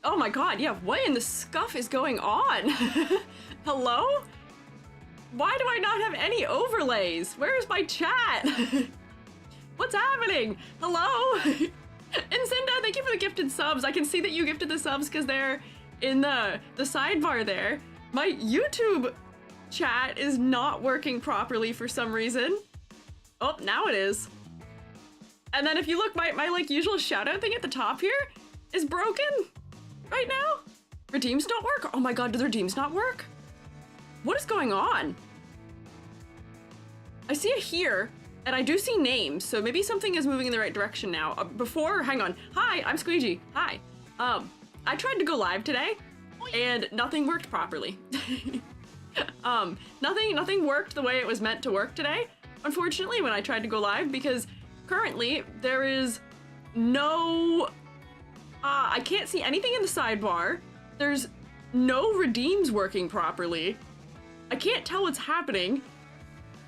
Oh my god, yeah, what in the scuff is going on? Hello? Why do I not have any overlays? Where is my chat? What's happening? Hello? Incinda, thank you for the gifted subs. I can see that you gifted the subs because they're in the sidebar there. My YouTube chat is not working properly for some reason. Oh, now it is. And then if you look, my like usual shout out thing at the top here is broken right now. Redeems don't work. Oh my god, do the redeems not work? What is going on? I see it here, and I do see names, so maybe something is moving in the right direction now. Hang on. Hi, I'm Squiiji. Hi. I tried to go live today, and nothing worked properly. Nothing worked the way it was meant to work today, unfortunately, when I tried to go live, because currently there is no... I can't see anything in the sidebar. There's no redeems working properly. I can't tell what's happening.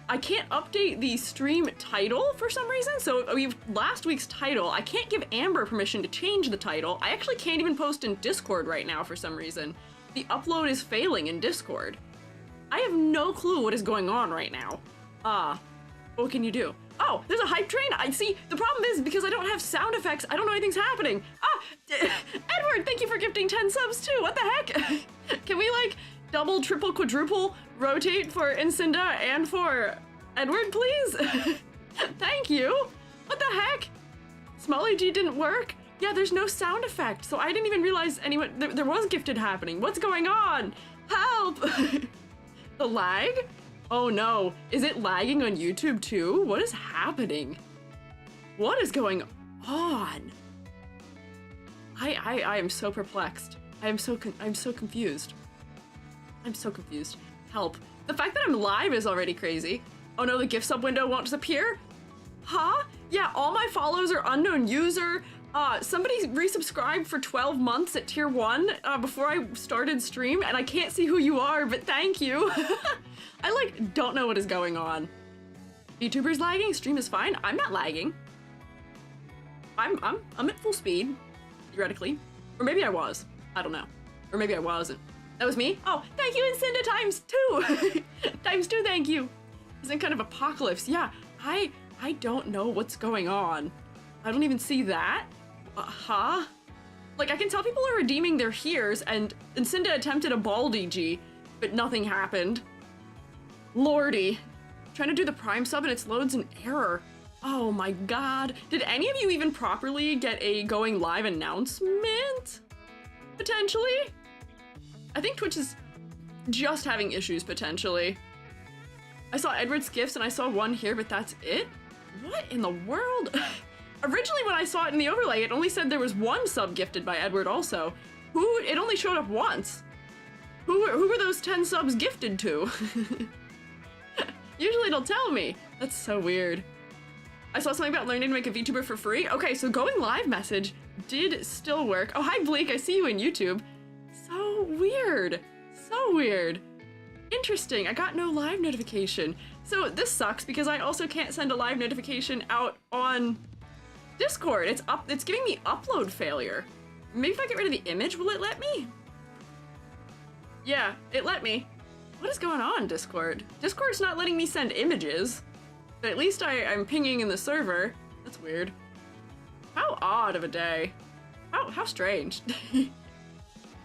I can't update the stream title for some reason. So last week's title, I can't give Amber permission to change the title. I actually can't even post in Discord right now for some reason. The upload is failing in Discord. I have no clue what is going on right now. What can you do? Oh, there's a hype train. I see. The problem is because I don't have sound effects, I don't know anything's happening. Edward, thank you for gifting 10 subs too. What the heck? Can we like double, triple, quadruple rotate for Incinda and for Edward, please? Thank you. What the heck? Smally G didn't work? Yeah, there's no sound effect, so I didn't even realize anyone there was gifted happening. What's going on? Help! The lag? Oh no, is it lagging on YouTube too? What is happening? What is going on? I am so perplexed. I'm so confused. I'm so confused. Help. The fact that I'm live is already crazy. Oh no, the gift sub window won't disappear? Huh? Yeah, all my follows are unknown user. Somebody resubscribed for 12 months at tier 1 before I started stream, and I can't see who you are, but thank you. I like don't know what is going on. VTuber's lagging, stream is fine. I'm not lagging. I'm at full speed, theoretically. Or maybe I was. I don't know. Or maybe I wasn't. That was me? Oh, thank you, Incinda times 2! Times 2, thank you. It's in kind of apocalypse. Yeah, I don't know what's going on. I don't even see that. Huh? Like, I can tell people are redeeming their hears, and Incinda attempted a baldy G, but nothing happened. Lordy. Trying to do the Prime sub and it loads an error. Oh my god. Did any of you even properly get a going live announcement? Potentially? I think Twitch is just having issues, potentially. I saw Edward's gifts and I saw one here, but that's it? What in the world? Originally when I saw it in the overlay, it only said there was one sub gifted by Edward also. It only showed up once. Who were those 10 subs gifted to? Usually it'll tell me. That's so weird. I saw something about learning to make a VTuber for free. Okay, so going live message did still work. Oh, hi Bleak, I see you in YouTube. So weird. So weird. Interesting, I got no live notification. So this sucks because I also can't send a live notification out on Discord. It's giving me upload failure. Maybe if I get rid of the image, will it let me? Yeah, it let me. What is going on, Discord? Discord's not letting me send images. But at least I'm pinging in the server. That's weird. How odd of a day. How strange.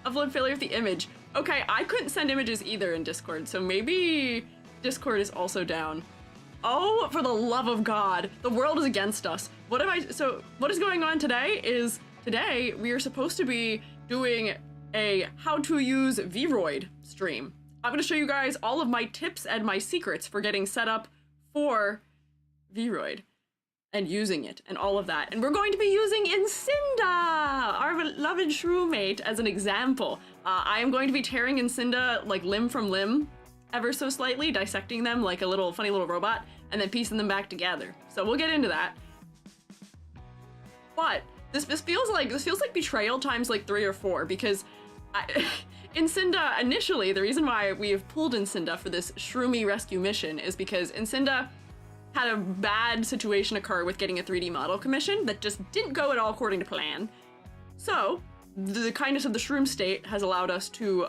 Upload failure of the image. Okay, I couldn't send images either in Discord, so maybe Discord is also down. Oh, for the love of God. The world is against us. What is going on today is, today we are supposed to be doing a how to use Vroid stream. I'm gonna show you guys all of my tips and my secrets for getting set up for Vroid and using it and all of that. And we're going to be using Incinda, our beloved shroomate, as an example. I am going to be tearing Incinda like limb from limb ever so slightly, dissecting them like a little funny little robot and then piecing them back together. So we'll get into that. But this feels like betrayal times like 3 or 4 because Incinda, initially, the reason why we have pulled Incinda for this shroomy rescue mission is because Incinda had a bad situation occur with getting a 3D model commission that just didn't go at all according to plan. So the kindness of the shroom state has allowed us to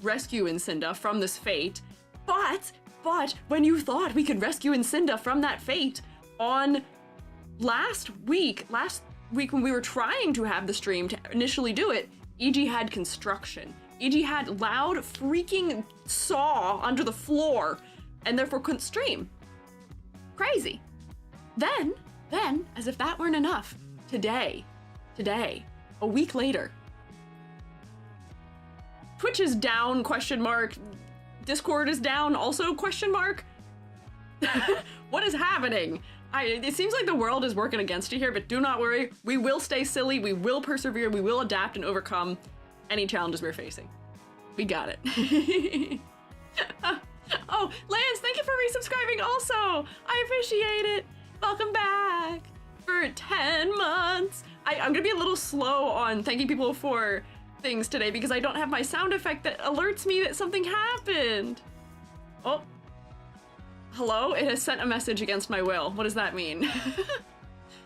rescue Incinda from this fate. But when you thought we could rescue Incinda from that fate, on last week when we were trying to have the stream to initially do it, EG had construction. EG had loud freaking saw under the floor and therefore couldn't stream. Crazy. Then, as if that weren't enough, today, a week later, Twitch is down, question mark. Discord is down, also, question mark. What is happening? It seems like the world is working against you here, but do not worry. We will stay silly, we will persevere, we will adapt and overcome any challenges we're facing. We got it. Oh, Lance, thank you for resubscribing also. I appreciate it. Welcome back for 10 months. I'm gonna be a little slow on thanking people for things today because I don't have my sound effect that alerts me that something happened. Oh. Hello? It has sent a message against my will. What does that mean?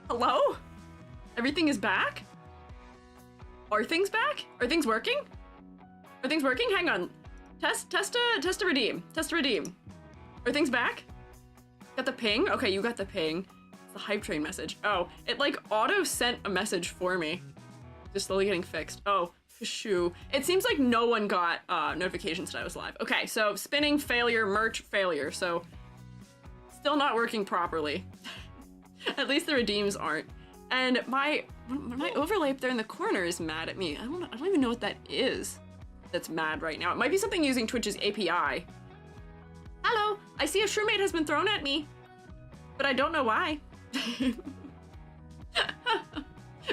Hello? Everything is back? Are things back? Are things working? Are things working? Hang on. Test to redeem. Test to redeem. Are things back? Got the ping? Okay, you got the ping. It's the hype train message. Oh, it like auto sent a message for me. Just slowly getting fixed. Oh, shoo. It seems like no one got notifications that I was live. Okay, so spinning failure, merch failure. So still not working properly. At least the redeems aren't. And my overlay up there in the corner is mad at me. I don't even know what that is that's mad right now. It might be something using Twitch's API. Hello, I see a shroomate has been thrown at me, but I don't know why.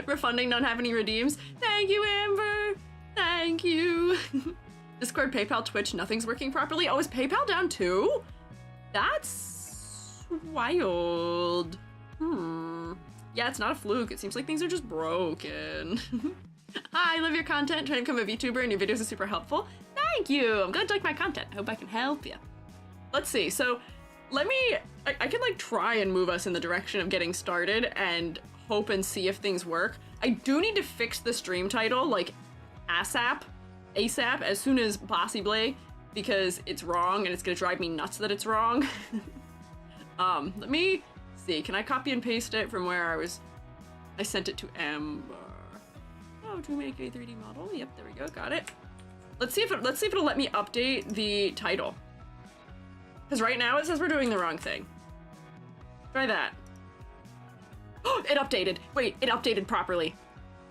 Refunding don't have any redeems. Thank you, Amber. Thank you. Discord, PayPal, Twitch, nothing's working properly. Oh, is PayPal down too? That's wild. Yeah, it's not a fluke. It seems like things are just broken. Hi, I love your content. Trying to become a VTuber and your videos are super helpful. Thank you. I'm glad you like my content. I hope I can help you. Let's see. So I can like try and move us in the direction of getting started and hope and see if things work. I do need to fix the stream title like ASAP, as soon as possibly, because it's wrong and it's gonna drive me nuts that it's wrong. Let me see. Can I copy and paste it from where I sent it to Amber. Oh, to make a 3D model. Yep, there we go. Got it. Let's see if it'll let me update the title. Because right now it says we're doing the wrong thing. Try that. Oh, it updated. Wait, it updated properly.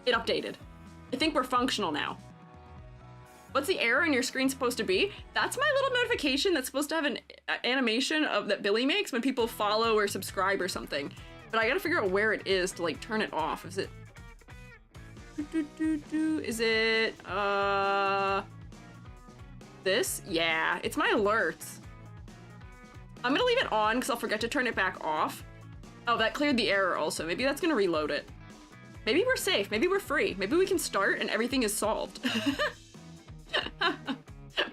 It updated. I think we're functional now. What's the error on your screen supposed to be? That's my little notification that's supposed to have an animation that Billy makes when people follow or subscribe or something. But I gotta figure out where it is to like turn it off. Is it? Is it this? Yeah, it's my alerts. I'm gonna leave it on because I'll forget to turn it back off. Oh, that cleared the error also. Maybe that's gonna reload it. Maybe we're safe. Maybe we're free. Maybe we can start and everything is solved.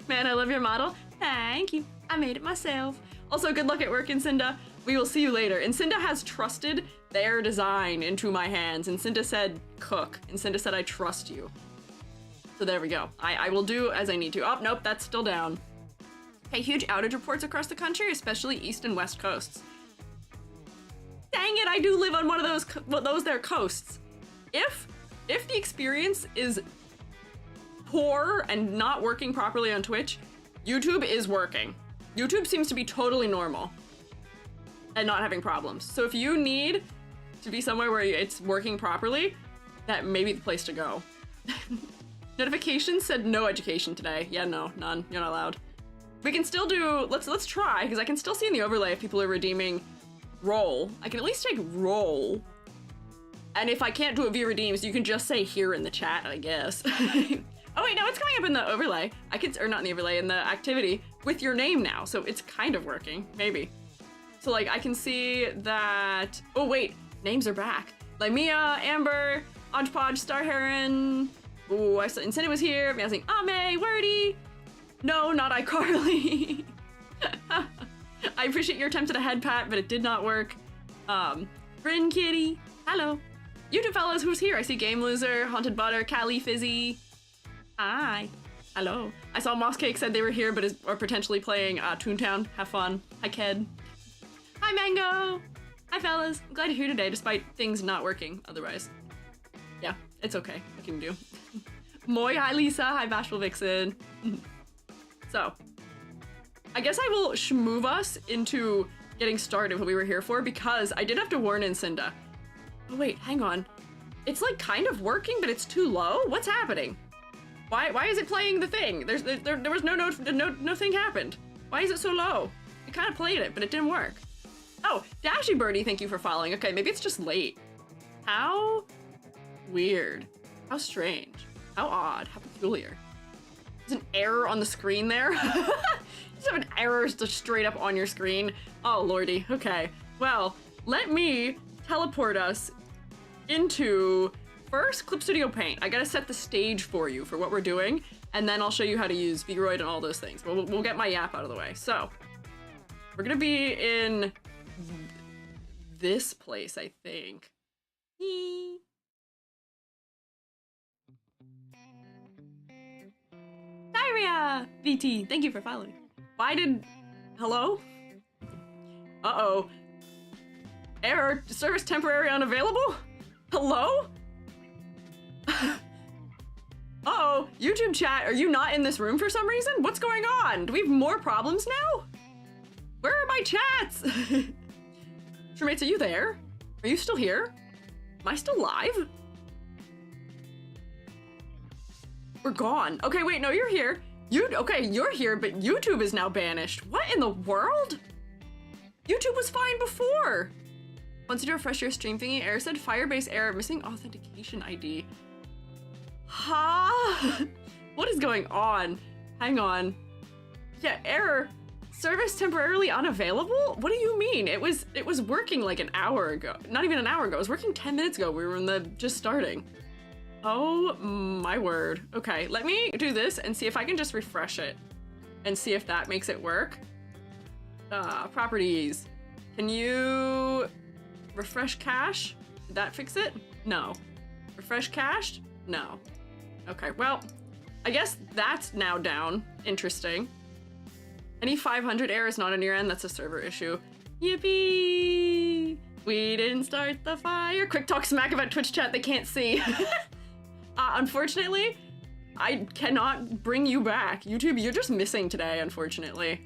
Man, I love your model. Thank you. I made it myself. Also, good luck at work, Incinda. We will see you later. Incinda has trusted their design into my hands. Incinda said, cook. Incinda said, I trust you. So there we go. I will do as I need to. Oh, nope, that's still down. Okay, huge outage reports across the country, especially east and west coasts. Dang it, I do live on one of those there coasts. If the experience is poor and not working properly on Twitch, YouTube is working. YouTube seems to be totally normal and not having problems. So if you need to be somewhere where it's working properly, that may be the place to go. Notifications said no education today. Yeah, no, none. You're not allowed. We can still do, let's try, because I can still see in the overlay if people are redeeming roll. I can at least take roll. And if I can't do it via redeems, you can just say here in the chat, I guess. Oh wait, no, it's coming up in the overlay. Or not in the overlay, in the activity with your name now. So it's kind of working, maybe. So like I can see that, oh wait, names are back. Like Mia, Amber, Odgepodge, Star Heron. Ooh, I saw Incinda was here. Amazing. Ame, Wordy. No, not iCarly. I appreciate your attempt at a head pat, but it did not work. Bryn Kitty. Hello. YouTube fellas, who's here? I see Game Loser, Haunted Butter, Callie Fizzy. Hi. Hello. I saw Moss Cake said they were here, but are potentially playing Toontown. Have fun. Hi, Ked. Hi, Mango. Hi, fellas. I'm glad you're here today, despite things not working otherwise. Yeah, it's okay. What can you do? Moy, hi, Lisa. Hi, Bashful Vixen. So, I guess I will schmoove us into getting started what we were here for, because I did have to warn Incinda. Oh, wait, hang on. It's like kind of working, but it's too low? What's happening? Why is it playing the thing? There was no thing happened. Why is it so low? It kind of played it, but it didn't work. Oh, Dashy Birdie, thank you for following. Okay, maybe it's just late. How weird. How strange. How odd. How peculiar. There's an error on the screen there. You just have an error just straight up on your screen. Oh, lordy. Okay. Well, let me teleport us into first Clip Studio Paint. I gotta set the stage for you for what we're doing, and then I'll show you how to use Vroid and all those things. We'll get my yap out of the way. So, we're gonna be in this place, I think. Diarrhea! VT, thank you for following. Why did... Hello? Uh-oh. Error, service temporary unavailable? Hello? Uh-oh, YouTube chat, are you not in this room for some reason? What's going on? Do we have more problems now? Where are my chats? Shroommates, are you there? Are you still here? Am I still live? We're gone. Okay, wait, no, you're here. Okay, you're here, but YouTube is now banished. What in the world? YouTube was fine before. Once you refresh your stream thingy, error said Firebase error, missing authentication ID. Huh? What is going on? Hang on. Yeah, error. Service temporarily unavailable? What do you mean? It was working like an hour ago. Not even an hour ago. It was working 10 minutes ago. We were in the just starting. Oh my word. Okay, let me do this and see if I can just refresh it and see if that makes it work. Properties. Can you refresh cache? Did that fix it? No. Refresh cached? No. Okay, well, I guess that's now down. Interesting. Any 500 errors not on your end? That's a server issue. Yippee! We didn't start the fire. Quick talk smack about Twitch chat they can't see. Unfortunately, I cannot bring you back. YouTube, you're just missing today, unfortunately.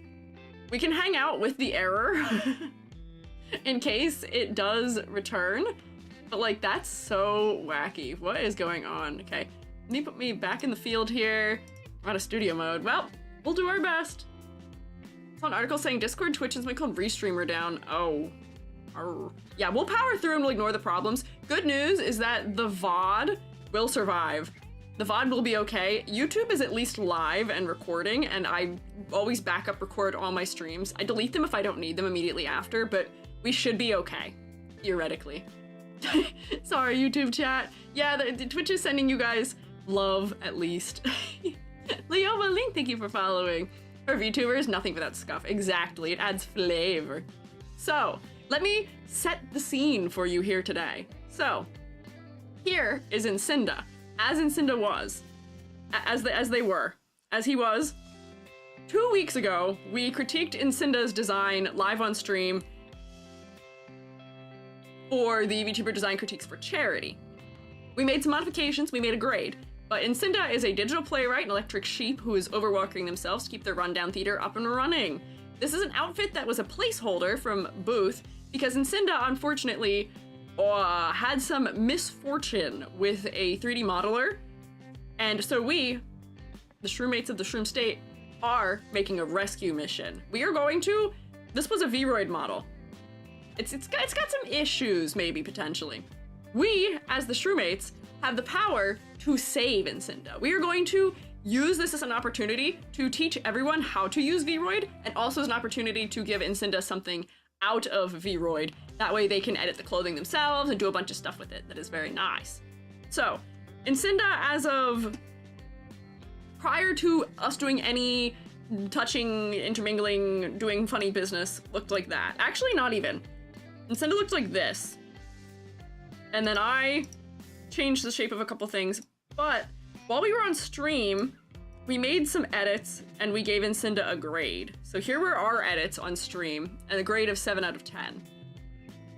We can hang out with the error in case it does return, but like, that's so wacky. What is going on? Okay, let me put me back in the field here. We're out of studio mode. Well, we'll do our best. I saw an article saying Discord, Twitch, and something called Restreamer down. Oh. Arr. Yeah, we'll power through and we'll ignore the problems. Good news is that the VOD will survive. The VOD will be okay. YouTube is at least live and recording, and I always backup record all my streams. I delete them if I don't need them immediately after, but we should be okay, theoretically. Sorry, YouTube chat. Yeah, the Twitch is sending you guys love, at least. Leoma Link, thank you for following. For VTubers, nothing but that scuff. Exactly, it adds flavor. So, let me set the scene for you here today. So, here is Incinda, as Incinda was, as he was. 2 weeks ago, we critiqued Incinda's design live on stream for the VTuber Design Critiques for Charity. We made some modifications, we made a grade, but Incinda is a digital playwright and electric sheep who is overworking themselves to keep their rundown theater up and running. This is an outfit that was a placeholder from Booth, because Incinda, unfortunately, had some misfortune with a 3D modeler, and so we, the Shroommates of the Shroom State, are making a rescue mission. We are going to... This was a Vroid model. It's got some issues, maybe, potentially. We, as the Shroommates, have the power to save Incinda. We are going to use this as an opportunity to teach everyone how to use Vroid, and also as an opportunity to give Incinda something out of Vroid. That way they can edit the clothing themselves and do a bunch of stuff with it that is very nice. So, Incinda, as of prior to us doing any touching, intermingling, doing funny business, looked like that. Actually, not even. Incinda looked like this. And then I changed the shape of a couple things, but while we were on stream, we made some edits and we gave Incinda a grade. So here were our edits on stream and a grade of 7 out of 10.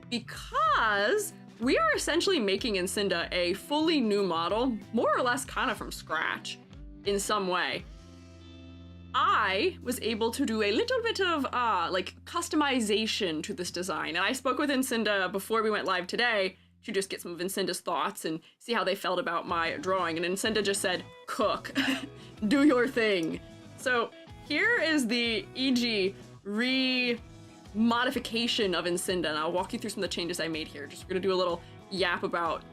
Because we are essentially making Incinda a fully new model, more or less kind of from scratch in some way. I was able to do a little bit of like customization to this design. And I spoke with Incinda before we went live today to just get some of Incinda's thoughts and see how they felt about my drawing. And Incinda just said, cook, do your thing. So here is the EG modification of Incinda, and I'll walk you through some of the changes I made here. Just we're gonna do a little yap about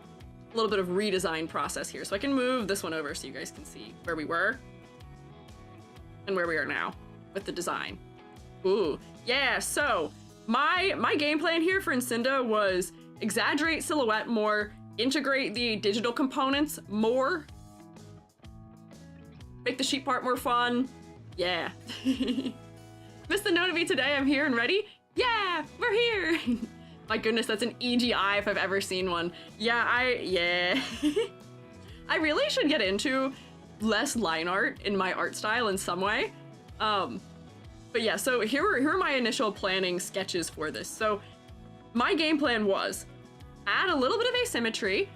a little bit of redesign process here. So I can move this one over so you guys can see where we were and where we are now with the design. Ooh, yeah, so my game plan here for Incinda was exaggerate silhouette more, integrate the digital components more, make the sheep part more fun. Yeah. Missed the note of me today, I'm here and ready. Yeah, we're here. My goodness, that's an EGI if I've ever seen one. Yeah. I really should get into less line art in my art style in some way. But yeah, so here are my initial planning sketches for this. So my game plan was add a little bit of asymmetry,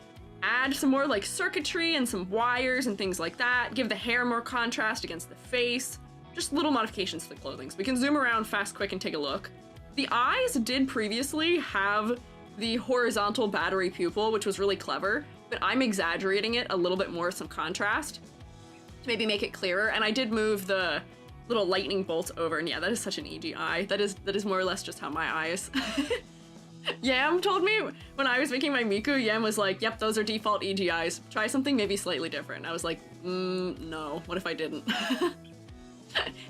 add some more like circuitry and some wires and things like that, give the hair more contrast against the face, just little modifications to the clothing. So we can zoom around fast, quick, and take a look. The eyes did previously have the horizontal battery pupil, which was really clever, but I'm exaggerating it a little bit more, some contrast, to maybe make it clearer. And I did move the little lightning bolts over, and yeah, that is such an EGI. That is more or less just how my eyes. Yam told me when I was making my Miku, Yam was like, yep, those are default EGIs. Try something maybe slightly different. I was like, no, what if I didn't?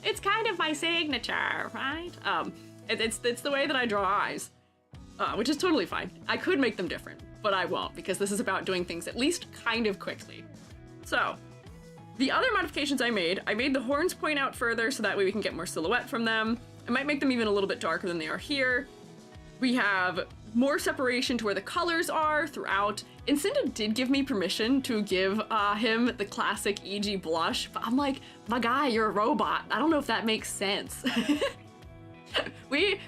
It's kind of my signature, right? It's the way that I draw eyes, which is totally fine. I could make them different, but I won't, because this is about doing things at least kind of quickly. So, the other modifications I made the horns point out further so that way we can get more silhouette from them. I might make them even a little bit darker than they are here. We have more separation to where the colors are throughout. Incinda did give me permission to give him the classic EG blush, but I'm like, my guy, you're a robot. I don't know if that makes sense. we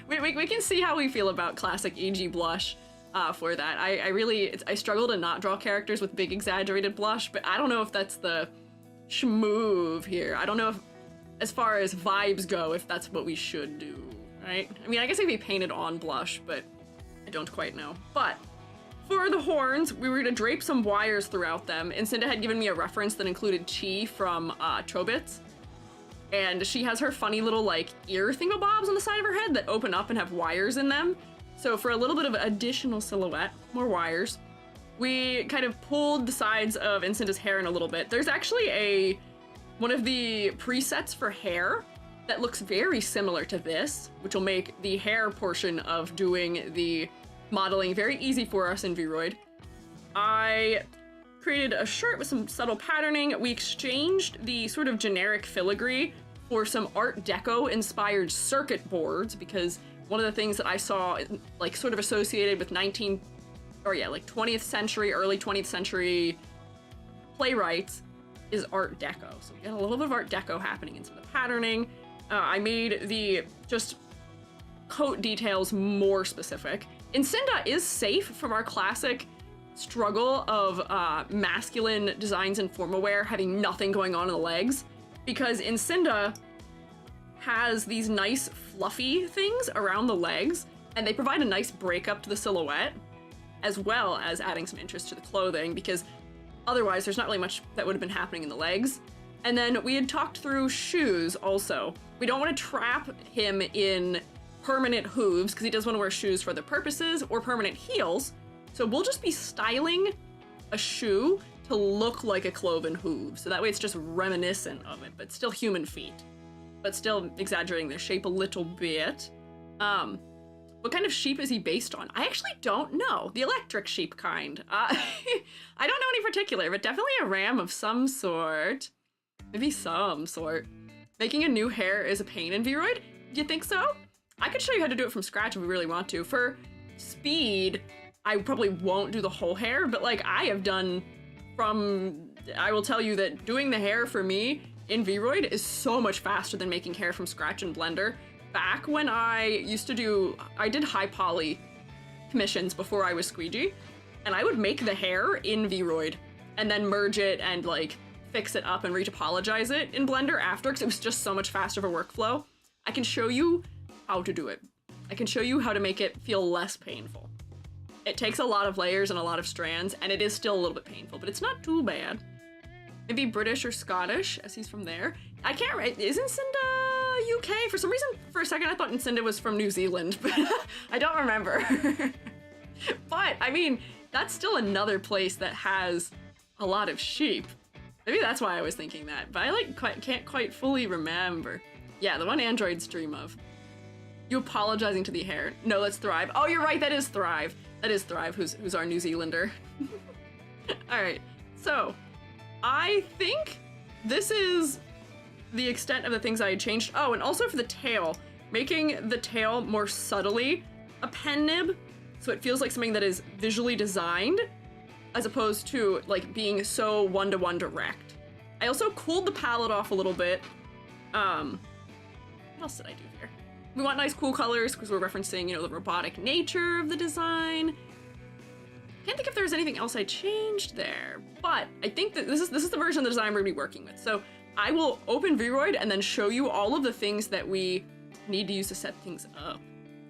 can see how we feel about classic EG blush for that. I struggle to not draw characters with big exaggerated blush, but I don't know if that's the schmoove here. I don't know if, as far as vibes go, if that's what we should do, right? I mean, I guess it could be painted on blush, but I don't quite know. But for the horns, we were gonna drape some wires throughout them. Incinda had given me a reference that included Chi from Chobits, and she has her funny little like ear thingamabobs on the side of her head that open up and have wires in them. So for a little bit of additional silhouette, more wires, we kind of pulled the sides of Incinda's hair in a little bit. There's actually one of the presets for hair that looks very similar to this, which will make the hair portion of doing the modeling very easy for us in Vroid. I created a shirt with some subtle patterning. We exchanged the sort of generic filigree for some Art Deco inspired circuit boards, because one of the things that I saw like sort of associated with 20th century, early 20th century playwrights is Art Deco. So we got a little bit of Art Deco happening in some of the patterning. I made the just coat details more specific. Incinda is safe from our classic struggle of masculine designs in formal wear having nothing going on in the legs, because Incinda has these nice fluffy things around the legs, and they provide a nice breakup to the silhouette, as well as adding some interest to the clothing, because otherwise there's not really much that would have been happening in the legs. And then we had talked through shoes also. We don't want to trap him in permanent hooves, because he does want to wear shoes for other purposes, or permanent heels. So we'll just be styling a shoe to look like a cloven hoof. So that way it's just reminiscent of it, but still human feet, but still exaggerating their shape a little bit. What kind of sheep is he based on? I actually don't know. The electric sheep kind. I don't know any particular, but definitely a ram of some sort. Maybe some sort. Making a new hair is a pain in Vroid? Do you think so? I could show you how to do it from scratch if we really want to. For speed, I probably won't do the whole hair, but like I have done I will tell you that doing the hair for me in Vroid is so much faster than making hair from scratch in Blender. Back when I did high poly commissions before I was Squiiji, and I would make the hair in Vroid and then merge it and like fix it up and retopologize it in Blender after, because it was just so much faster of a workflow. I can show you how to do it. I can show you how to make it feel less painful. It takes a lot of layers and a lot of strands, and it is still a little bit painful, but it's not too bad. Maybe British or Scottish, as he's from there. I can't write. Is Incinda UK? For some reason, for a second, I thought Incinda was from New Zealand, but I don't remember. But, I mean, that's still another place that has a lot of sheep. Maybe that's why I was thinking that, but I can't quite fully remember. Yeah, the one androids dream of. You apologizing to the hair. No, that's Thrive. Oh, you're right, that is Thrive. That is Thrive, who's our New Zealander. All right, so I think this is the extent of the things I had changed. Oh, and also for the tail, making the tail more subtly a pen nib, so it feels like something that is visually designed, as opposed to like being so one-to-one direct. I also cooled the palette off a little bit. What else did I do here? We want nice cool colors because we're referencing, you know, the robotic nature of the design. Can't think if there's anything else I changed there, but I think that this is the version of the design we're gonna be working with. So I will open Vroid and then show you all of the things that we need to use to set things up.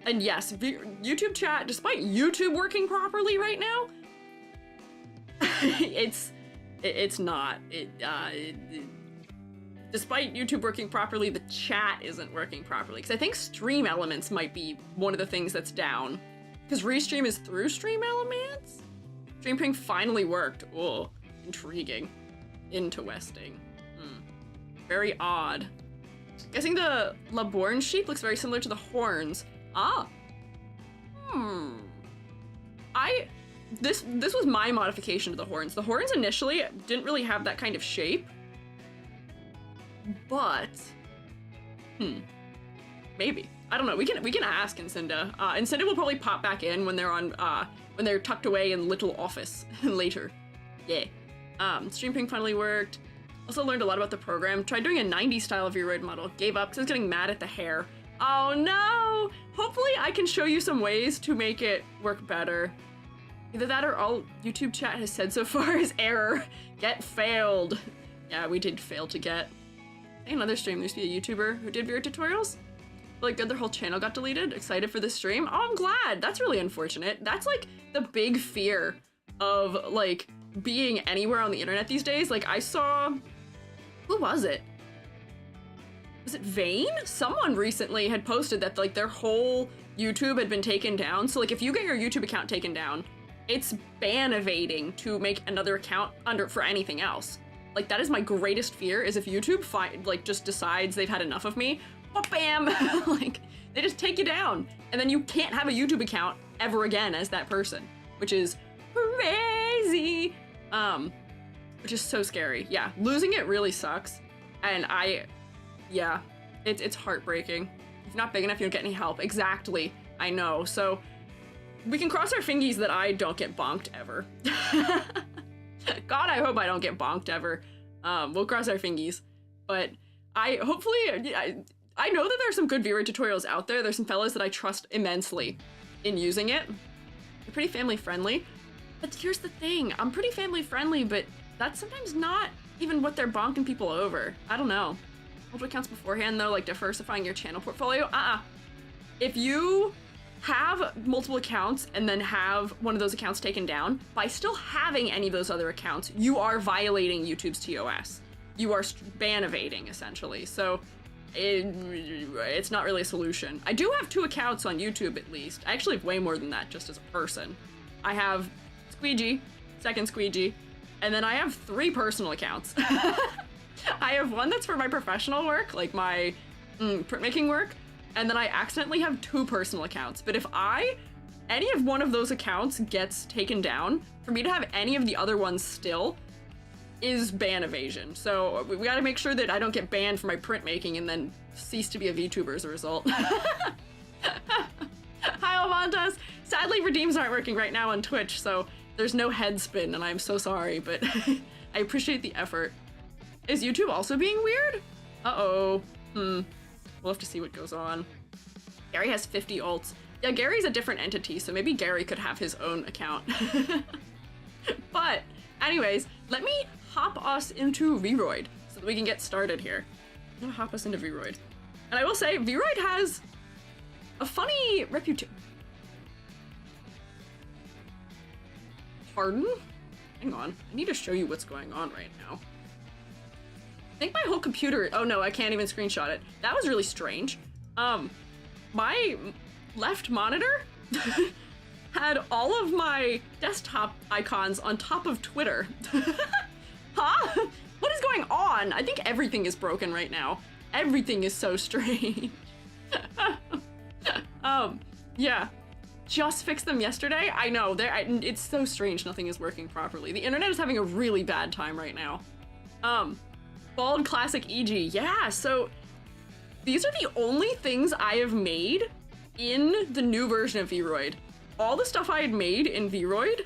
And yes, YouTube chat, despite YouTube working properly right now, it's not. Despite YouTube working properly, the chat isn't working properly. Because I think Stream Elements might be one of the things that's down. Because Restream is through Stream Elements? Stream Ping finally worked. Oh, intriguing. Interesting. Very odd. Guessing the Laborn sheep looks very similar to the horns. Ah. This was my modification to the horns. The horns initially didn't really have that kind of shape. But, maybe. I don't know. We can ask Incinda. Incinda will probably pop back in when they're tucked away in little office later. Yeah. Stream Ping finally worked. Also learned a lot about the program. Tried doing a 90s style Vroid model. Gave up because I was getting mad at the hair. Oh no! Hopefully I can show you some ways to make it work better. Either that or all YouTube chat has said so far is error. Get failed. Yeah, we did fail to get. Another stream. There used to be a YouTuber who did Vroid tutorials. Like, their whole channel got deleted. Excited for this stream. Oh, I'm glad. That's really unfortunate. That's like the big fear of like being anywhere on the internet these days. Like, I saw, who was it? Was it Vane? Someone recently had posted that like their whole YouTube had been taken down. So like if you get your YouTube account taken down, it's ban evading to make another account for anything else. Like, that is my greatest fear, is if YouTube just decides they've had enough of me, bam, like, they just take you down, and then you can't have a YouTube account ever again as that person, which is crazy, which is so scary. Yeah, losing it really sucks, and yeah, it's heartbreaking. If you're not big enough, you don't get any help. Exactly, I know, so we can cross our fingies that I don't get bonked ever. God, I hope I don't get bonked ever. We'll cross our fingies. But I know that there's some good Vroid tutorials out there. There's some fellas that I trust immensely in using it. They're pretty family friendly. But here's the thing, I'm pretty family friendly, but that's sometimes not even what they're bonking people over. I don't know. Multiple accounts beforehand though, like diversifying your channel portfolio, If you have multiple accounts and then have one of those accounts taken down, by still having any of those other accounts, you are violating YouTube's TOS. You are ban evading, essentially. So it's not really a solution. I do have 2 accounts on YouTube, at least. I actually have way more than that, just as a person. I have Squiiji, second Squiiji, and then I have 3 personal accounts. I have one that's for my professional work, like my printmaking work, and then I accidentally have 2 personal accounts. But if any of one of those accounts gets taken down, for me to have any of the other ones still is ban evasion. So we gotta make sure that I don't get banned for my printmaking and then cease to be a VTuber as a result. Hi, Avantas! Sadly, redeems aren't working right now on Twitch, so there's no head spin, and I'm so sorry, but I appreciate the effort. Is YouTube also being weird? Uh-oh. We'll have to see what goes on. Gary has 50 ults. Yeah, Gary's a different entity, so maybe Gary could have his own account. But, anyways, let me hop us into Vroid so that we can get started here. I'm gonna hop us into Vroid. And I will say, Vroid has a funny reputation. Pardon? Hang on, I need to show you what's going on right now. I think my whole computer, oh no, I can't even screenshot it. That was really strange. My left monitor had all of my desktop icons on top of Twitter. Huh? What is going on? I think everything is broken right now. Everything is so strange. Yeah. Just fixed them yesterday? I know, it's so strange nothing is working properly. The internet is having a really bad time right now. Bald Classic EG, yeah, so these are the only things I have made in the new version of Vroid. All the stuff I had made in Vroid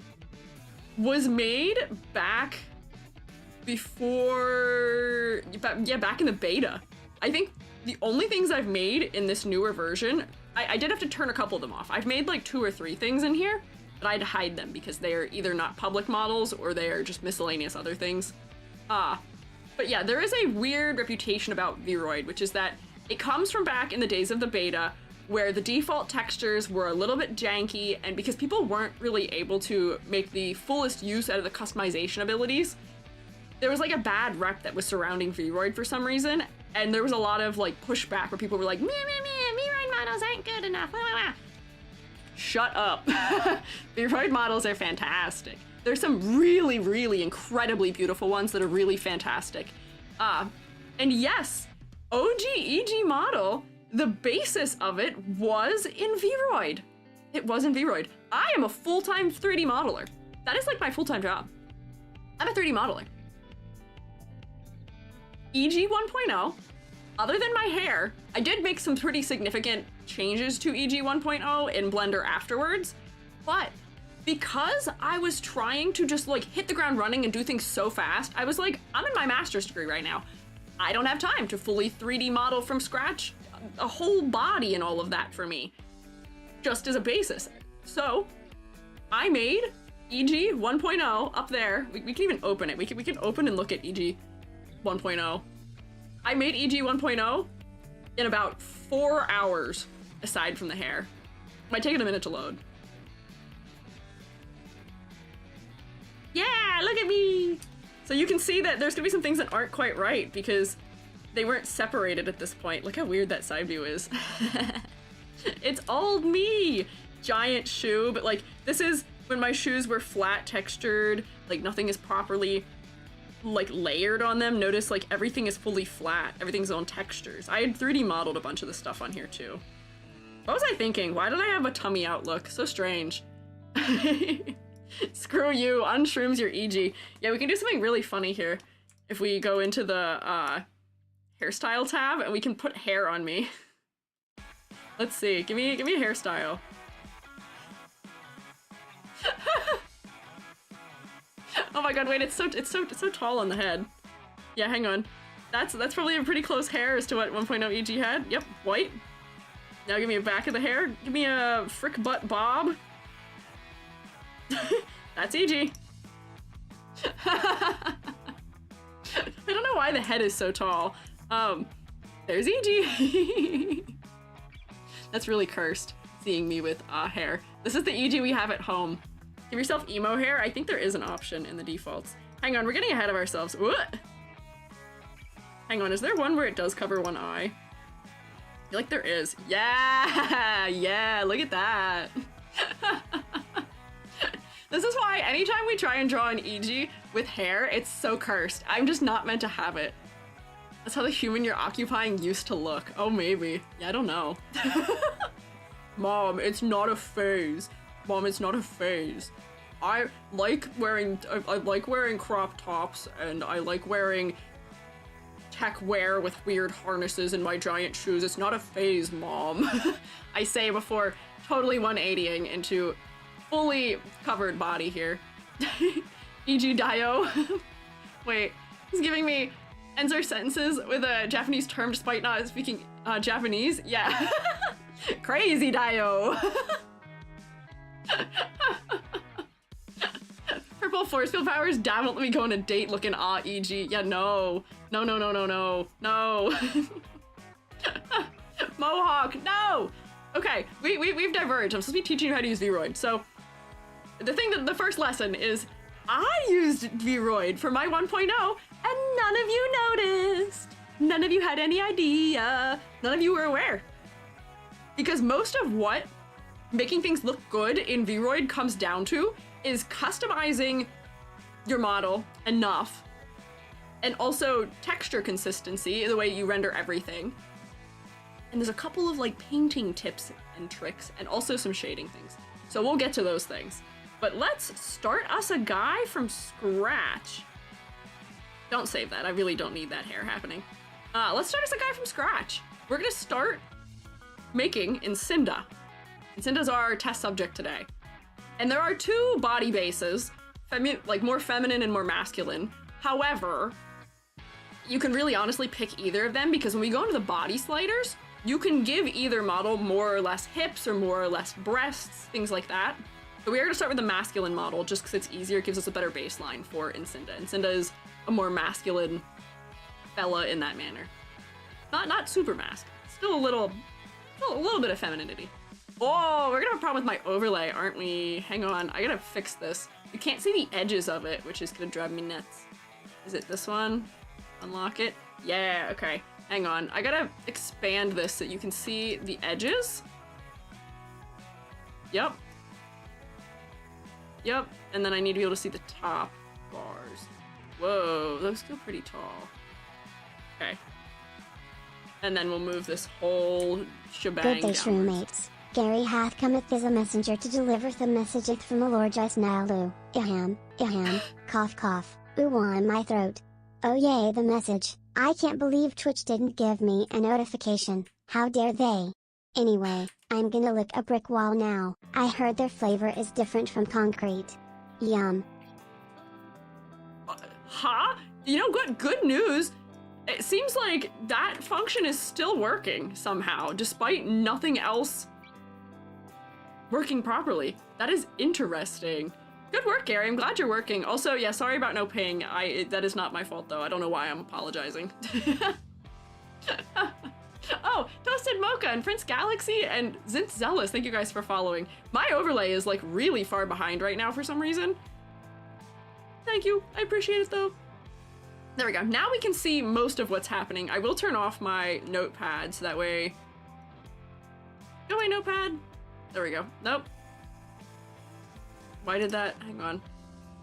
was made back before, yeah, back in the beta. I think the only things I've made in this newer version, I did have to turn a couple of them off. I've made like 2 or 3 things in here, but I had to hide them because they are either not public models or they are just miscellaneous other things. But yeah, there is a weird reputation about Vroid, which is that it comes from back in the days of the beta, where the default textures were a little bit janky, and because people weren't really able to make the fullest use out of the customization abilities, there was like a bad rep that was surrounding Vroid for some reason, and there was a lot of like pushback where people were like, meh, Vroid models aren't good enough. Shut up. Vroid models are fantastic. There's some really, really incredibly beautiful ones that are really fantastic. And yes, OG EG model, the basis of it was in Vroid. It was in Vroid. I am a full-time 3D modeler. That is like my full-time job. I'm a 3D modeler. EG 1.0, other than my hair, I did make some pretty significant changes to EG 1.0 in Blender afterwards, but because I was trying to just like hit the ground running and do things so fast, I was like, I'm in my master's degree right now. I don't have time to fully 3D model from scratch a whole body and all of that for me, just as a basis. So I made EG 1.0 up there. We can even open it. We can open and look at EG 1.0. I made EG 1.0 in about 4 hours, aside from the hair. Might take it a minute to load. Yeah, look at me! So you can see that there's gonna be some things that aren't quite right because they weren't separated at this point. Look how weird that side view is. It's old me! Giant shoe, but like, this is when my shoes were flat textured, like nothing is properly like layered on them. Notice like everything is fully flat, everything's on textures. I had 3D modeled a bunch of the stuff on here too. What was I thinking? Why did I have a tummy out look? So strange. Screw you, unshrooms your EG. Yeah, we can do something really funny here. If we go into the hairstyle tab and we can put hair on me. Let's see, give me a hairstyle. Oh my god, wait, it's so tall on the head. Yeah, hang on. That's probably a pretty close hair as to what 1.0 EG had. Yep, white. Now give me a back of the hair. Give me a frick butt bob. That's EG. I don't know why the head is so tall. There's EG. That's really cursed, seeing me with hair. This is the EG we have at home. Give yourself emo hair. I think there is an option in the defaults. Hang on, we're getting ahead of ourselves. What? Hang on, is there one where it does cover one eye? I feel like there is. Yeah, yeah, look at that. This is why anytime we try and draw an EG with hair, it's so cursed. I'm just not meant to have it. That's how the human you're occupying used to look. Oh, maybe. Yeah, I don't know. Mom, it's not a phase. Mom, it's not a phase. I like wearing crop tops, and I like wearing tech wear with weird harnesses and my giant shoes. It's not a phase, Mom. I say before totally 180ing into fully covered body here. E.g. Dio. Wait, he's giving me ends our sentences with a Japanese term despite not speaking Japanese. Yeah. Crazy Dio. Purple force field powers, dad won't let me go on a date looking e.g. Yeah, no. No, no, no, no, no. No. Mohawk, no! Okay, we've diverged. I'm supposed to be teaching you how to use Vroid. So, the first lesson is, I used Vroid for my 1.0, and none of you noticed. None of you had any idea. None of you were aware. Because most of what making things look good in Vroid comes down to is customizing your model enough, and also texture consistency, the way you render everything. And there's a couple of like painting tips and tricks, and also some shading things. So we'll get to those things. But let's start us a guy from scratch. Don't save that, I really don't need that hair happening. Let's start us a guy from scratch. We're gonna start making Incinda. Incinda's our test subject today. And there are two body bases, like more feminine and more masculine. However, you can really honestly pick either of them, because when we go into the body sliders, you can give either model more or less hips or more or less breasts, things like that. But we are gonna start with the masculine model just because it's easier, it gives us a better baseline for Incinda. Incinda is a more masculine fella in that manner. Not super mask, still a little bit of femininity. Oh, we're gonna have a problem with my overlay, aren't we? Hang on, I gotta fix this. You can't see the edges of it, which is gonna drive me nuts. Is it this one? Unlock it? Yeah, okay. Hang on, I gotta expand this so you can see the edges. Yep. Yep, and then I need to be able to see the top bars. Whoa, those feel pretty tall. Okay. And then we'll move this whole shebang Good day, shroommates. Gary hath cometh as a messenger to deliver the messageth from the Lord Jisnalu. Iham, cough cough, ooh in my throat. Oh yay, the message. I can't believe Twitch didn't give me a notification, how dare they? Anyway, I'm gonna lick a brick wall now. I heard their flavor is different from concrete. Yum. Huh? You know, good news. It seems like that function is still working somehow, despite nothing else working properly. That is interesting. Good work, Gary. I'm glad you're working. Also, yeah, sorry about no ping. That is not my fault, though. I don't know why I'm apologizing. Oh, Toasted Mocha and Prince Galaxy and Zint Zealous, thank you guys for following. My overlay is like really far behind right now for some reason. Thank you. I appreciate it, though. There we go. Now we can see most of what's happening. I will turn off my notepad so that way... Go away, notepad. There we go. Nope. Why did that? Hang on.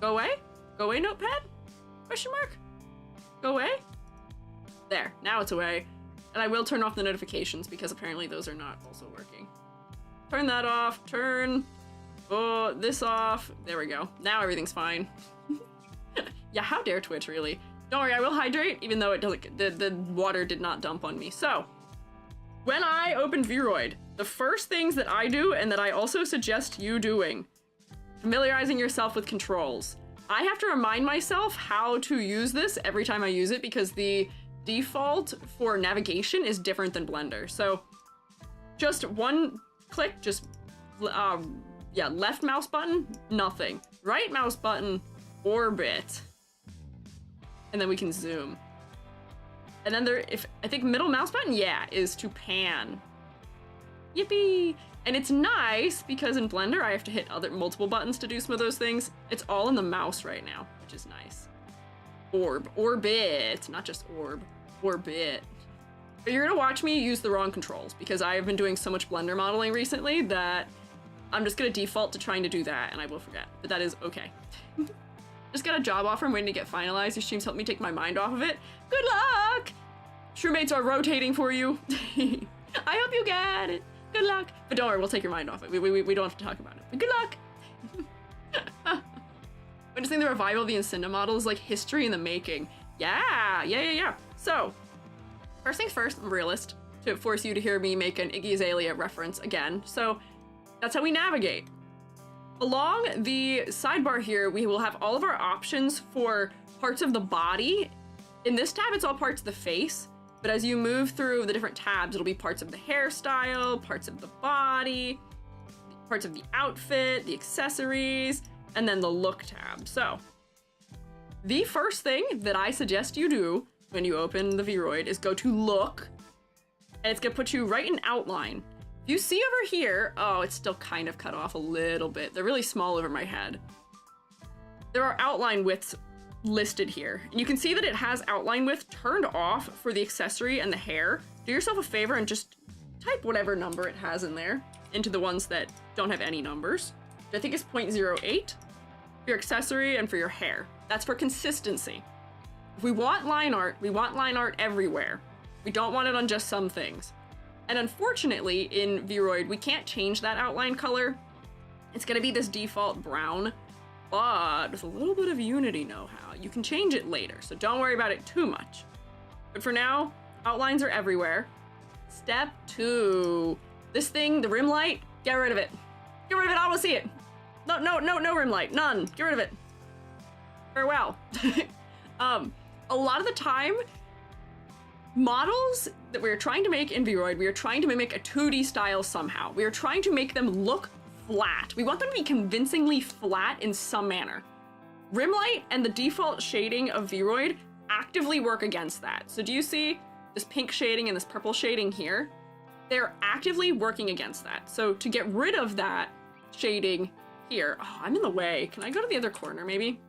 Go away? Go away, notepad? Question mark? Go away? There. Now it's away. And I will turn off the notifications because apparently those are not also working. Turn that off. Turn. Oh, this off. There we go. Now everything's fine. Yeah, how dare Twitch, really? Don't worry, I will hydrate, even though it doesn't. The water did not dump on me. So, when I open Vroid, the first things that I do, and that I also suggest you doing, familiarizing yourself with controls. I have to remind myself how to use this every time I use it because the default for navigation is different than Blender. So, just one click, just, yeah, left mouse button, nothing. Right mouse button, orbit. And then we can zoom. And then I think middle mouse button, yeah, is to pan. Yippee! And it's nice because in Blender I have to hit multiple buttons to do some of those things. It's all in the mouse right now, which is nice. Orbit, not just orb, orbit. But you're gonna watch me use the wrong controls because I have been doing so much Blender modeling recently that I'm just gonna default to trying to do that and I will forget, but that is okay. Just got a job offer, I'm waiting to get finalized. Your streams help me take my mind off of it. Good luck! Shroommates are rotating for you. I hope you get it. Good luck. But don't worry, we'll take your mind off it. We don't have to talk about it. But good luck. I'm just saying the revival of the Incinda model is like history in the making. Yeah. So, first things first, I'm a realist, to force you to hear me make an Iggy Azalea reference again. So, That's how we navigate. Along the sidebar here, we will have all of our options for parts of the body. In this tab, it's all parts of the face, but as you move through the different tabs, it'll be parts of the hairstyle, parts of the body, parts of the outfit, the accessories, and then the look tab. So the first thing that I suggest you do when you open the Vroid is go to look, and it's gonna put you right in outline. If you see over here, oh, it's still kind of cut off a little bit. They're really small over my head. There are outline widths listed here, and you can see that it has outline width turned off for the accessory and the hair. Do yourself a favor and just type whatever number it has in there into the ones that don't have any numbers. I think it's 0.08 for your accessory and for your hair. That's for consistency. If we want line art, we want line art everywhere. We don't want it on just some things. And unfortunately, in Vroid, we can't change that outline color. It's gonna be this default brown, but with a little bit of Unity know-how, you can change it later, so don't worry about it too much. But for now, outlines are everywhere. Step 2. This thing, the rim light, get rid of it. Get rid of it, I don't see it. No rim light, none, get rid of it. Farewell. A lot of the time, models that we're trying to make in Vroid, we are trying to mimic a 2D style somehow. We are trying to make them look flat. We want them to be convincingly flat in some manner. Rim light and the default shading of Vroid actively work against that. So do you see this pink shading and this purple shading here? They're actively working against that. So to get rid of that shading here, oh, I'm in the way. Can I go to the other corner maybe?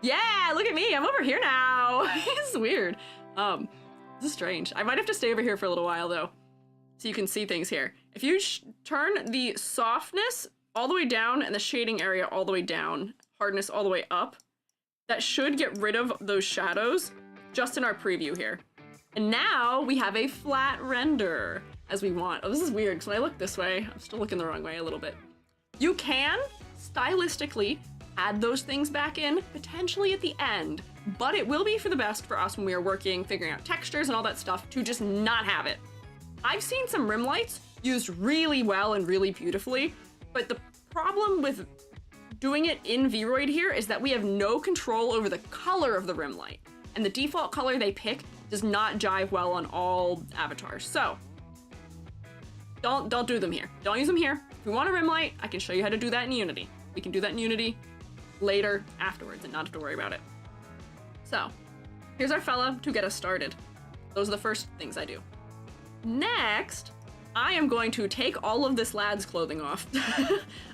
Yeah, look at me, I'm over here now. This is weird. This is strange. I might have to stay over here for a little while though, so you can see things here. If you turn the softness all the way down and the shading area all the way down, hardness all the way up, that should get rid of those shadows just in our preview here. And now we have a flat render as we want. Oh, this is weird, because when I look this way, I'm still looking the wrong way a little bit. You can stylistically add those things back in, potentially at the end, but it will be for the best for us when we are working, figuring out textures and all that stuff, to just not have it. I've seen some rim lights used really well and really beautifully, but the problem with doing it in Vroid here is that we have no control over the color of the rim light, and the default color they pick does not jive well on all avatars. So don't do them here. Don't use them here. If we want a rim light, I can show you how to do that in Unity. We can do that in Unity later, afterwards, and not have to worry about it. So here's our fella to get us started. Those are the first things I do. Next, I am going to take all of this lad's clothing off, which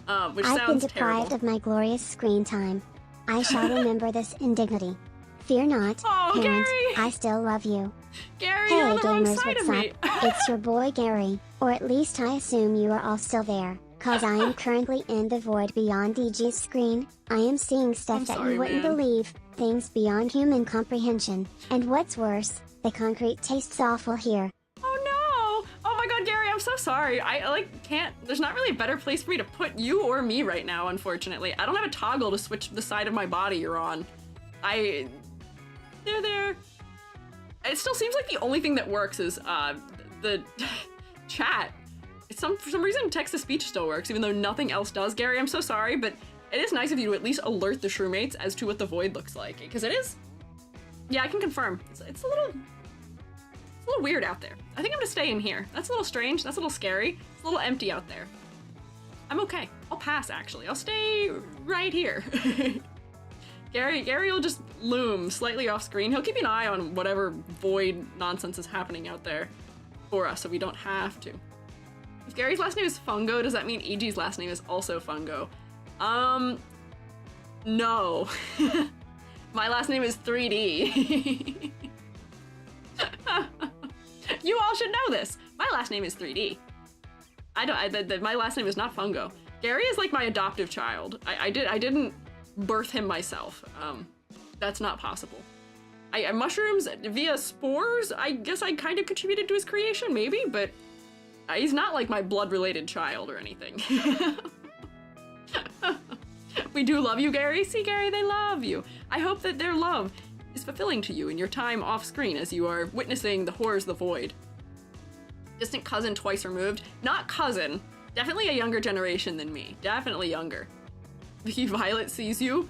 I've been sounds deprived terrible. of my glorious screen time. I shall remember this indignity. Fear not, Oh, parent, Gary! I still love you. Gary, Hey you're on the wrong gamers, side what's of me. up? It's your boy Gary, or at least I assume you are all still there, cause I am currently in the void beyond DG's screen. I am seeing stuff I'm that sorry, you wouldn't man. believe, things beyond human comprehension. And what's worse, the concrete tastes awful here. Oh no! Oh my god, Gary, I'm so sorry. I can't, there's not really a better place for me to put you or me right now, unfortunately. I don't have a toggle to switch the side of my body you're on. There. It still seems like the only thing that works is the chat. For some reason, text-to-speech still works, even though nothing else does. Gary, I'm so sorry, but it is nice of you to at least alert the shroommates as to what the void looks like, because it is. Yeah, I can confirm. It's a little weird out there. I think I'm gonna stay in here. That's a little strange. That's a little scary. It's a little empty out there. I'm okay. I'll pass, actually. I'll stay right here. Gary will just loom slightly off screen. He'll keep an eye on whatever void nonsense is happening out there for us, so we don't have to. If Gary's last name is Fungo, does that mean EG's last name is also Fungo? No. My last name is 3D. You all should know this. My last name is 3D. My last name is not Fungo. Gary is like my adoptive child. I didn't birth him myself. That's not possible. Mushrooms via spores, I guess I kind of contributed to his creation, maybe, but he's not like my blood-related child or anything. We do love you, Gary. See, Gary, they love you. I hope that their love is fulfilling to you in your time off screen as you are witnessing the horrors of the void. Distant cousin twice removed. Not cousin. Definitely a younger generation than me. Definitely younger. The Violet sees you.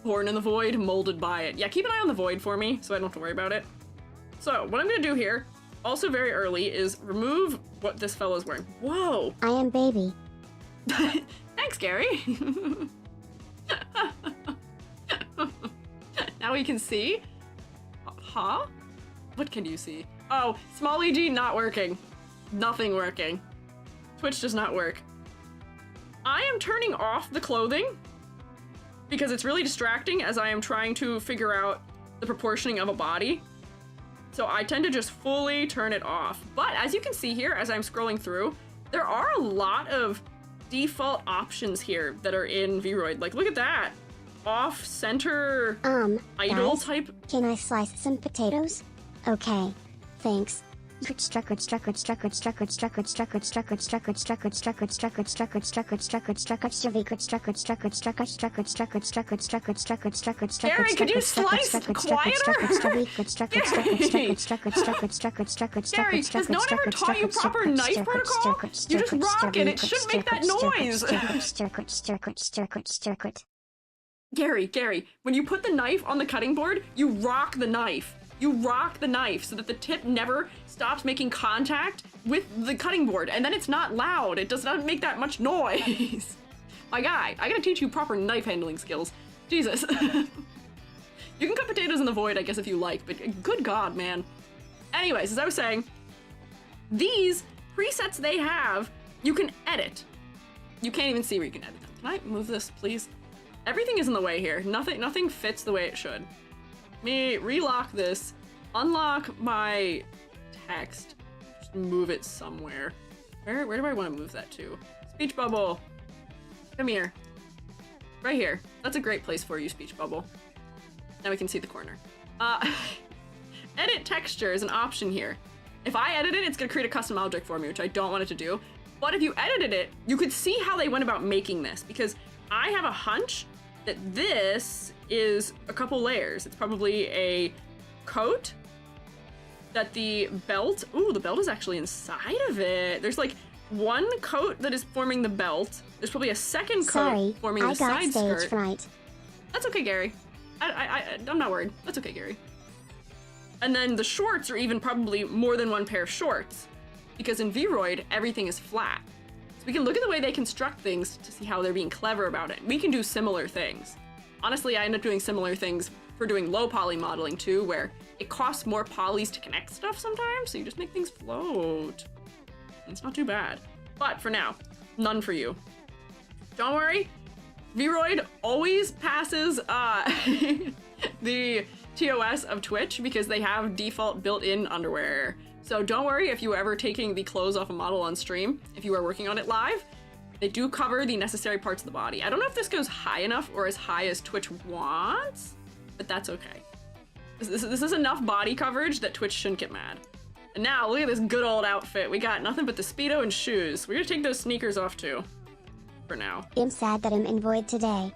Born in the void, molded by it. Yeah, keep an eye on the void for me, so I don't have to worry about it. So, what I'm gonna do here, also very early, is remove what this fellow's wearing. Whoa! I am baby. Thanks, Gary. Now we can see. Huh? What can you see? Oh, small EG not working. Nothing working. Twitch does not work. I am turning off the clothing because it's really distracting as I am trying to figure out the proportioning of a body. So I tend to just fully turn it off. But as you can see here, as I'm scrolling through, there are a lot of default options here that are in Vroid. Like, look at that. Off-center idle guys, type. Can I slice some potatoes? Okay. Thanks. Gary, could you slice quieter? Gary, has no one ever taught you proper knife protocol? You just rock it, it should make that noise! Gary, when you put the knife on the cutting board, you rock the knife. You rock the knife so that the tip never stops making contact with the cutting board, and then it's not loud. It does not make that much noise. My guy, I gotta teach you proper knife handling skills. Jesus. You can cut potatoes in the void, I guess, if you like, but good God, man. Anyways, as I was saying, these presets they have, you can edit. You can't even see where you can edit them. Can I move this, please? Everything is in the way here. Nothing fits the way it should. Let me relock this, unlock my text, just move it somewhere. Where do I want to move that to? Speech bubble. Come here. Right here. That's a great place for you, speech bubble. Now we can see the corner. Edit texture is an option here. If I edit it, it's gonna create a custom object for me, which I don't want it to do. But if you edited it, you could see how they went about making this, because I have a hunch that this is a couple layers. It's probably a coat that the belt, ooh, the belt is actually inside of it. There's like one coat that is forming the belt. There's probably a second coat forming the side skirt. Stage fright. That's okay, Gary. I'm not worried. That's okay, Gary. And then the shorts are even probably more than one pair of shorts, because in Vroid, everything is flat. So we can look at the way they construct things to see how they're being clever about it. We can do similar things. Honestly, I end up doing similar things for doing low poly modeling too, where it costs more polys to connect stuff sometimes, so you just make things float. It's not too bad. But for now, none for you. Don't worry, Vroid always passes the TOS of Twitch because they have default built-in underwear. So don't worry if you are ever taking the clothes off a model on stream, if you are working on it live, they do cover the necessary parts of the body. I don't know if this goes high enough or as high as Twitch wants, but that's okay. This is enough body coverage that Twitch shouldn't get mad. And now, look at this good old outfit. We got nothing but the Speedo and shoes. We're gonna take those sneakers off too, for now. I'm sad that I'm in void today.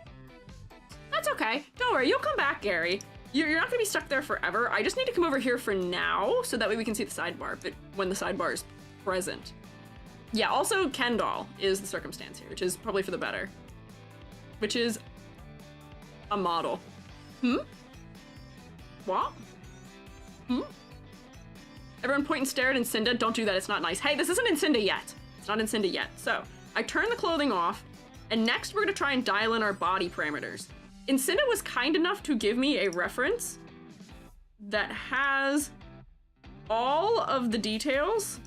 That's okay. Don't worry, you'll come back, Gary. You're not gonna be stuck there forever. I just need to come over here for now, so that way we can see the sidebar, but when the sidebar is present. Yeah, also Ken doll is the circumstance here, which is probably for the better. Which is a model. What? Everyone point and stare at Incinda. Don't do that, it's not nice. Hey, this isn't Incinda yet. It's not Incinda yet. So, I turn the clothing off, and next we're gonna try and dial in our body parameters. Incinda was kind enough to give me a reference that has all of the details.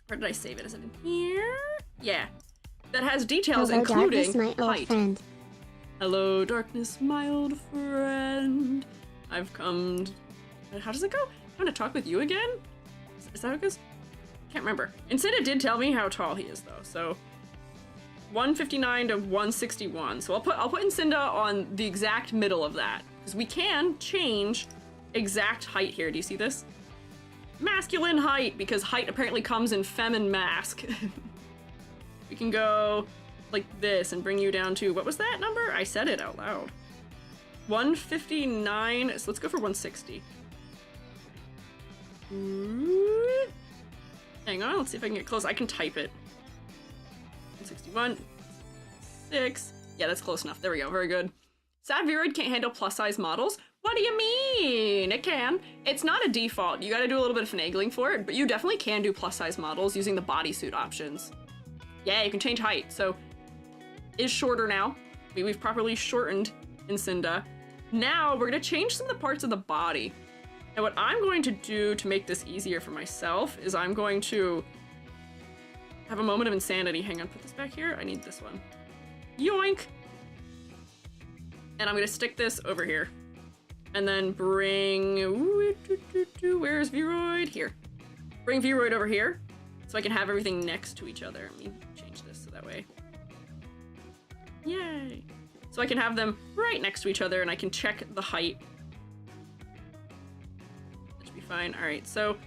Where did I save it? Is it in here? Yeah. That has details including darkness, my old height. friend. Hello, darkness, my old friend. I've come. How does it go? I'm gonna talk with you again? Is that how it goes? Can't remember. Incinda did tell me how tall he is though, so 159 to 161. So I'll put Incinda on the exact middle of that, because we can change exact height here. Do you see this? Masculine height, because height apparently comes in feminine mask. We can go like this and bring you down to, what was that number? I said it out loud. 159, so let's go for 160. Hang on, let's see if I can get close. I can type it. 61, 6. Yeah, that's close enough. There we go. Very good. Sad Vroid can't handle plus-size models. What do you mean? It can. It's not a default. You gotta do a little bit of finagling for it, but you definitely can do plus-size models using the bodysuit options. Yeah, you can change height. So, is shorter now. We've properly shortened Incinda. Now, we're gonna change some of the parts of the body. And what I'm going to do to make this easier for myself is I'm going to have a moment of insanity. Hang on, put this back here. I need this one. Yoink! And I'm gonna stick this over here. And then bring, where's Vroid? Here. Bring Vroid over here so I can have everything next to each other. Let me change this so that way. Yay. So I can have them right next to each other and I can check the height. That should be fine. All right, so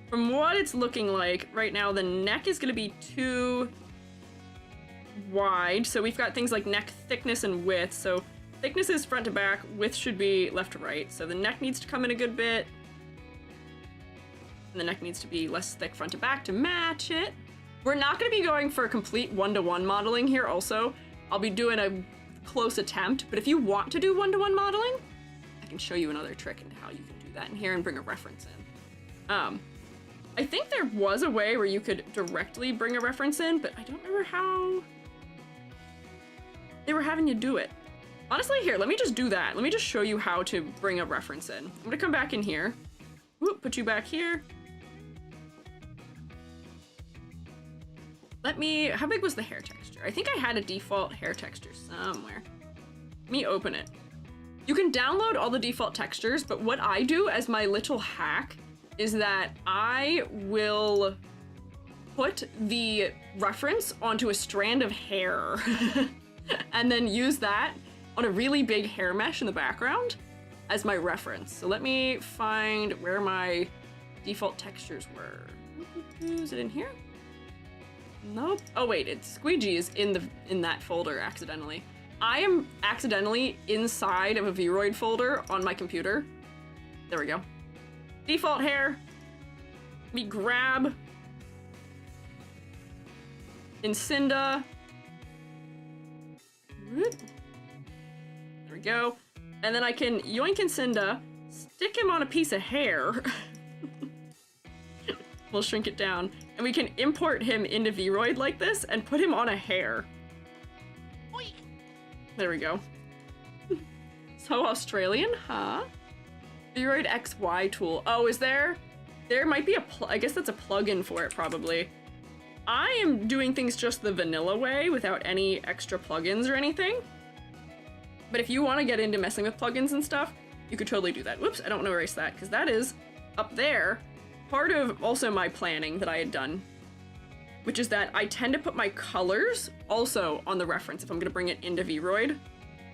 from what it's looking like right now, the neck is gonna be too wide. So we've got things like neck thickness and width. So thickness is front to back, width should be left to right. So the neck needs to come in a good bit. And the neck needs to be less thick front to back to match it. We're not gonna be going for complete one-to-one modeling here also. I'll be doing a close attempt, but if you want to do one-to-one modeling, I can show you another trick into how you can do that in here and bring a reference in. I think there was a way where you could directly bring a reference in, but I don't remember how they were having you do it. Honestly, here, let me just do that. Let me just show you how to bring a reference in. I'm gonna come back in here. Whoop, put you back here. How big was the hair texture? I think I had a default hair texture somewhere. Let me open it. You can download all the default textures, but what I do as my little hack is that I will put the reference onto a strand of hair and then use that on a really big hair mesh in the background as my reference. So let me find where my default textures were. Is it in here? Nope. Oh wait, Squiiji is in that folder accidentally. I am accidentally inside of a Vroid folder on my computer. There we go. Default hair. Let me grab Incinda. There we go. And then I can yoink Incinda, stick him on a piece of hair. We'll shrink it down. And we can import him into Vroid like this and put him on a hair. Oink. There we go. So Australian, huh? Vroid XY tool. Oh, is there? There might be I guess that's a plugin for it probably. I am doing things just the vanilla way without any extra plugins or anything. But if you want to get into messing with plugins and stuff, you could totally do that. Whoops, I don't want to erase that because that is up there. Part of also my planning that I had done, which is that I tend to put my colors also on the reference if I'm going to bring it into Vroid.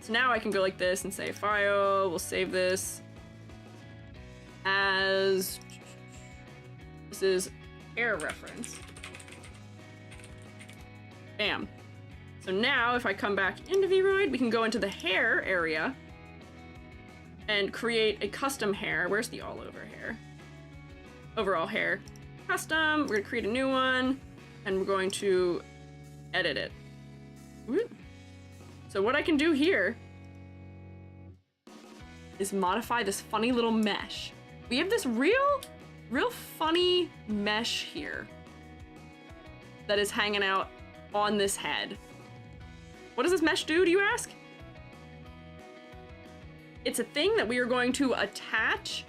So now I can go like this and say file, we'll save this as, this is hair reference. Bam. So now if I come back into Vroid, we can go into the hair area and create a custom hair. Where's the all over hair? Overall hair. Custom, we're gonna create a new one and we're going to edit it. Whoop. So what I can do here is modify this funny little mesh. We have this real funny mesh here that is hanging out on this head. What does this mesh do, do you ask? It's a thing that we are going to attach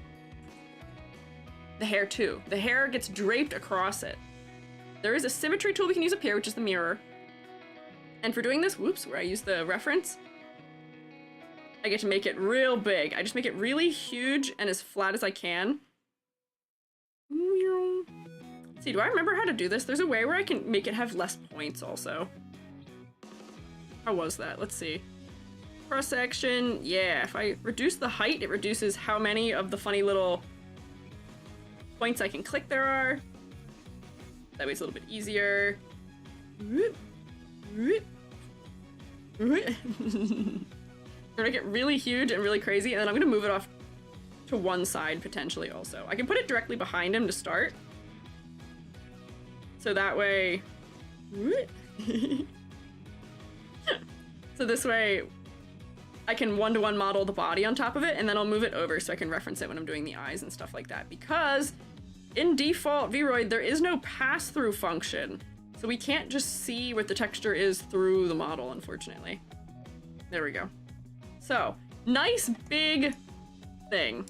the hair to. The hair gets draped across it. There is a symmetry tool we can use up here, which is the mirror. And for doing this, whoops, where I use the reference, I get to make it real big. I just make it really huge and as flat as I can. Let's see, do I remember how to do this? There's a way where I can make it have less points also. How was that? Let's see. Cross section, yeah, if I reduce the height, it reduces how many of the funny little points I can click there are. That way it's a little bit easier. Gonna make it really huge and really crazy, and then I'm gonna move it off to one side potentially also. I can put it directly behind him to start. So that way, So this way I can one-to-one model the body on top of it, and then I'll move it over so I can reference it when I'm doing the eyes and stuff like that. Because in default Vroid, there is no pass-through function. So we can't just see what the texture is through the model, unfortunately. There we go. So, nice big thing.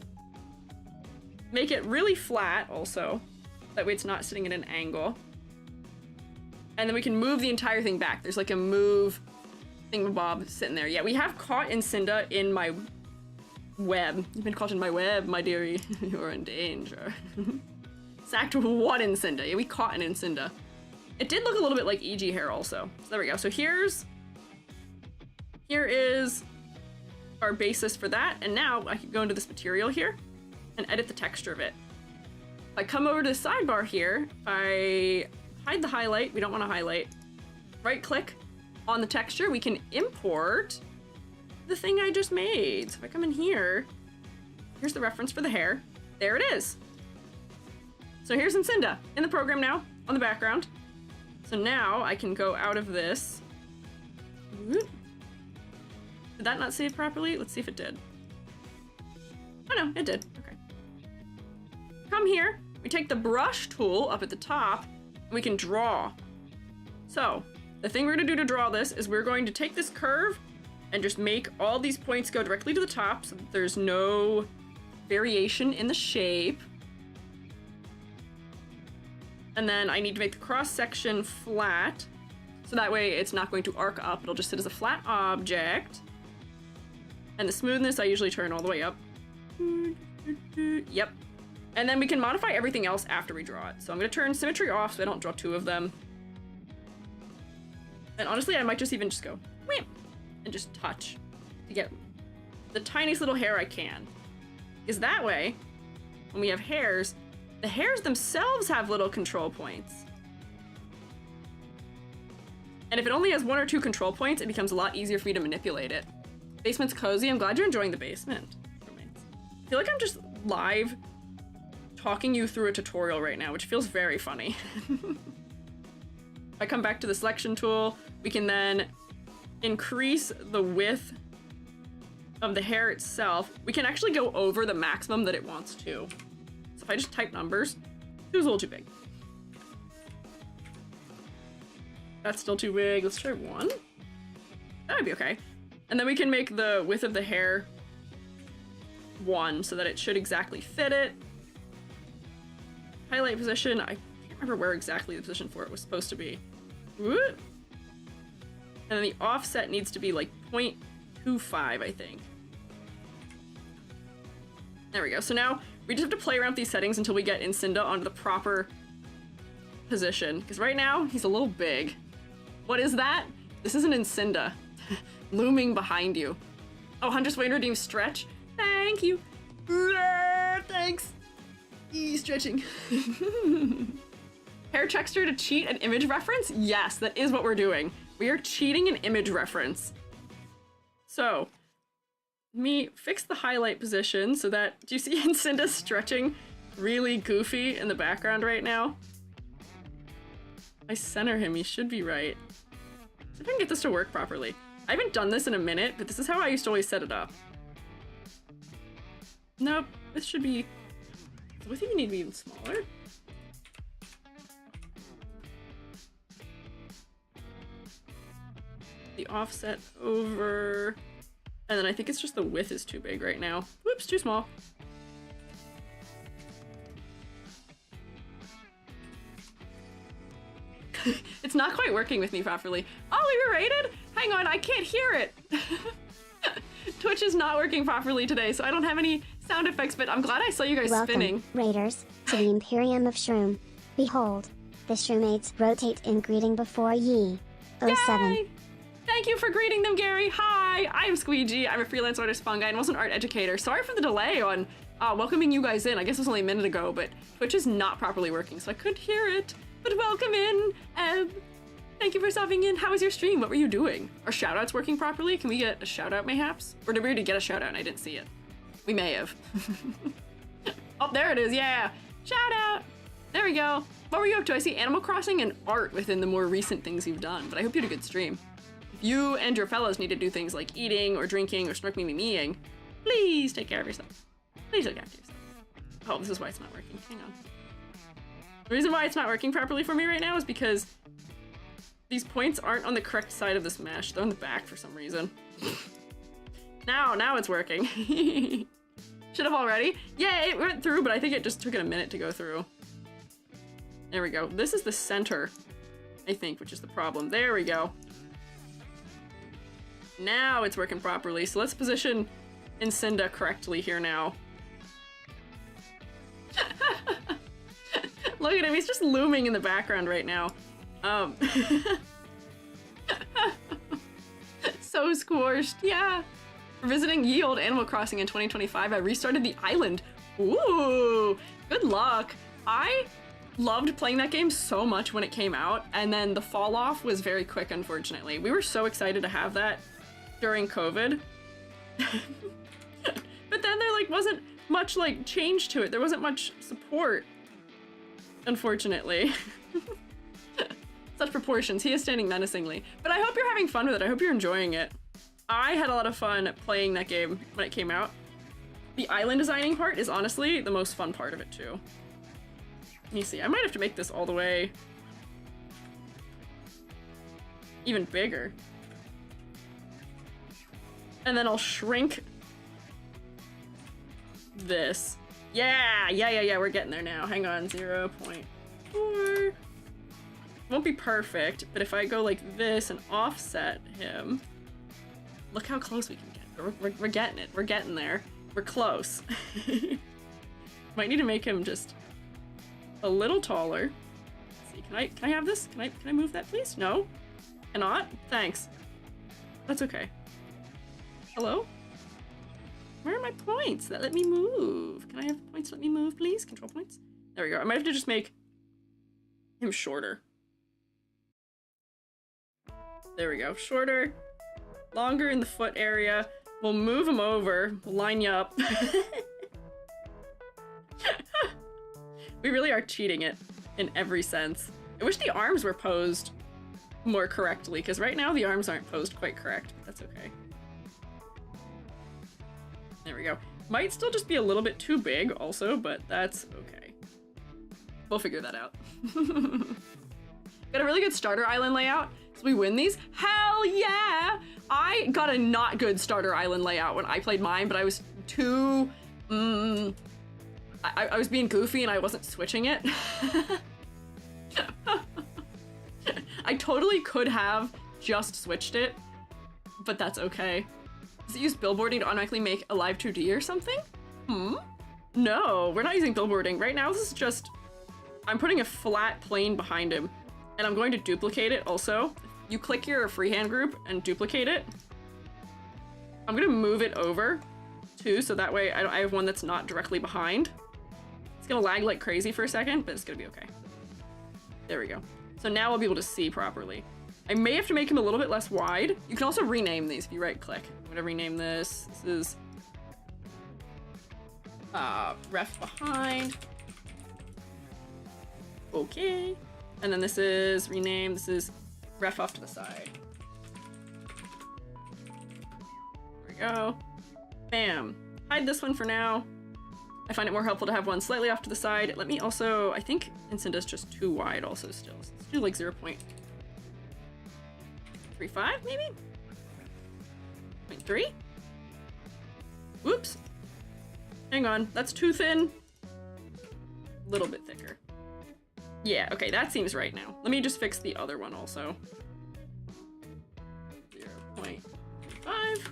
Make it really flat also. That way it's not sitting at an angle. And then we can move the entire thing back. There's like a move thingamabob sitting there. Yeah, we have caught Incinda in my web. You've been caught in my web, my dearie. You're in danger. Sacked one Incinda. Yeah, we caught an Incinda. It did look a little bit like EG hair also. So there we go. So here is our basis for that. And now I can go into this material here and edit the texture of it. If I come over to the sidebar here, if I hide the highlight, we don't want to highlight, right click on the texture, we can import the thing I just made. So if I come in here, here's the reference for the hair. There it is. So here's Incinda in the program now on the background. So now I can go out of this. Did that not save properly? Let's see if it did. Oh no, it did. Okay. Come here, we take the brush tool up at the top, and we can draw. So the thing we're gonna do to draw this is we're going to take this curve and just make all these points go directly to the top so that there's no variation in the shape. And then I need to make the cross section flat, so that way it's not going to arc up, it'll just sit as a flat object. And the smoothness I usually turn all the way up. Yep. And then we can modify everything else after we draw it. So I'm gonna turn symmetry off so I don't draw two of them. And honestly, I might just even just go wham, and just touch to get the tiniest little hair I can. Because that way, when we have hairs, the hairs themselves have little control points. And if it only has one or two control points, it becomes a lot easier for me to manipulate it. Basement's cozy. I'm glad you're enjoying the basement. I feel like I'm just live talking you through a tutorial right now, which feels very funny. If I come back to the selection tool, we can then increase the width of the hair itself. We can actually go over the maximum that it wants to. So if I just type numbers, it was a little too big. That's still too big. Let's try 1. That would be okay. And then we can make the width of the hair 1 so that it should exactly fit it. Highlight position, I can't remember where exactly the position for it was supposed to be. Whoop. And then the offset needs to be like 0.25, I think. There we go. So now we just have to play around with these settings until we get Incinda onto the proper position. Because right now, he's a little big. What is that? This is an Incinda looming behind you. Oh, Huntress Wayne redeemed stretch. Thank you. Thanks. Stretching. Hair texture to cheat an image reference? Yes, that is what we're doing. We are cheating an image reference. So, let me fix the highlight position so that, do you see Incinda stretching really goofy in the background right now? I center him, he should be right. See if I can get this to work properly. I haven't done this in a minute, but this is how I used to always set it up. Nope, this should be, does the width even need to be even smaller? The offset over, and then I think it's just the width is too big right now. Whoops, too small. It's not quite working with me properly. Oh, we were rated? Hang on, I can't hear it. Twitch is not working properly today, so I don't have any sound effects, but I'm glad I saw you guys spinning. Raiders, to the Imperium of Shroom. Behold, the Shroomates rotate in greeting before ye. 07. Yay! Thank you for greeting them, Gary. Hi, I'm Squiiji. I'm a freelance artist, Fungi, and also an art educator. Sorry for the delay on welcoming you guys in. I guess it was only a minute ago, but Twitch is not properly working, so I couldn't hear it. But welcome in. Thank you for stopping in. How was your stream? What were you doing? Are shoutouts working properly? Can we get a shoutout, mayhaps? Or did we already get a shoutout and I didn't see it? We may have. Oh, there it is. Yeah. Shout out. There we go. What were you up to? I see Animal Crossing and art within the more recent things you've done, but I hope you had a good stream. If you and your fellows need to do things like eating or drinking or snark me meing, please take care of yourself. Please look after yourself. Oh, this is why it's not working. Hang on. The reason why it's not working properly for me right now is because these points aren't on the correct side of this mesh. They're on the back for some reason. Now it's working. Should have already. Yeah, it went through, but I think it just took it a minute to go through. There we go. This is the center, I think, which is the problem. There we go. Now it's working properly. So let's position Incinda correctly here now. Look at him. He's just looming in the background right now. So squished. Yeah. For visiting ye olde Animal Crossing in 2025, I restarted the island. Ooh, good luck. I loved playing that game so much when it came out, and then the fall off was very quick, unfortunately. We were so excited to have that during COVID. But then there wasn't much change to it. There wasn't much support, unfortunately. Such proportions. He is standing menacingly. But I hope you're having fun with it. I hope you're enjoying it. I had a lot of fun playing that game when it came out. The island designing part is honestly the most fun part of it too. Let me see, I might have to make this all the way even bigger. And then I'll shrink this. Yeah, we're getting there now. Hang on, 0.4. Won't be perfect, but if I go like this and offset him, look how close we can get. We're getting it. We're getting there. We're close. Might need to make him just a little taller. Let's see, can I have this? Can I move that, please? No? Cannot? Thanks. That's okay. Hello? Where are my points that let me move? Can I have points that let me move, please? Control points? There we go. I might have to just make him shorter. There we go. Shorter. Longer in the foot area. We'll move him over. We'll line you up. We really are cheating it in every sense. I wish the arms were posed more correctly, because right now the arms aren't posed quite correct, but that's okay. There we go. Might still just be a little bit too big also, but that's okay. We'll figure that out. Got a really good starter island layout, so we win these. Hell yeah! I got a not good starter island layout when I played mine, but I was too... I was being goofy and I wasn't switching it. I totally could have just switched it, but that's okay. Does it use billboarding to automatically make a live 2D or something? No, we're not using billboarding. Right now, this is just... I'm putting a flat plane behind him, and I'm going to duplicate it also. You click your freehand group and duplicate it. I'm gonna move it over, too, so that way I have one that's not directly behind. It's gonna lag like crazy for a second, but it's gonna be okay. There we go. So now I'll be able to see properly. I may have to make him a little bit less wide. You can also rename these if you right click. I'm gonna rename this. This is ref behind. Okay. And then this is rename. This is ref off to the side. There we go. Bam. Hide this one for now. I find it more helpful to have one slightly off to the side. Let me also, I think Incinda's just too wide also still. So let's do like 0.35 maybe? 0.3? Whoops. Hang on, that's too thin. A little bit thicker. Yeah, okay, that seems right now. Let me just fix the other one also. 0.35.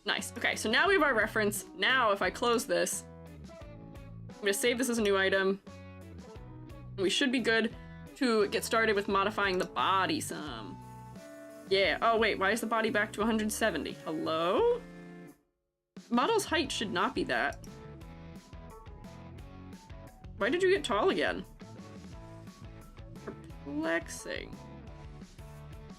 Nice, okay, so now we have our reference. Now if I close this, I'm gonna save this as a new item. We should be good to get started with modifying the body some. Yeah, oh wait, why is the body back to 170? Hello? Model's height should not be that. Why did you get tall again? Perplexing.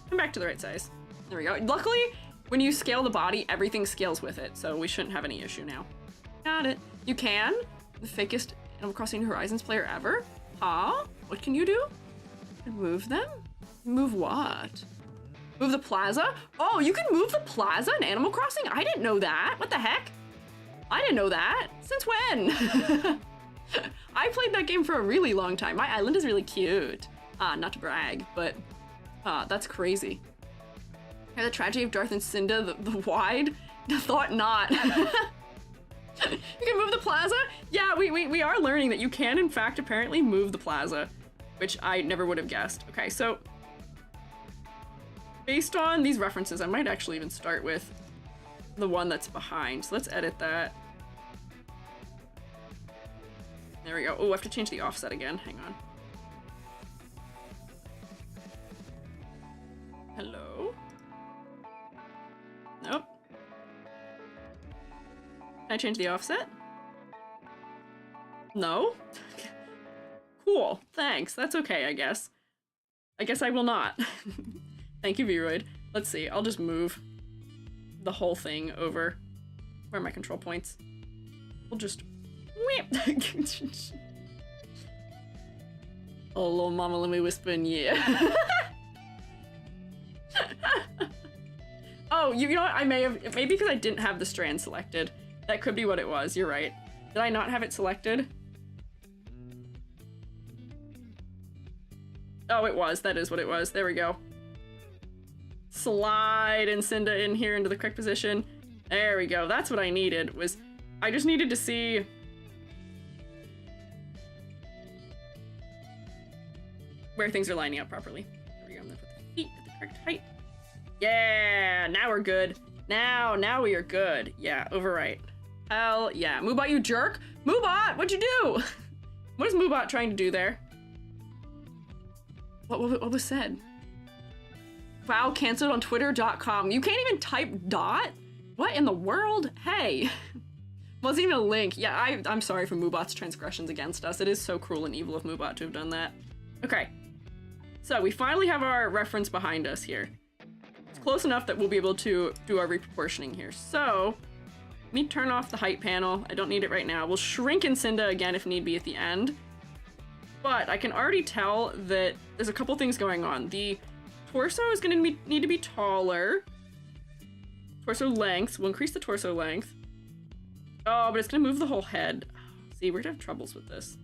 Come back to the right size. There we go. Luckily, when you scale the body, everything scales with it, so we shouldn't have any issue now. Got it. You can? The fakest Animal Crossing New Horizons player ever? Huh? What can you do? Move them? Move what? Move the plaza? Oh, you can move the plaza in Animal Crossing? I didn't know that. What the heck? I didn't know that. Since when? I played that game for a really long time. My island is really cute. Not to brag, but that's crazy. Hear the tragedy of Darth Incinda, the wide? Thought not. You can move the plaza? Yeah, we are learning that you can, in fact, apparently move the plaza, which I never would have guessed. Okay, so based on these references, I might actually even start with the one that's behind. So let's edit that. There we go. Oh, I have to change the offset again. Hang on. Hello? Nope. Can I change the offset? No? Cool. Thanks. That's okay, I guess. I guess I will not. Thank you, Vroid. Let's see. I'll just move the whole thing over. Where are my control points? We'll just... Oh, little mama, let me whisper in your ear. Oh, you know what? I may have... Maybe because I didn't have the strand selected. That could be what it was. You're right. Did I not have it selected? Oh, it was. That is what it was. There we go. Slide Incinda in here into the correct position. There we go. That's what I needed. Was I just needed to see... where things are lining up properly. There we go. I'm gonna put the feet at the correct height. Yeah, now we're good. Now we are good. Yeah, overwrite. Hell yeah. Moobot, you jerk! Moobot, what'd you do? What is Moobot trying to do there? What was said? Wow, canceled on twitter.com. You can't even type dot? What in the world? Hey. Wasn't even a link. Yeah, I'm sorry for Moobot's transgressions against us. It is so cruel and evil of Moobot to have done that. Okay. So we finally have our reference behind us here. It's close enough that we'll be able to do our reproportioning here. So, let me turn off the height panel. I don't need it right now. We'll shrink Incinda again if need be at the end. But I can already tell that there's a couple things going on. The torso is going to need to be taller. Torso length. We'll increase the torso length. Oh, but it's going to move the whole head. See, we're going to have troubles with this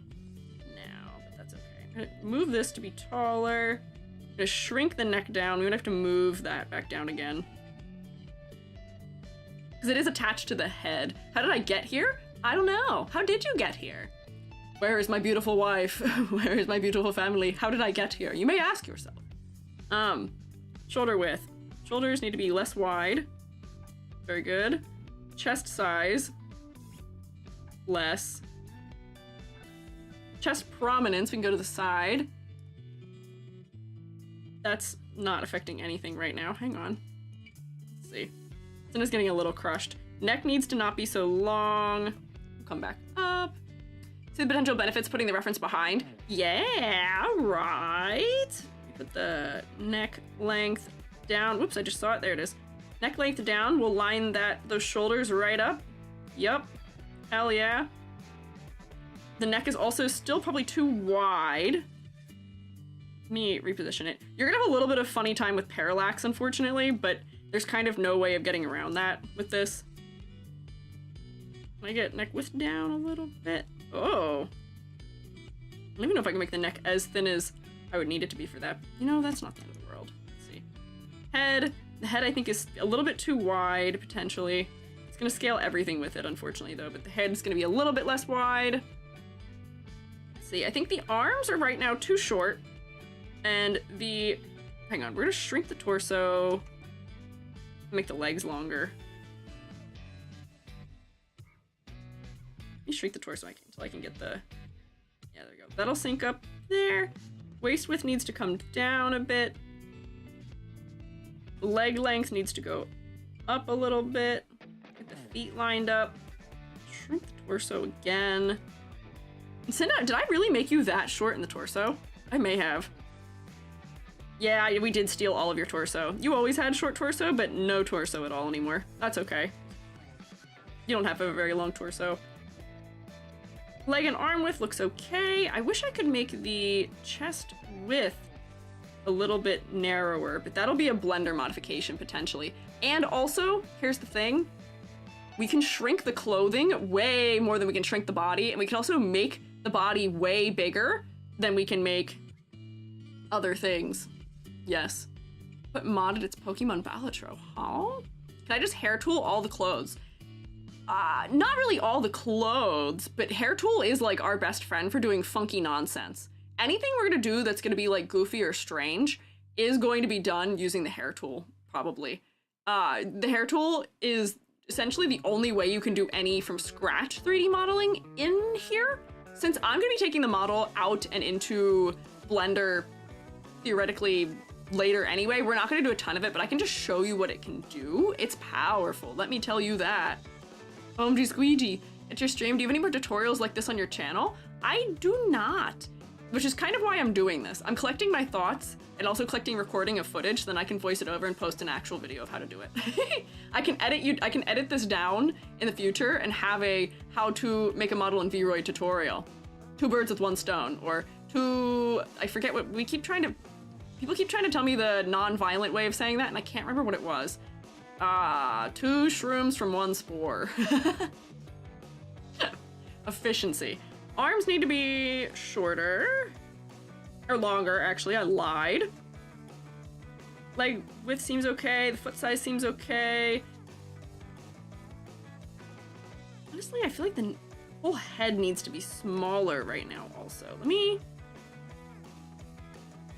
now, but that's okay. I'm going to move this to be taller. I'm going to shrink the neck down. We would have to move that back down again. Because it is attached to the head. How did I get here? I don't know. How did you get here? Where is my beautiful wife? Where is my beautiful family? How did I get here? You may ask yourself. Shoulder width. Shoulders need to be less wide. Very good. Chest size. Less. Chest prominence, we can go to the side. That's not affecting anything right now. Hang on. Let's see. Cinna's getting a little crushed. Neck needs to not be so long. Come back up. See the potential benefits putting the reference behind? Yeah, right. Put the neck length down. Whoops, I just saw it. There it is. Neck length down. We'll line those shoulders right up. Yup. Hell yeah. The neck is also still probably too wide. Let me reposition it. You're gonna have a little bit of funny time with parallax, unfortunately, but there's kind of no way of getting around that with this. Can I get neck width down a little bit? Oh. I don't even know if I can make the neck as thin as I would need it to be for that. You know, that's not the end of the world. Let's see. Head. The head, I think, is a little bit too wide, potentially. It's gonna scale everything with it, unfortunately, though, but the head's gonna be a little bit less wide. Let's see, I think the arms are right now too short. And the... Hang on, we're gonna shrink the torso. Make the legs longer. Let me shrink the torso until I can get the... Yeah, there we go. That'll sync up there. Waist width needs to come down a bit. Leg length needs to go up a little bit. Get the feet lined up. Shrink the torso again. Incinda, did I really make you that short in the torso? I may have. Yeah, we did steal all of your torso. You always had short torso, but no torso at all anymore. That's okay. You don't have a very long torso. Leg and arm width looks okay. I wish I could make the chest width a little bit narrower, but that'll be a Blender modification potentially. And also, here's the thing. We can shrink the clothing way more than we can shrink the body, and we can also make the body way bigger than we can make other things. Yes. But modded its Pokemon Balatro, huh? Can I just hair tool all the clothes? Not really all the clothes, but hair tool is like our best friend for doing funky nonsense. Anything we're gonna do that's gonna be like goofy or strange is going to be done using the hair tool, probably. The hair tool is essentially the only way you can do any from scratch 3D modeling in here. Since I'm gonna be taking the model out and into Blender theoretically later anyway, we're not gonna do a ton of it, but I can just show you what it can do. It's powerful, let me tell you that. OMG Squiiji, at your stream, do you have any more tutorials like this on your channel? I do not, which is kind of why I'm doing this. I'm collecting my thoughts and also collecting recording of footage, so then I can voice it over and post an actual video of how to do it. I can edit this down in the future and have a how to make a model in Vroid tutorial. 2 birds with 1 stone, or I forget what people keep trying to tell me the non-violent way of saying that, and I can't remember what it was. 2 shrooms from 1 spore. Efficiency. Arms need to be shorter. Or longer, actually, I lied. Leg width seems okay, the foot size seems okay. Honestly, I feel like the whole head needs to be smaller right now also. Let me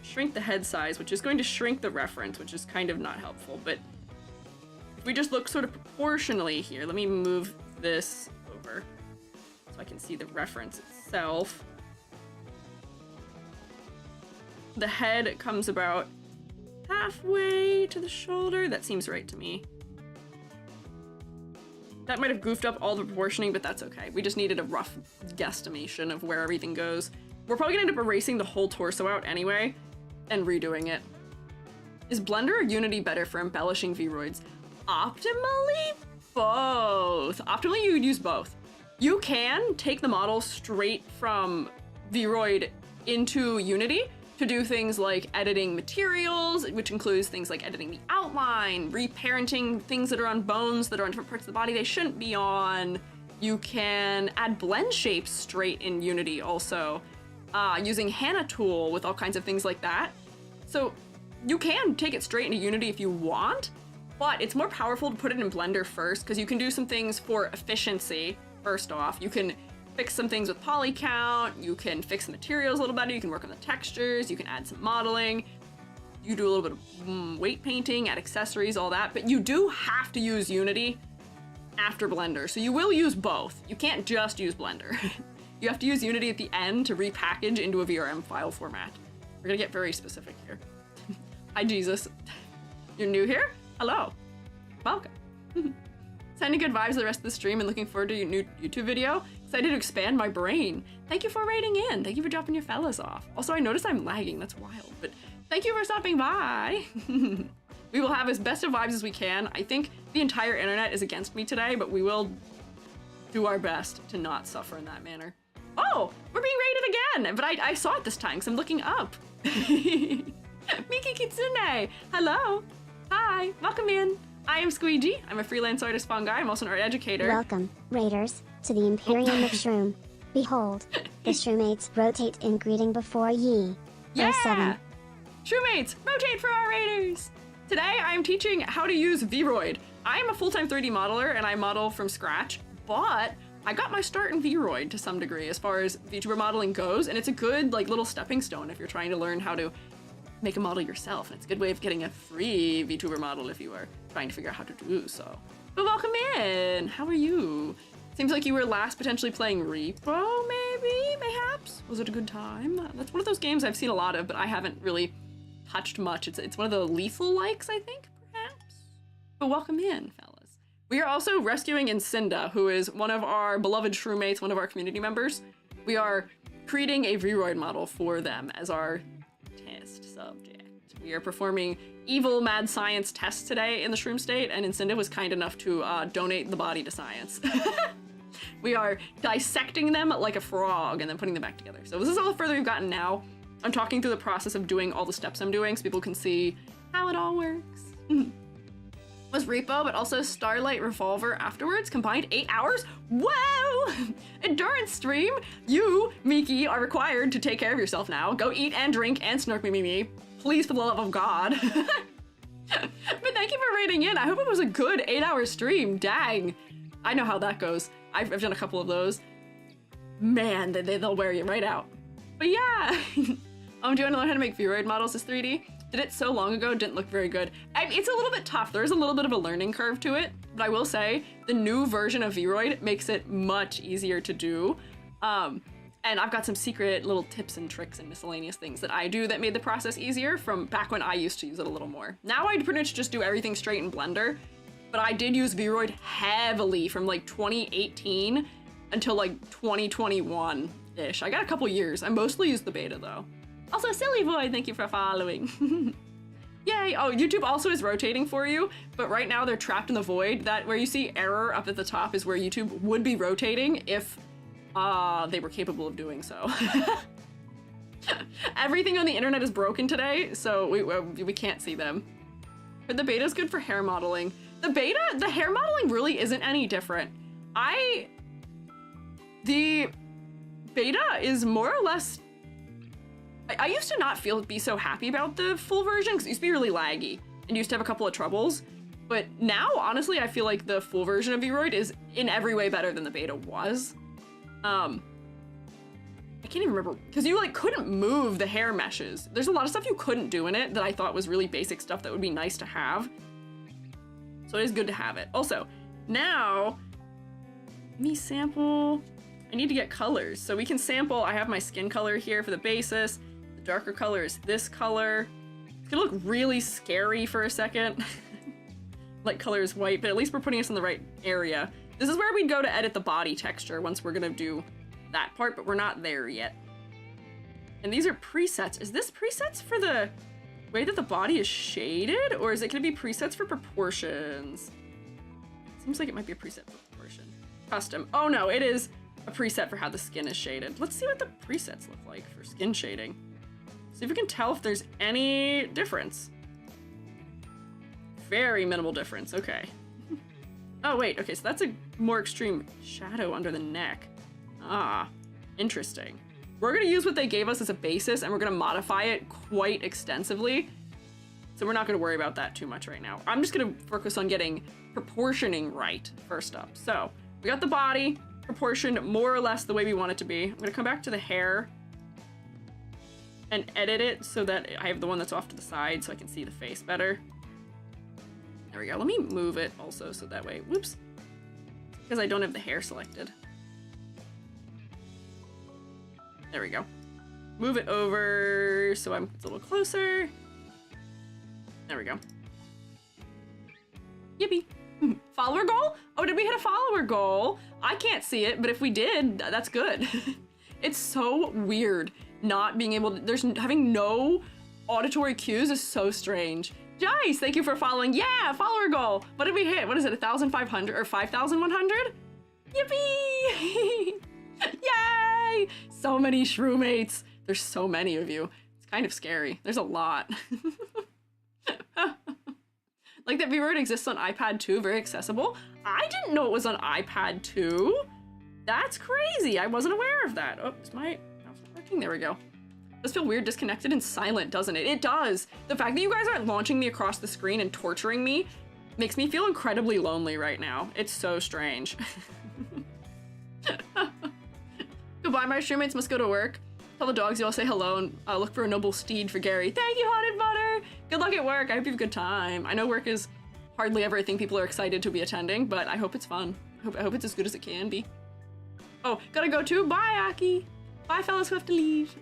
shrink the head size, which is going to shrink the reference, which is kind of not helpful, but if we just look sort of proportionally here, let me move this over so I can see the reference itself. The head comes about halfway to the shoulder. That seems right to me. That might have goofed up all the proportioning, but that's okay. We just needed a rough guesstimation of where everything goes. We're probably gonna end up erasing the whole torso out anyway and redoing it. Is Blender or Unity better for embellishing Vroids? Optimally, both. Optimally, you would use both. You can take the model straight from Vroid into Unity to do things like editing materials, which includes things like editing the outline, reparenting things that are on bones that are on different parts of the body they shouldn't be on. You can add blend shapes straight in Unity also, using Hana tool with all kinds of things like that. So you can take it straight into Unity if you want, but it's more powerful to put it in Blender first because you can do some things for efficiency first off. You can fix some things with poly count, you can fix the materials a little better, you can work on the textures, you can add some modeling, you do a little bit of weight painting, add accessories, all that, but you do have to use Unity after Blender, so you will use both. You can't just use Blender. You have to use Unity at the end to repackage into a VRM file format. We're gonna get very specific here. Hi Jesus. You're new here? Hello. Welcome. Sending good vibes to the rest of the stream and looking forward to your new YouTube video. Excited to expand my brain. Thank you for rating in. Thank you for dropping your fellas off. Also, I noticed I'm lagging. That's wild, but thank you for stopping by. We will have as best of vibes as we can. I think the entire internet is against me today, but we will do our best to not suffer in that manner. Oh, we're being rated again, but I saw it this time because I'm looking up. Miki Kitsune, hello. Hi, welcome in. I am Squiiji. I'm a freelance artist Fungi. I'm also an art educator. Welcome, raiders, to the Imperium of Shroom. Behold, the Shroomates rotate in greeting before ye. Yeah! 07. Shroomates, rotate for our raiders! Today I'm teaching how to use Vroid. I am a full-time 3D modeler and I model from scratch, but I got my start in Vroid to some degree as far as VTuber modeling goes, and it's a good like little stepping stone if you're trying to learn how to make a model yourself, and it's a good way of getting a free VTuber model if you are trying to figure out how to do so. But welcome in! How are you? Seems like you were last potentially playing Repo, mayhaps? Was it a good time? That's one of those games I've seen a lot of, but I haven't really touched much. It's one of the lethal likes, I think, perhaps? But welcome in, fellas. We are also rescuing Incinda, who is one of our beloved Shroomates, one of our community members. We are creating a Vroid model for them as our test subject. We are performing evil mad science tests today in the Shroom state, and Incinda was kind enough to donate the body to science. We are dissecting them like a frog and then putting them back together. So this is all the further we've gotten now. I'm talking through the process of doing all the steps I'm doing so people can see how it all works. Was Repo, but also Starlight Revolver afterwards, combined 8 hours? Whoa! Endurance stream! You, Miki, are required to take care of yourself now. Go eat and drink and snark me. Please, for the love of God. But thank you for rating in. I hope it was a good 8-hour stream. Dang. I know how that goes. I've done a couple of those. Man, they'll wear you right out. But yeah. Do you want to learn how to make Vroid models as 3D? Did it so long ago, didn't look very good. It's a little bit tough. There's a little bit of a learning curve to it, but I will say the new version of Vroid makes it much easier to do. And I've got some secret little tips and tricks and miscellaneous things that I do that made the process easier from back when I used to use it a little more. Now I pretty much just do everything straight in Blender, but I did use Vroid heavily from like 2018 until like 2021-ish. I got a couple years. I mostly used the beta though. Also, Silly Void, thank you for following. Yay! Oh, YouTube also is rotating for you, but right now they're trapped in the void. That where you see error up at the top is where YouTube would be rotating if they were capable of doing so. Everything on the internet is broken today, so we can't see them. But the beta is good for hair modeling. The hair modeling really isn't any different. The beta is more or less. I used to not be so happy about the full version because it used to be really laggy and used to have a couple of troubles. But now, honestly, I feel like the full version of Vroid is in every way better than the beta was. I can't even remember because you like couldn't move the hair meshes. There's a lot of stuff you couldn't do in it that I thought was really basic stuff that would be nice to have. So it is good to have it. Also, now, me sample. I need to get colors. So we can sample. I have my skin color here for the basis. The darker color is this color. It's gonna look really scary for a second. Light color is white, but at least we're putting us in the right area. This is where we'd go to edit the body texture once we're gonna do that part, but we're not there yet. And these are presets. Is this presets for the way that the body is shaded, or is it gonna be presets for proportions? Seems like it might be a preset for proportion. Custom. Oh no, it is a preset for how the skin is shaded. Let's see what the presets look like for skin shading. See if we can tell if there's any difference. Very minimal difference, okay. Oh wait, okay, so that's a more extreme shadow under the neck. Ah, interesting. We're gonna use what they gave us as a basis and we're gonna modify it quite extensively. So we're not gonna worry about that too much right now. I'm just gonna focus on getting proportioning right first up. So we got the body proportioned more or less the way we want it to be. I'm gonna come back to the hair and edit it so that I have the one that's off to the side so I can see the face better. There we go. Let me move it also so that way, whoops, because I don't have the hair selected. There we go. Move it over so it's a little closer. There we go. Yippee. Follower goal? Oh, did we hit a follower goal? I can't see it, but if we did, that's good. It's so weird not being able to, having no auditory cues is so strange. Jice, thank you for following. Yeah, follower goal. What did we hit? What is it, 1,500 or 5,100? Yippee! Yay! So many shroommates. There's so many of you. It's kind of scary. There's a lot. Like that Vroid exists on iPad too, very accessible. I didn't know it was on iPad too. That's crazy. I wasn't aware of that. Oh, is my mouse not working? There we go. It does feel weird, disconnected, and silent, doesn't it? It does. The fact that you guys aren't launching me across the screen and torturing me makes me feel incredibly lonely right now. It's so strange. Goodbye, my streammates must go to work. Tell the dogs you all say hello and look for a noble steed for Gary. Thank you, Haunted Butter. Good luck at work. I hope you have a good time. I know work is hardly ever a thing people are excited to be attending, but I hope it's fun. I hope it's as good as it can be. Oh, gotta go too. Bye, Aki. Bye, fellas who have to leave.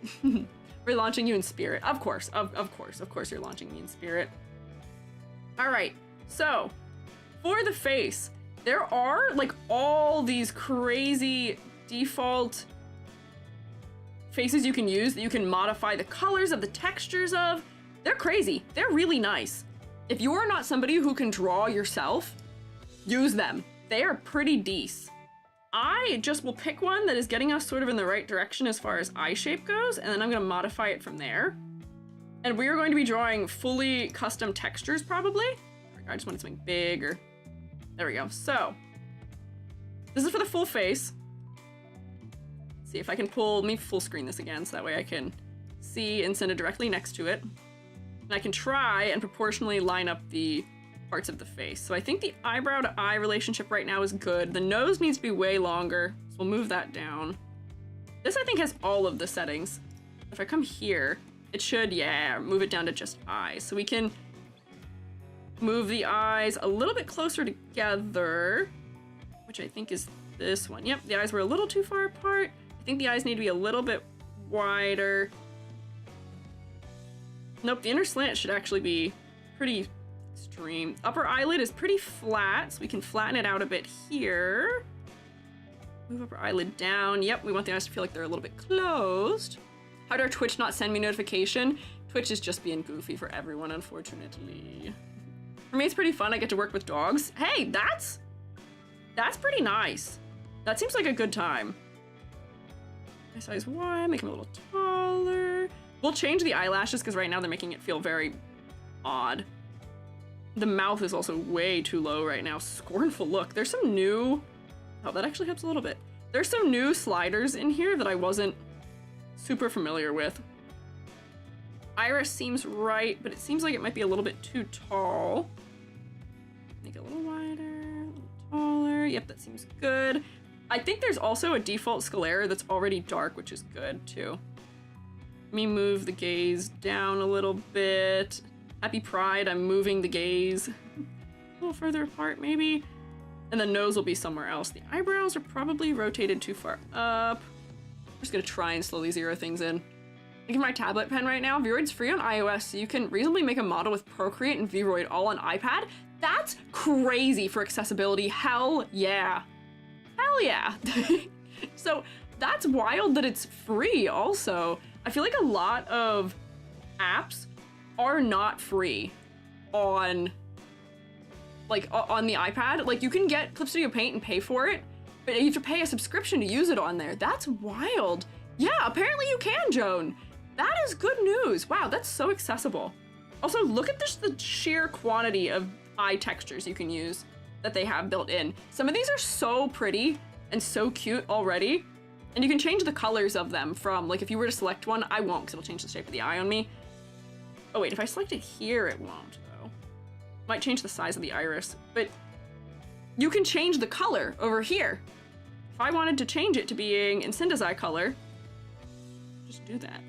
We're launching you in spirit. Of course, of course you're launching me in spirit. All right, so for the face, there are like all these crazy default faces you can use that you can modify the colors of the textures of. They're crazy. They're really nice. If you are not somebody who can draw yourself, use them. They are pretty decent. I just will pick one that is getting us sort of in the right direction as far as eye shape goes, and then I'm gonna modify it from there. And we are going to be drawing fully custom textures, probably. I just wanted something big, or... There we go. So, this is for the full face. Let's see if I can pull... Let me full screen this again, so that way I can see Incinda directly next to it. And I can try and proportionally line up the parts of the face. So I think the eyebrow to eye relationship right now is good. The nose needs to be way longer, so we'll move that down. This, I think, has all of the settings. If I come here, it should, yeah, move it down to just eyes. So we can move the eyes a little bit closer together, which I think is this one. Yep, the eyes were a little too far apart. I think the eyes need to be a little bit wider. Nope, the inner slant should actually be pretty extreme. Upper eyelid is pretty flat, so we can flatten it out a bit here. Move upper eyelid down. Yep, we want the eyes to feel like they're a little bit closed. How did our Twitch not send me notification? Twitch is just being goofy for everyone, unfortunately. For me, it's pretty fun. I get to work with dogs. Hey, that's pretty nice. That seems like a good time. Size 1, make them a little taller. We'll change the eyelashes because right now they're making it feel very odd. The mouth is also way too low right now. Scornful look. There's some new... Oh, that actually helps a little bit. There's some new sliders in here that I wasn't super familiar with. Iris seems right, but it seems like it might be a little bit too tall. Make it a little wider, a little taller. Yep, that seems good. I think there's also a default sclera that's already dark, which is good too. Let me move the gaze down a little bit. Happy Pride, I'm moving the gaze a little further apart maybe. And the nose will be somewhere else. The eyebrows are probably rotated too far up. I'm just gonna try and slowly zero things in. Look at my tablet pen right now. Vroid's free on iOS, so you can reasonably make a model with Procreate and Vroid all on iPad. That's crazy for accessibility. Hell yeah. Hell yeah. So that's wild that it's free also. I feel like a lot of apps are not free on the iPad. Like, you can get Clip Studio Paint and pay for it, but you have to pay a subscription to use it on there. That's wild. Yeah, apparently you can, Joan. That is good news. Wow, that's so accessible. Also, look at just the sheer quantity of eye textures you can use that they have built in. Some of these are so pretty and so cute already, and you can change the colors of them from, like, if you were to select one, I won't because it'll change the shape of the eye on me. Oh wait, if I select it here, it won't though. Might change the size of the iris, but you can change the color over here. If I wanted to change it to being Incinda's eye color, just do that.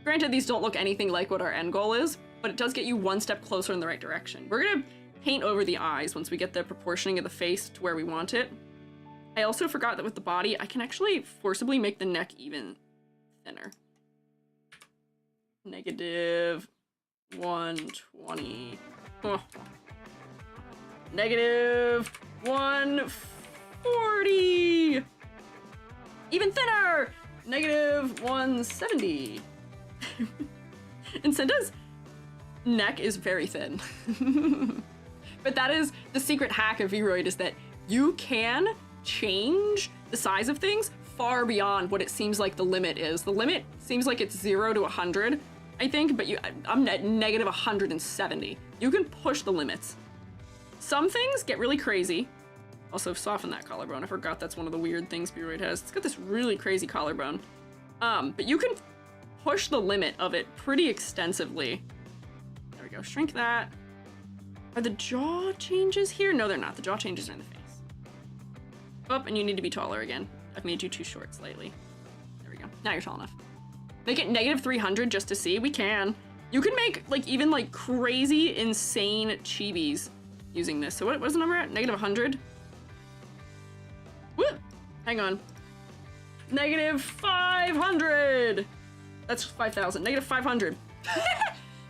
Granted, these don't look anything like what our end goal is, but it does get you one step closer in the right direction. We're gonna paint over the eyes once we get the proportioning of the face to where we want it. I also forgot that with the body, I can actually forcibly make the neck even thinner. Negative 120. Oh. Negative 140. Even thinner. Negative 170. Incinda's neck is very thin. But that is the secret hack of Vroid, is that you can change the size of things far beyond what it seems like the limit is. The limit seems like it's 0 to 100, I think, but I'm at negative 170. You can push the limits. Some things get really crazy. Also, soften that collarbone. I forgot that's one of the weird things Vroid has. It's got this really crazy collarbone. But you can push the limit of it pretty extensively. There we go, shrink that. Are the jaw changes here? No, they're not. The jaw changes are in the face. Oh, and you need to be taller again. I've made you too short slightly. There we go. Now you're tall enough. Make it negative 300 just to see. We can. You can make, like, even, like, crazy, insane chibis using this. So what was the number at? Negative 100? Woo! Hang on. Negative 500! That's 5,000. Negative 500.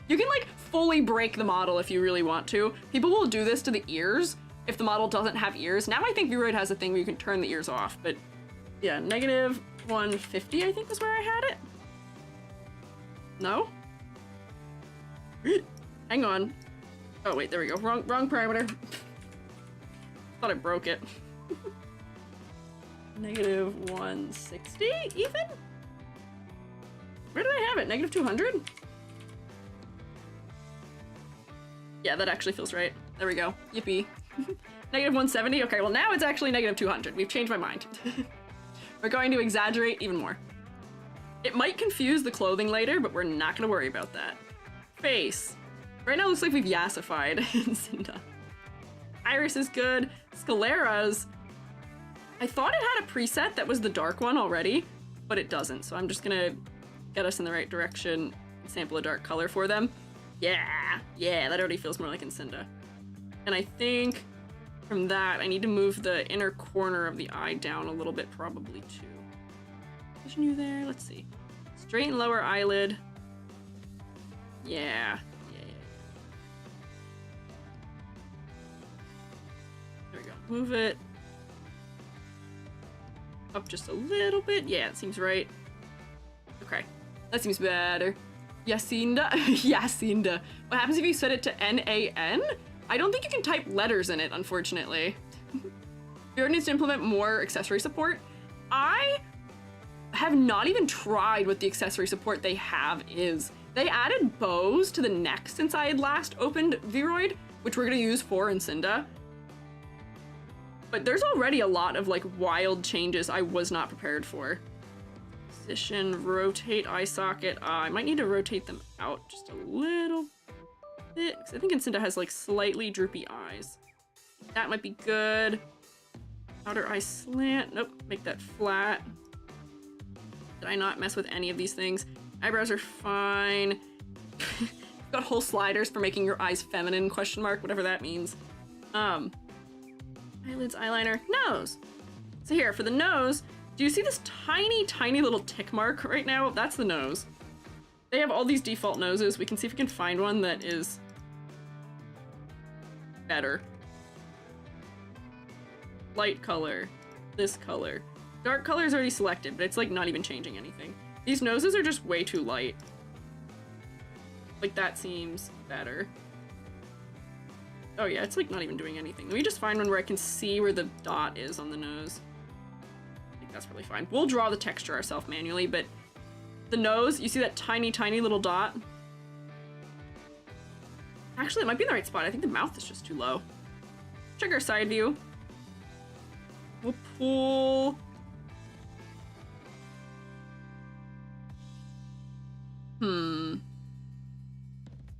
You can, like, fully break the model if you really want to. People will do this to the ears if the model doesn't have ears. Now I think Vroid has a thing where you can turn the ears off, but yeah, negative 150 I think is where I had it. No? Hang on. Oh wait, there we go. Wrong parameter. Thought I broke it. Negative 160 even? Where did I have it? Negative 200? Yeah, that actually feels right. There we go. Yippee. Negative 170? Okay, well now it's actually negative 200. We've changed my mind. We're going to exaggerate even more. It might confuse the clothing later, but we're not going to worry about that. Face. Right now it looks like we've yassified Incinda. Iris is good. Sclera's. I thought it had a preset that was the dark one already, but it doesn't. So I'm just going to get us in the right direction and sample a dark color for them. Yeah, that already feels more like Incinda. And I think from that, I need to move the inner corner of the eye down a little bit, probably too. Position you there, let's see. Straighten lower eyelid. Yeah. There we go, move it. Up just a little bit, yeah, it seems right. Okay, that seems better. Yacinda? Yacinda. What happens if you set it to N-A-N? I don't think you can type letters in it, unfortunately. Vroid needs to implement more accessory support. I have not even tried what the accessory support they have is. They added bows to the neck since I had last opened Vroid, which we're gonna use for Incinda. But there's already a lot of like wild changes I was not prepared for. Position, rotate eye socket. I might need to rotate them out just a little bit, because I think Incinda has like slightly droopy eyes. That might be good. Outer eye slant. Nope, make that flat. Did I not mess with any of these things? Eyebrows are fine. Got whole sliders for making your eyes feminine, question mark, whatever that means. Eyelids, eyeliner, nose. So here, for the nose, do you see this tiny, tiny little tick mark right now? That's the nose. They have all these default noses. We can see if we can find one that is better. Light color, this color. Dark color is already selected, but it's like not even changing anything. These noses are just way too light. Like that seems better. Oh yeah, it's like not even doing anything. Let me just find one where I can see where the dot is on the nose. I think that's really fine. We'll draw the texture ourselves manually, but the nose, you see that tiny, tiny little dot? Actually, it might be in the right spot. I think the mouth is just too low. Check our side view. We'll pull...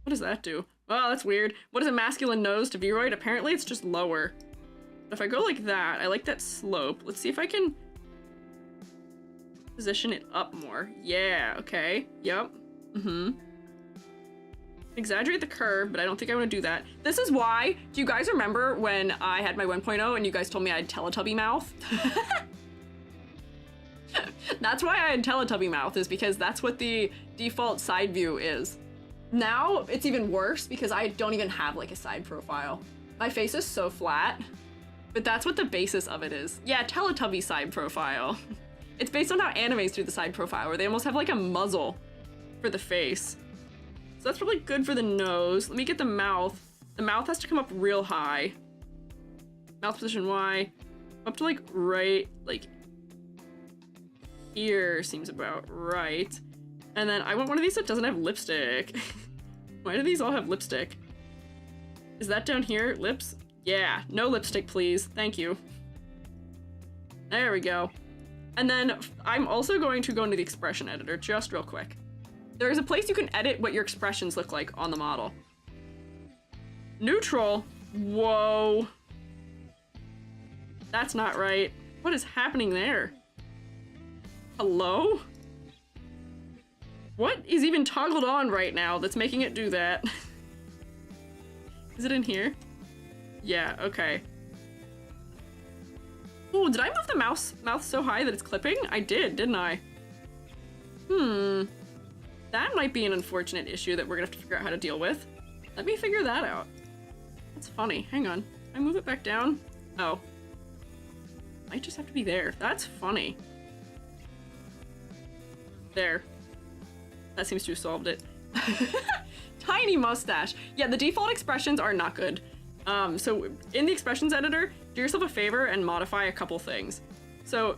What does that do? Oh, that's weird. What is a masculine nose to Vroid? Apparently it's just lower. But if I go like that, I like that slope. Let's see if I can position it up more. Yeah, okay. Yep. Exaggerate the curve, but I don't think I want to do that. This is why, do you guys remember when I had my 1.0 and you guys told me I had Teletubby mouth? That's why I had Teletubby mouth, is because that's what the default side view is. Now it's even worse because I don't even have like a side profile. My face is so flat, but that's what the basis of it is. Yeah, Teletubby side profile. It's based on how animes do the side profile, where they almost have like a muzzle for the face. So that's probably good for the nose. Let me get the mouth. The mouth has to come up real high. Mouth position Y. Up to like right, like here seems about right. And then I want one of these that doesn't have lipstick. Why do these all have lipstick? Is that down here? Lips? Yeah, no lipstick, please. Thank you. There we go. And then I'm also going to go into the expression editor just real quick. There is a place you can edit what your expressions look like on the model. Neutral? Whoa. That's not right. What is happening there? Hello? What is even toggled on right now that's making it do that? Is it in here? Yeah, okay. Oh, did I move the mouth so high that it's clipping? I did, didn't I? That might be an unfortunate issue that we're gonna have to figure out how to deal with. Let me figure that out. That's funny. Hang on. Can I move it back down? Oh. Might just have to be there. That's funny. There. That seems to have solved it. Tiny mustache. Yeah, the default expressions are not good. So in the expressions editor, do yourself a favor and modify a couple things. So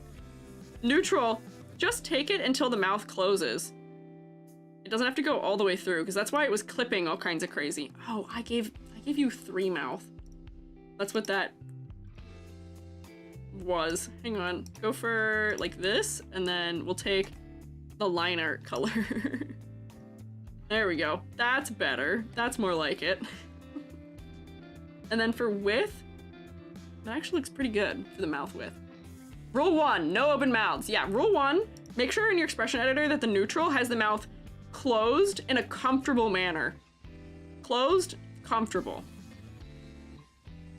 neutral, just take it until the mouth closes. It doesn't have to go all the way through, because that's why it was clipping all kinds of crazy. Oh, I gave you 3 mouth. That's what that was. Hang on. Go for like this, and then we'll take the line art color. There we go. That's better. That's more like it. And then for width, that actually looks pretty good for the mouth width. Rule 1, no open mouths. Yeah, rule 1, make sure in your expression editor that the neutral has the mouth closed in a comfortable manner. Closed, comfortable.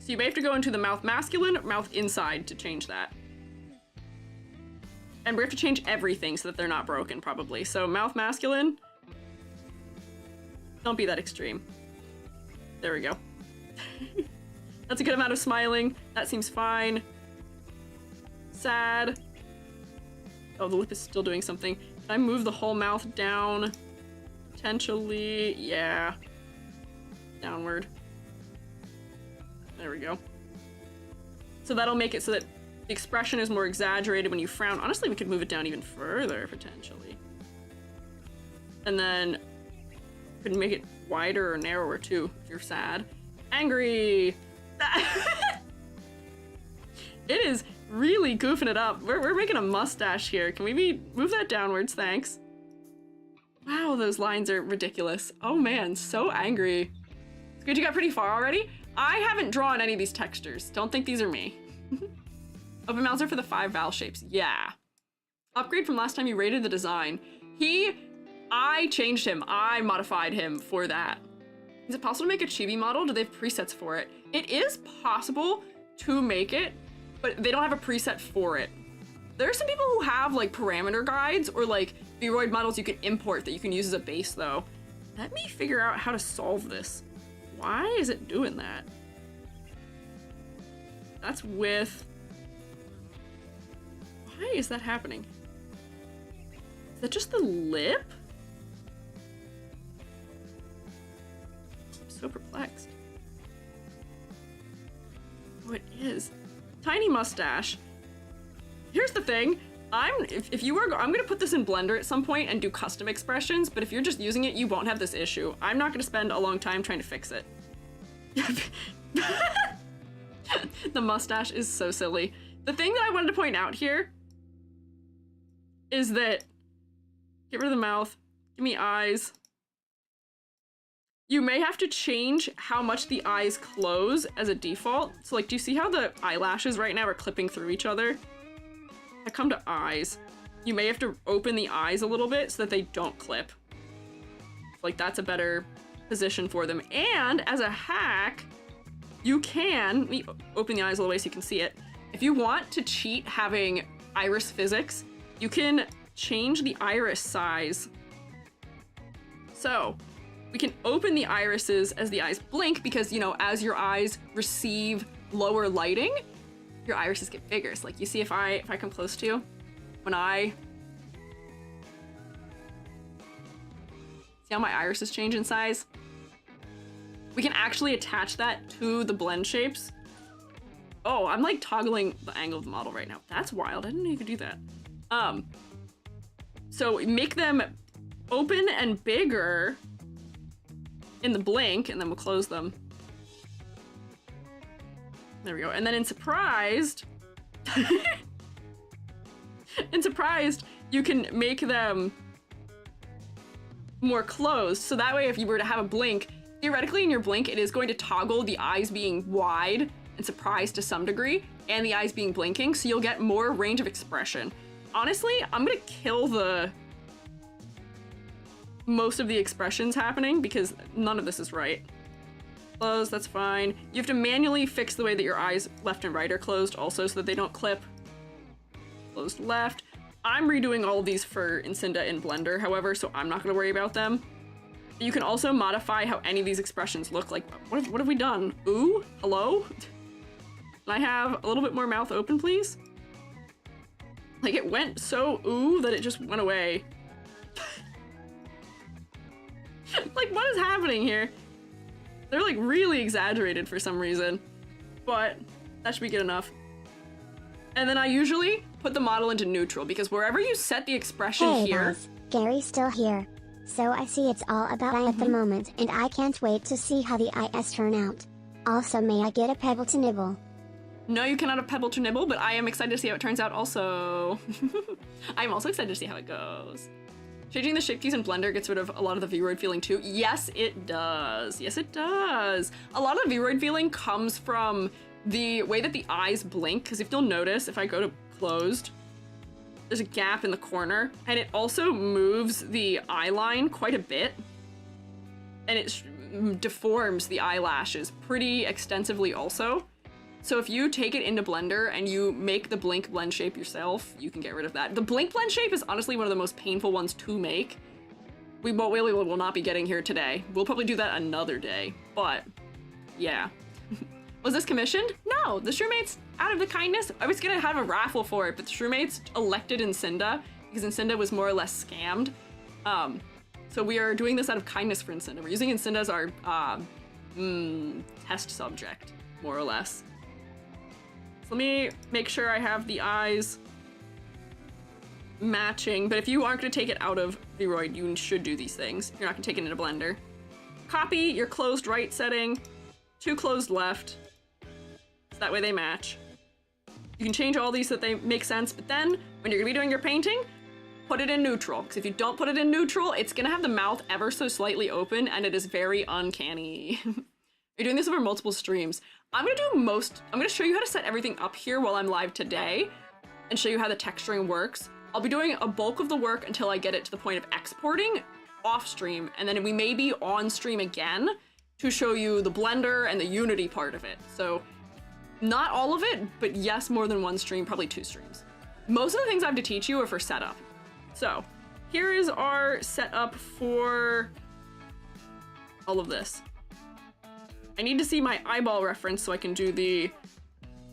So you may have to go into the mouth masculine or mouth inside to change that. And we have to change everything so that they're not broken, probably. So mouth masculine, don't be that extreme. There we go. That's a good amount of smiling. That seems fine. Sad. Oh, the lip is still doing something. Can I move the whole mouth down? Potentially, yeah. Downward. There we go. So that'll make it so that the expression is more exaggerated when you frown. Honestly, we could move it down even further, potentially. And then could make it wider or narrower too, if you're sad. Angry! It is really goofing it up. We're making a mustache here. Can we move that downwards, thanks. Wow, those lines are ridiculous. Oh man, so angry. It's good you got pretty far already. I haven't drawn any of these textures. Don't think these are me. Open mouths are for the 5 vowel shapes. Yeah. Upgrade from last time you rated the design. I changed him. I modified him for that. Is it possible to make a chibi model? Do they have presets for it? It is possible to make it, but they don't have a preset for it. There are some people who have like parameter guides or like Vroid models you can import that you can use as a base though. Let me figure out how to solve this. Why is it doing that? That's with... Why is that happening? Is that just the lip? I'm so perplexed. Oh, it is. Tiny mustache. Here's the thing. I'm gonna put this in Blender at some point and do custom expressions, but if you're just using it, you won't have this issue. I'm not gonna spend a long time trying to fix it. The mustache is so silly. The thing that I wanted to point out here is that, get rid of the mouth, give me eyes. You may have to change how much the eyes close as a default. So like, do you see how the eyelashes right now are clipping through each other? I come to eyes. You may have to open the eyes a little bit so that they don't clip. Like that's a better position for them. And as a hack, you can, let me open the eyes all the way so you can see it. If you want to cheat having iris physics, you can change the iris size. So we can open the irises as the eyes blink because, you know, as your eyes receive lower lighting, your irises get bigger. So like you see if I come close to you, when I... See how my irises change in size? We can actually attach that to the blend shapes. Oh, I'm like toggling the angle of the model right now. That's wild, I didn't know you could do that. So make them open and bigger in the blink, and then we'll close them. There we go. And then in surprised, you can make them more closed. So that way, if you were to have a blink, theoretically in your blink, it is going to toggle the eyes being wide and surprised to some degree, and the eyes being blinking, so you'll get more range of expression. Honestly, I'm gonna kill most of the expressions happening because none of this is right. Closed, that's fine. You have to manually fix the way that your eyes left and right are closed also so that they don't clip. Closed left. I'm redoing all of these for Incinda in Blender, however, so I'm not gonna worry about them. You can also modify how any of these expressions look. Like, what have we done? Ooh? Hello? Can I have a little bit more mouth open, please? Like, it went so ooh that it just went away. Like, what is happening here? They're like really exaggerated for some reason, but that should be good enough. And then I usually put the model into neutral, because wherever you set the expression Hey here... guys, Gary's still here. So I see it's all about I at the moment, and I can't wait to see how the IS turn out. Also, may I get a pebble to nibble? No, you cannot have pebble to nibble, but I am excited to see how it turns out also. I'm also excited to see how it goes. Changing the shape keys in Blender gets rid of a lot of the Vroid feeling too. Yes, it does. Yes, it does. A lot of the Vroid feeling comes from the way that the eyes blink, because if you'll notice, if I go to closed, there's a gap in the corner, and it also moves the eye line quite a bit, and it deforms the eyelashes pretty extensively also. So if you take it into Blender and you make the blink blend shape yourself, you can get rid of that. The blink blend shape is honestly one of the most painful ones to make. We will not be getting here today. We'll probably do that another day, but yeah. Was this commissioned? No, the Shroommates, out of the kindness, I was gonna have a raffle for it, but the Shroommates elected Incinda because Incinda was more or less scammed. So we are doing this out of kindness for Incinda. We're using Incinda as our test subject, more or less. So let me make sure I have the eyes matching, but if you aren't gonna take it out of Vroid, you should do these things. You're not gonna take it into Blender. Copy your closed right setting to closed left, so that way they match. You can change all these so that they make sense, but then when you're gonna be doing your painting, put it in neutral, because if you don't put it in neutral, it's gonna have the mouth ever so slightly open, and it is very uncanny. You're doing this over multiple streams. I'm gonna show you how to set everything up here while I'm live today, and show you how the texturing works. I'll be doing a bulk of the work until I get it to the point of exporting off stream, and then we may be on stream again to show you the Blender and the Unity part of it. So not all of it, but yes, more than one stream, probably 2 streams. Most of the things I have to teach you are for setup. So here is our setup for all of this. I need to see my eyeball reference so I can do the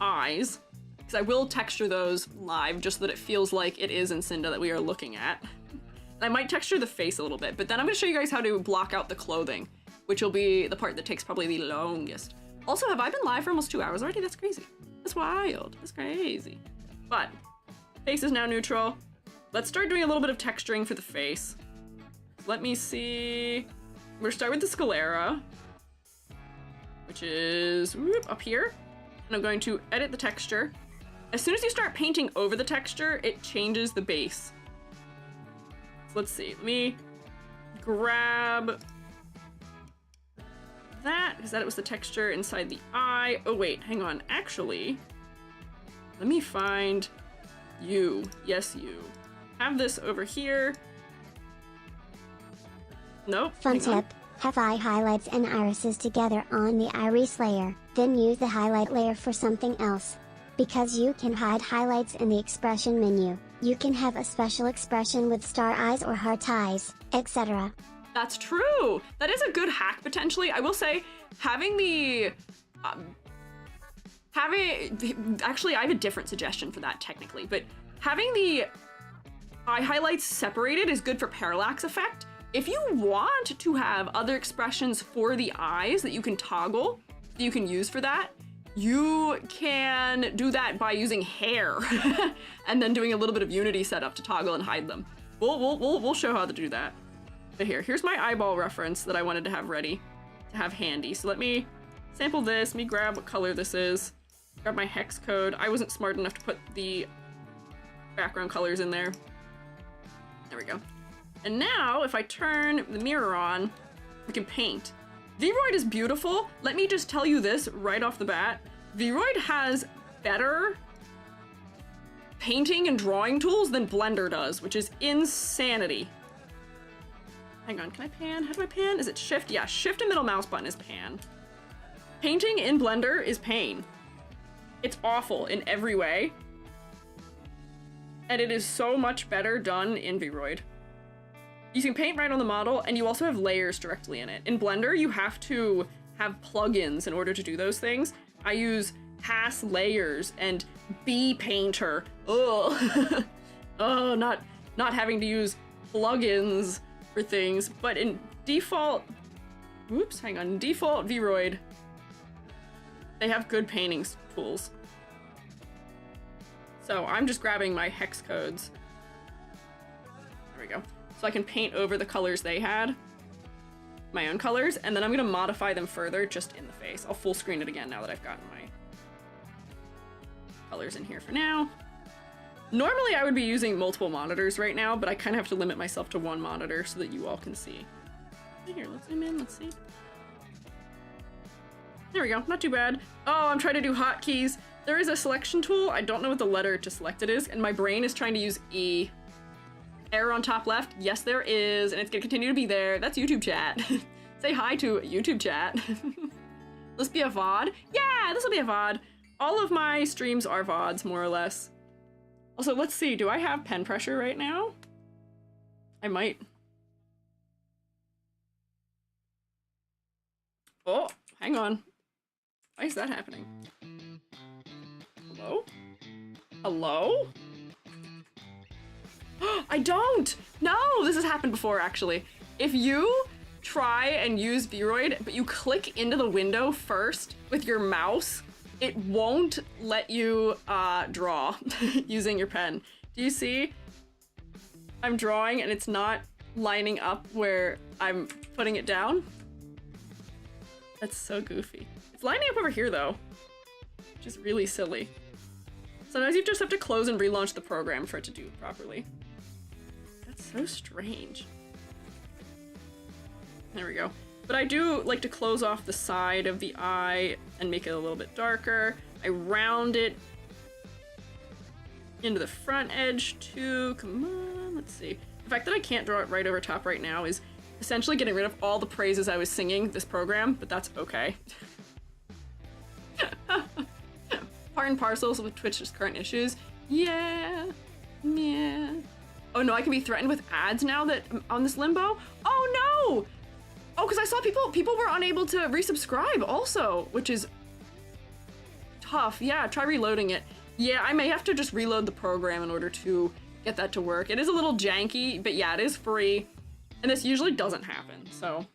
eyes, because I will texture those live just so that it feels like it is Incinda that we are looking at. And I might texture the face a little bit, but then I'm gonna show you guys how to block out the clothing, which will be the part that takes probably the longest. Also, have I been live for almost 2 hours already? That's crazy. That's wild. That's crazy. But face is now neutral. Let's start doing a little bit of texturing for the face. Let me see. We're gonna start with the sclera, which is up here. And I'm going to edit the texture. As soon as you start painting over the texture, it changes the base. So let's see. Let me grab that, because that was the texture inside the eye. Oh wait, hang on. Actually, let me find you. Yes, you. Have this over here. Nope. Fun tip, have eye highlights and irises together on the iris layer, then use the highlight layer for something else. Because you can hide highlights in the expression menu, you can have a special expression with star eyes or heart eyes, etc. That's true. That is a good hack, potentially. I will say, having the... actually, I have a different suggestion for that, technically, but having the eye highlights separated is good for parallax effect. If you want to have other expressions for the eyes that you can toggle, that you can use for that, you can do that by using hair and then doing a little bit of Unity setup to toggle and hide them. We'll show how to do that. But here's my eyeball reference that I wanted to have ready, to have handy. So let me sample this, let me grab what color this is, grab my hex code. I wasn't smart enough to put the background colors in there. There we go. And now, if I turn the mirror on, we can paint. Vroid is beautiful. Let me just tell you this right off the bat. Vroid has better painting and drawing tools than Blender does, which is insanity. Hang on, can I pan? How do I pan? Is it shift? Yeah, shift and middle mouse button is pan. Painting in Blender is pain. It's awful in every way. And it is so much better done in Vroid. You can paint right on the model, and you also have layers directly in it. In Blender, you have to have plugins in order to do those things. I use Pass Layers and B Painter. Ugh. Oh, not having to use plugins for things. But in default, default Vroid, they have good painting tools. So I'm just grabbing my hex codes. There we go. So I can paint over the colors they had, my own colors, and then I'm gonna modify them further just in the face. I'll full screen it again now that I've gotten my colors in here for now. Normally I would be using multiple monitors right now, but I kind of have to limit myself to one monitor so that you all can see. Here, let's zoom in, let's see. There we go, not too bad. Oh, I'm trying to do hotkeys. There is a selection tool. I don't know what the letter to select it is, and my brain is trying to use E. Error on top left. Yes, there is, and it's gonna continue to be there. That's YouTube chat. Say hi to YouTube chat. This be a VOD? Yeah, this will be a VOD. All of my streams are VODs, more or less. Also, let's see, do I have pen pressure right now? I might. Oh, hang on. Why is that happening? Hello? Hello? I don't! No! This has happened before, actually. If you try and use Vroid, but you click into the window first with your mouse, it won't let you draw using your pen. Do you see? I'm drawing and it's not lining up where I'm putting it down. That's so goofy. It's lining up over here though, which is really silly. Sometimes you just have to close and relaunch the program for it to do it properly. That's so strange. There we go. But I do like to close off the side of the eye and make it a little bit darker. I round it into the front edge too. Come on, let's see. The fact that I can't draw it right over top right now is essentially getting rid of all the praises I was singing this program, but that's okay. Part and parcels with Twitch's current issues. Yeah. Yeah. Oh no, I can be threatened with ads now that I'm on this limbo? Oh no! Oh, because I saw people were unable to resubscribe also, which is tough. Yeah, try reloading it. Yeah, I may have to just reload the program in order to get that to work. It is a little janky, but yeah, it is free. And this usually doesn't happen, so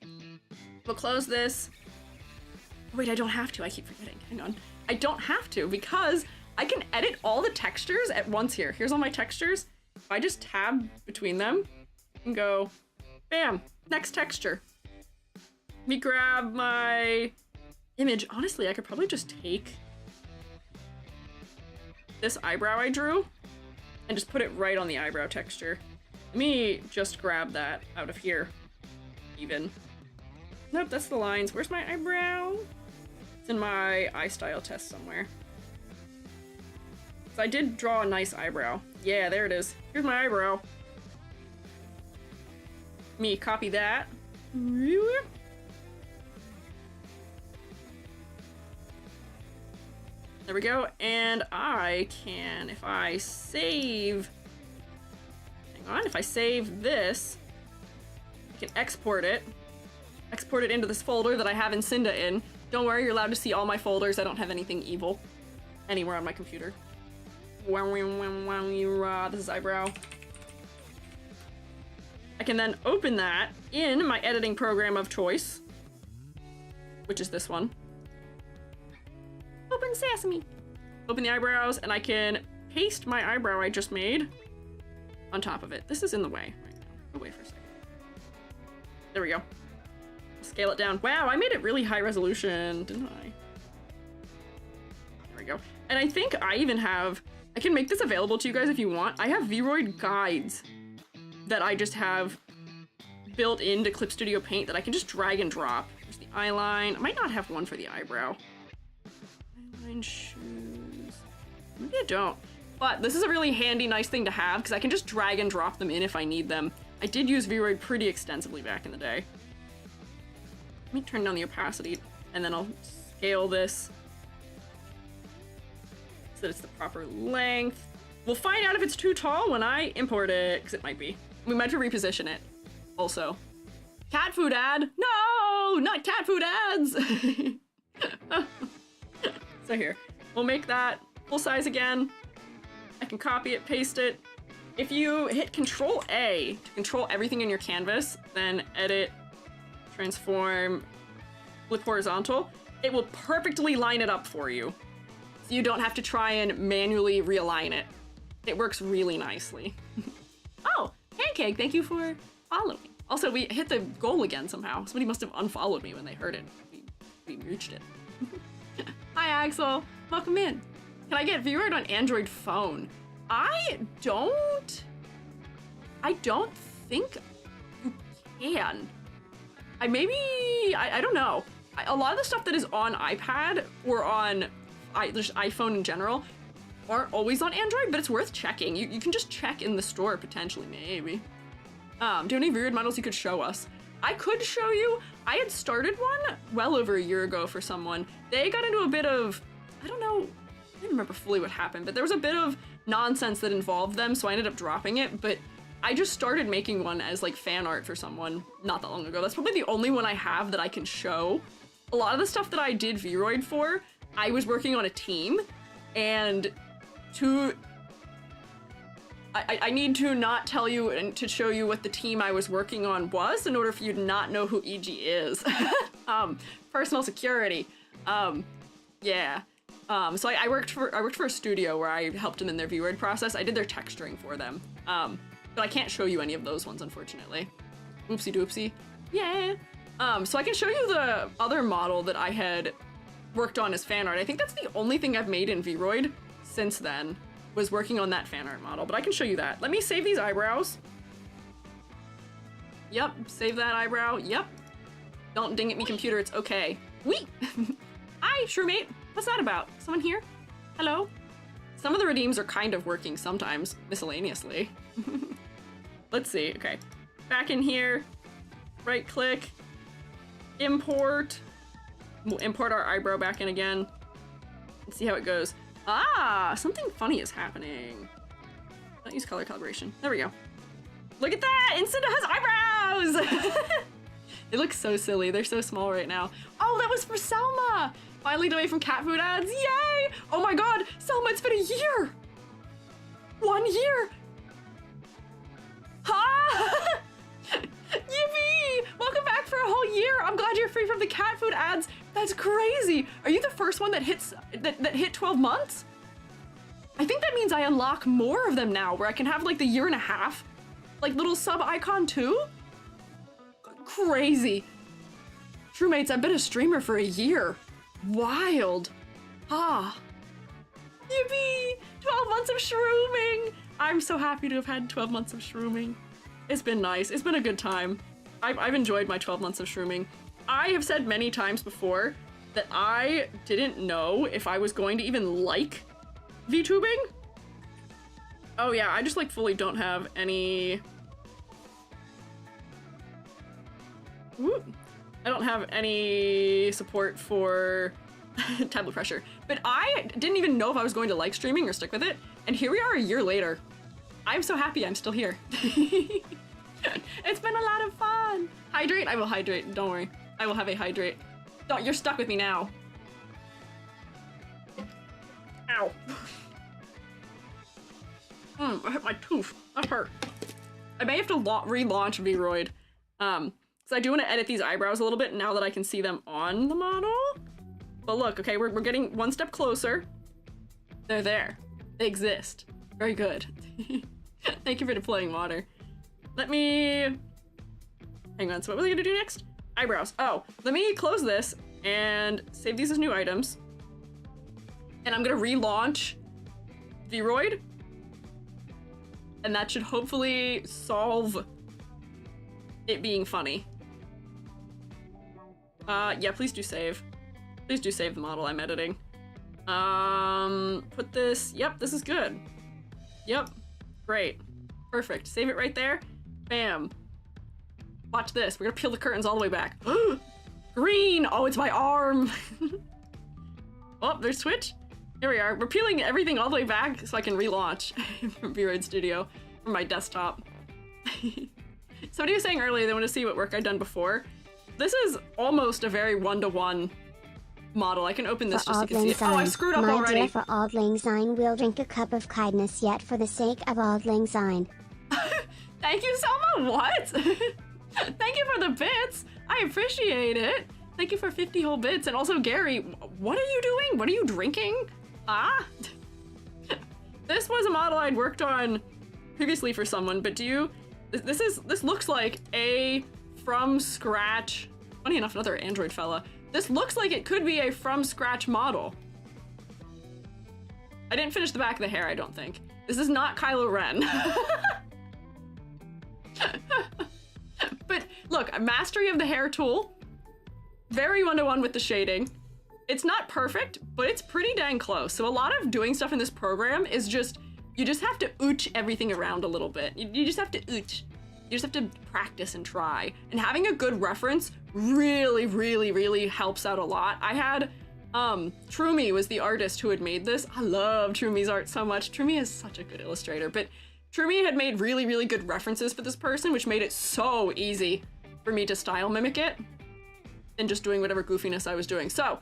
we'll close this. Oh, wait, I don't have to. I keep forgetting. Hang on. I don't have to because I can edit all the textures at once here. Here's all my textures. If I just tab between them and go, bam, next texture. Let me grab my image. Honestly, I could probably just take this eyebrow I drew and just put it right on the eyebrow texture. Let me just grab that out of here, even. Nope, that's the lines. Where's my eyebrow? It's in my eye style test somewhere. So I did draw a nice eyebrow. Yeah, there it is. Here's my eyebrow. Me copy that. There we go. And I can, if I save, hang on, if I save this, I can export it into this folder that I have Incinda in. Don't worry, you're allowed to see all my folders. I don't have anything evil anywhere on my computer. This is eyebrow. I can then open that in my editing program of choice, which is this one. Open Sesame. Open the eyebrows, and I can paste my eyebrow I just made on top of it. This is in the way right now. Go away for a second. There we go. Scale it down. Wow, I made it really high resolution, didn't I? There we go. And I think I even have, I can make this available to you guys if you want. I have Vroid guides that I just have built into Clip Studio Paint that I can just drag and drop. There's the eye line. I might not have one for the eyebrow. Eyeline shoes. Maybe I don't. But this is a really handy, nice thing to have because I can just drag and drop them in if I need them. I did use Vroid pretty extensively back in the day. Let me turn down the opacity and then I'll scale this so that it's the proper length. We'll find out if it's too tall when I import it, because it might be. We might have to reposition it also. Cat food ad? No, not cat food ads. So here, we'll make that full size again. I can copy it, paste it. If you hit Control A to control everything in your canvas, then edit, transform, flip horizontal, it will perfectly line it up for you. So you don't have to try and manually realign it. It works really nicely. Oh, Pancake, thank you for following. Also, we hit the goal again somehow. Somebody must have unfollowed me when they heard it. We reached it. Hi, Axel. Welcome in. Can I get Vroid on Android phone? I don't think you can. I don't know. A lot of the stuff that is on iPad or on just iPhone in general aren't always on Android, but it's worth checking. You can just check in the store potentially, maybe. Do you have any Vroid models you could show us? I could show you. I had started one well over a year ago for someone. They got into a bit of, I don't know, I don't remember fully what happened, but there was a bit of nonsense that involved them, so I ended up dropping it, but I just started making one as like fan art for someone not that long ago. That's probably the only one I have that I can show. A lot of the stuff that I did Vroid for, I was working on a team, and I need to not tell you and to show you what the team I was working on was in order for you to not know who EG is. Personal security. Yeah. So I worked for a studio where I helped them in their Vroid process. I did their texturing for them. But I can't show you any of those ones, unfortunately. Oopsie doopsie. Yeah. So I can show you the other model that I had worked on as fan art. I think that's the only thing I've made in Vroid since then, was working on that fan art model, but I can show you that. Let me save these eyebrows. Yep, save that eyebrow. Yep. Don't ding at me, computer, it's okay. Wee! Hi, Shroomate. What's that about? Someone here? Hello? Some of the redeems are kind of working sometimes, miscellaneously. Let's see, okay. Back in here, right click, import. We'll import our eyebrow back in again. Let's see how it goes. Ah, something funny is happening. Don't use color calibration. There we go. Look at that! Incinda has eyebrows! They look so silly. They're so small right now. Oh, that was for Selma! Finally away from cat food ads. Yay! Oh my god, Selma, it's been a year! 1 year! Ha! Yippee! Welcome back for a whole year! I'm glad you're free from the cat food ads. That's crazy! Are you the first one that hit 12 months? I think that means I unlock more of them now, where I can have like the 1.5 years, like little sub icon too? Crazy. Shroommates, I've been a streamer for a year. Wild. Ah. Yippee! 12 months of shrooming! I'm so happy to have had 12 months of shrooming. It's been nice. It's been a good time. I've enjoyed my 12 months of shrooming. I have said many times before that I didn't know if I was going to even like VTubing. Oh yeah, I just like fully don't have any... Whoop. I don't have any support for tablet pressure, but I didn't even know if I was going to like streaming or stick with it, and here we are a year later. I'm so happy I'm still here. It's been a lot of fun. Hydrate? I will hydrate, don't worry. I will have a hydrate. Don't, you're stuck with me now. Ow. I hit my tooth. That hurt. I may have to relaunch Vroid. So I do want to edit these eyebrows a little bit now that I can see them on the model. But look, okay, we're getting one step closer. They're there. They exist. Very good. Thank you for deploying water. Let me... Hang on, so what was I gonna do next? Eyebrows. Oh, let me close this and save these as new items. And I'm gonna relaunch Vroid. And that should hopefully solve it being funny. Yeah, please do save. Please do save the model I'm editing. Put this, yep, this is good. Yep, great, perfect. Save it right there, bam. Watch this, we're gonna peel the curtains all the way back. Green, oh, it's my arm. Oh, there's Twitch. Here we are, we're peeling everything all the way back so I can relaunch from Vroid Studio from my desktop. Somebody was saying earlier they want to see what work I'd done before. This is almost a very one-to-one model. I can open this just so you can see it. Oh, I screwed up already. My dear, for Auld Lang Syne, we'll drink a cup of kindness yet for the sake of Auld Lang Syne. Thank you, Selma. What? Thank you for the bits. I appreciate it. Thank you for 50 whole bits. And also, Gary, what are you doing? What are you drinking? Ah? This was a model I'd worked on previously for someone, but this looks like a from scratch, funny enough, another Android fella. This looks like it could be a from scratch model. I didn't finish the back of the hair, I don't think. This is not Kylo Ren. But look, mastery of the hair tool, very one-to-one with the shading. It's not perfect, but it's pretty dang close. So a lot of doing stuff in this program is just, you just have to ooch everything around a little bit. You just have to ooch. You just have to practice and try. And having a good reference really, really, really helps out a lot. I had, Trumi was the artist who had made this. I love Trumi's art so much. Trumi is such a good illustrator, but Trumi had made really, really good references for this person, which made it so easy for me to style mimic it and just doing whatever goofiness I was doing. So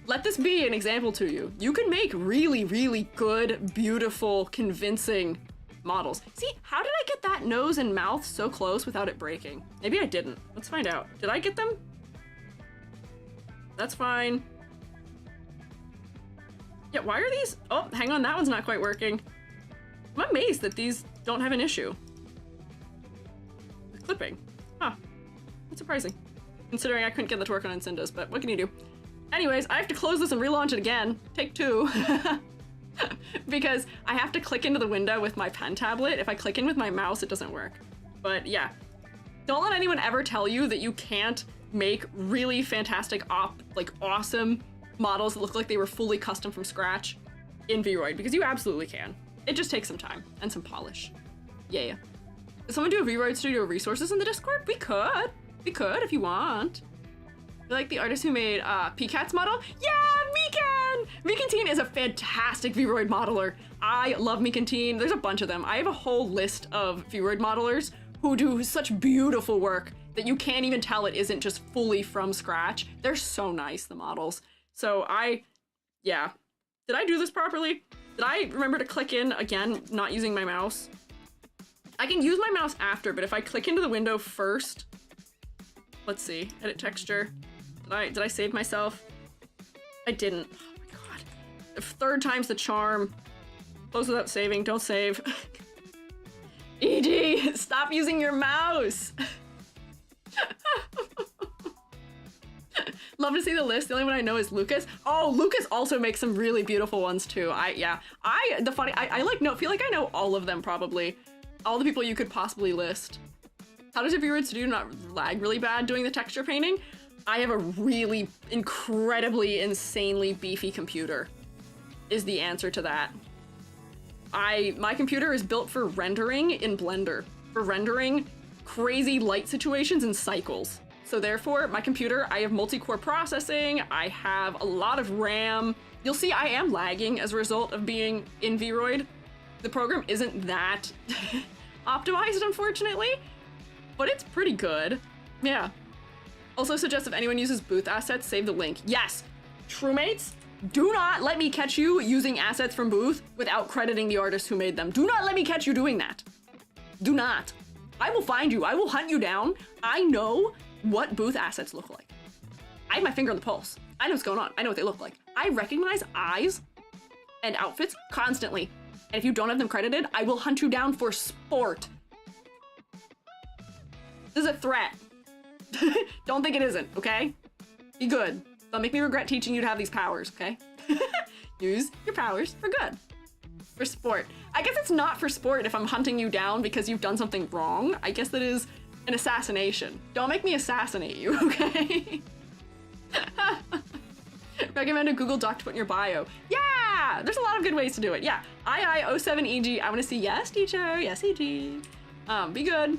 let this be an example to you. You can make really, really good, beautiful, convincing models. See, how did I get that nose and mouth so close without it breaking? Maybe I didn't. Let's find out. Did I get them? That's fine. Yeah, why are these? Oh, hang on, that one's not quite working. I'm amazed that these don't have an issue. The clipping. Huh. That's surprising. Considering I couldn't get the to work on Incindas, but what can you do? Anyways, I have to close this and relaunch it again. Take two. Because I have to click into the window with my pen tablet. If I click in with my mouse, it doesn't work. But yeah, don't let anyone ever tell you that you can't make really fantastic, awesome models that look like they were fully custom from scratch in Vroid, because you absolutely can. It just takes some time and some polish. Yeah. Did someone do a Vroid Studio resources in the Discord? We could. We could if you want. You like the artist who made PCAT's model? Yeah, Meekan! Meekantine is a fantastic Vroid modeler. I love Meekantine. There's a bunch of them. I have a whole list of Vroid modelers who do such beautiful work that you can't even tell it isn't just fully from scratch. They're so nice, the models. So yeah. Did I do this properly? Did I remember to click in again, not using my mouse? I can use my mouse after, but if I click into the window first, let's see, edit texture. Did I save myself? I didn't. Oh my god. Third time's the charm. Close without saving, don't save. ED, stop using your mouse. Love to see the list. The only one I know is Lucas. Oh, Lucas also makes some really beautiful ones too. I feel like I know all of them probably. All the people you could possibly list. How does a Vroid Studio not lag really bad doing the texture painting? I have a really incredibly, insanely beefy computer is the answer to that. My computer is built for rendering in Blender, for rendering crazy light situations and cycles. So therefore, my computer, I have multi-core processing, I have a lot of RAM. You'll see I am lagging as a result of being in Vroid. The program isn't that optimized, unfortunately, but it's pretty good. Yeah. Also suggest if anyone uses booth assets, save the link. Yes, Truemates, do not let me catch you using assets from booth without crediting the artist who made them. Do not let me catch you doing that. Do not. I will find you. I will hunt you down. I know what booth assets look like. I have my finger on the pulse. I know what's going on. I know what they look like. I recognize eyes and outfits constantly. And if you don't have them credited, I will hunt you down for sport. This is a threat. Don't think it isn't, okay? Be good. Don't make me regret teaching you to have these powers, okay? Use your powers for good. For sport. I guess it's not for sport if I'm hunting you down because you've done something wrong. I guess that is an assassination. Don't make me assassinate you, okay? Recommend a Google Doc to put in your bio. Yeah! There's a lot of good ways to do it. Yeah. II07EG. I want to see yes, teacher. Yes, EG. Be good.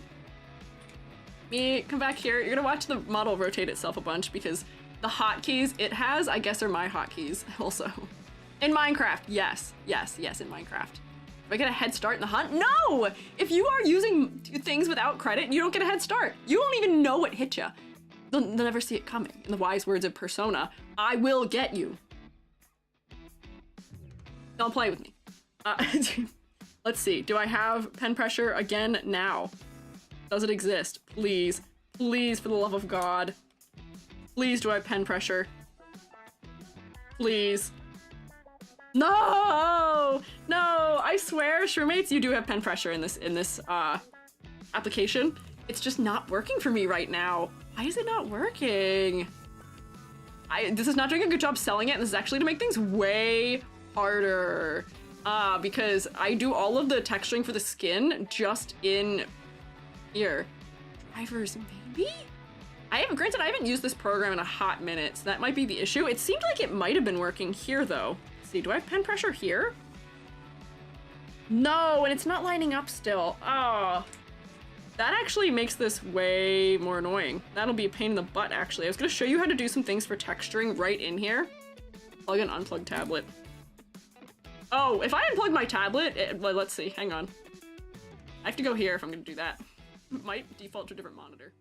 Me, come back here. You're gonna watch the model rotate itself a bunch because the hotkeys it has, I guess, are my hotkeys also. In Minecraft, yes, yes, yes, in Minecraft. Do I get a head start in the hunt? No! If you are using things without credit, you don't get a head start. You don't even know what hit you. They'll never see it coming. In the wise words of Persona, I will get you. Don't play with me. Let's see. Do I have pen pressure again now? Does it exist? Please. Please, for the love of God. Please, do I have pen pressure? Please. No! No! I swear, Shrewmates, you do have pen pressure in this application. It's just not working for me right now. Why is it not working? This is not doing a good job selling it, and this is actually to make things way harder. Because I do all of the texturing for the skin just in here. Drivers, maybe? Granted, I haven't used this program in a hot minute, so that might be the issue. It seemed like it might have been working here, though. Let's see, do I have pen pressure here? No, and it's not lining up still. Oh, that actually makes this way more annoying. That'll be a pain in the butt, actually. I was gonna show you how to do some things for texturing right in here. Plug and unplug tablet. Oh, if I unplug my tablet, well, let's see, hang on. I have to go here if I'm gonna do that. It might default to a different monitor.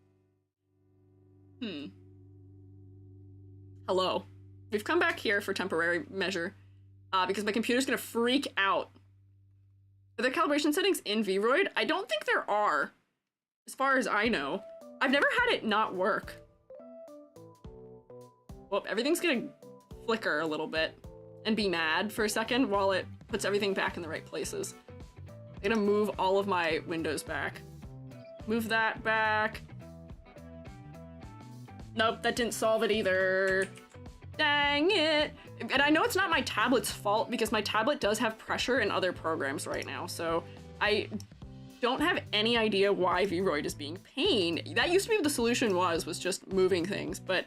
Hello. We've come back here for temporary measure, because my computer's gonna freak out. Are there calibration settings in Vroid? I don't think there are, as far as I know. I've never had it not work. Well, everything's gonna flicker a little bit and be mad for a second while it puts everything back in the right places. I'm gonna move all of my windows back. Move that back. Nope, that didn't solve it either. Dang it. And I know it's not my tablet's fault because my tablet does have pressure in other programs right now, so I don't have any idea why Vroid is being pain. That used to be what the solution was just moving things, but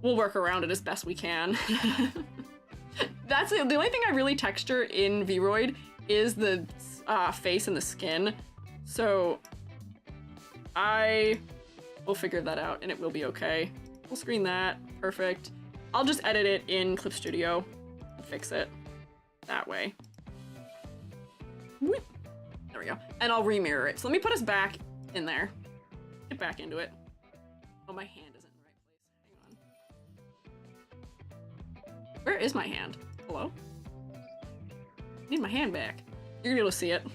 we'll work around it as best we can. That's the only thing I really texture in Vroid is the face and the skin, so I will figure that out and it will be okay. We'll screen that, perfect. I'll just edit it in Clip Studio and fix it that way. Whoop. There we go. And I'll remirror it. So let me put us back in there. Get back into it. Oh, my hand isn't in the right place. Hang on. Where is my hand? Hello? I need my hand back. You're gonna be able to see it.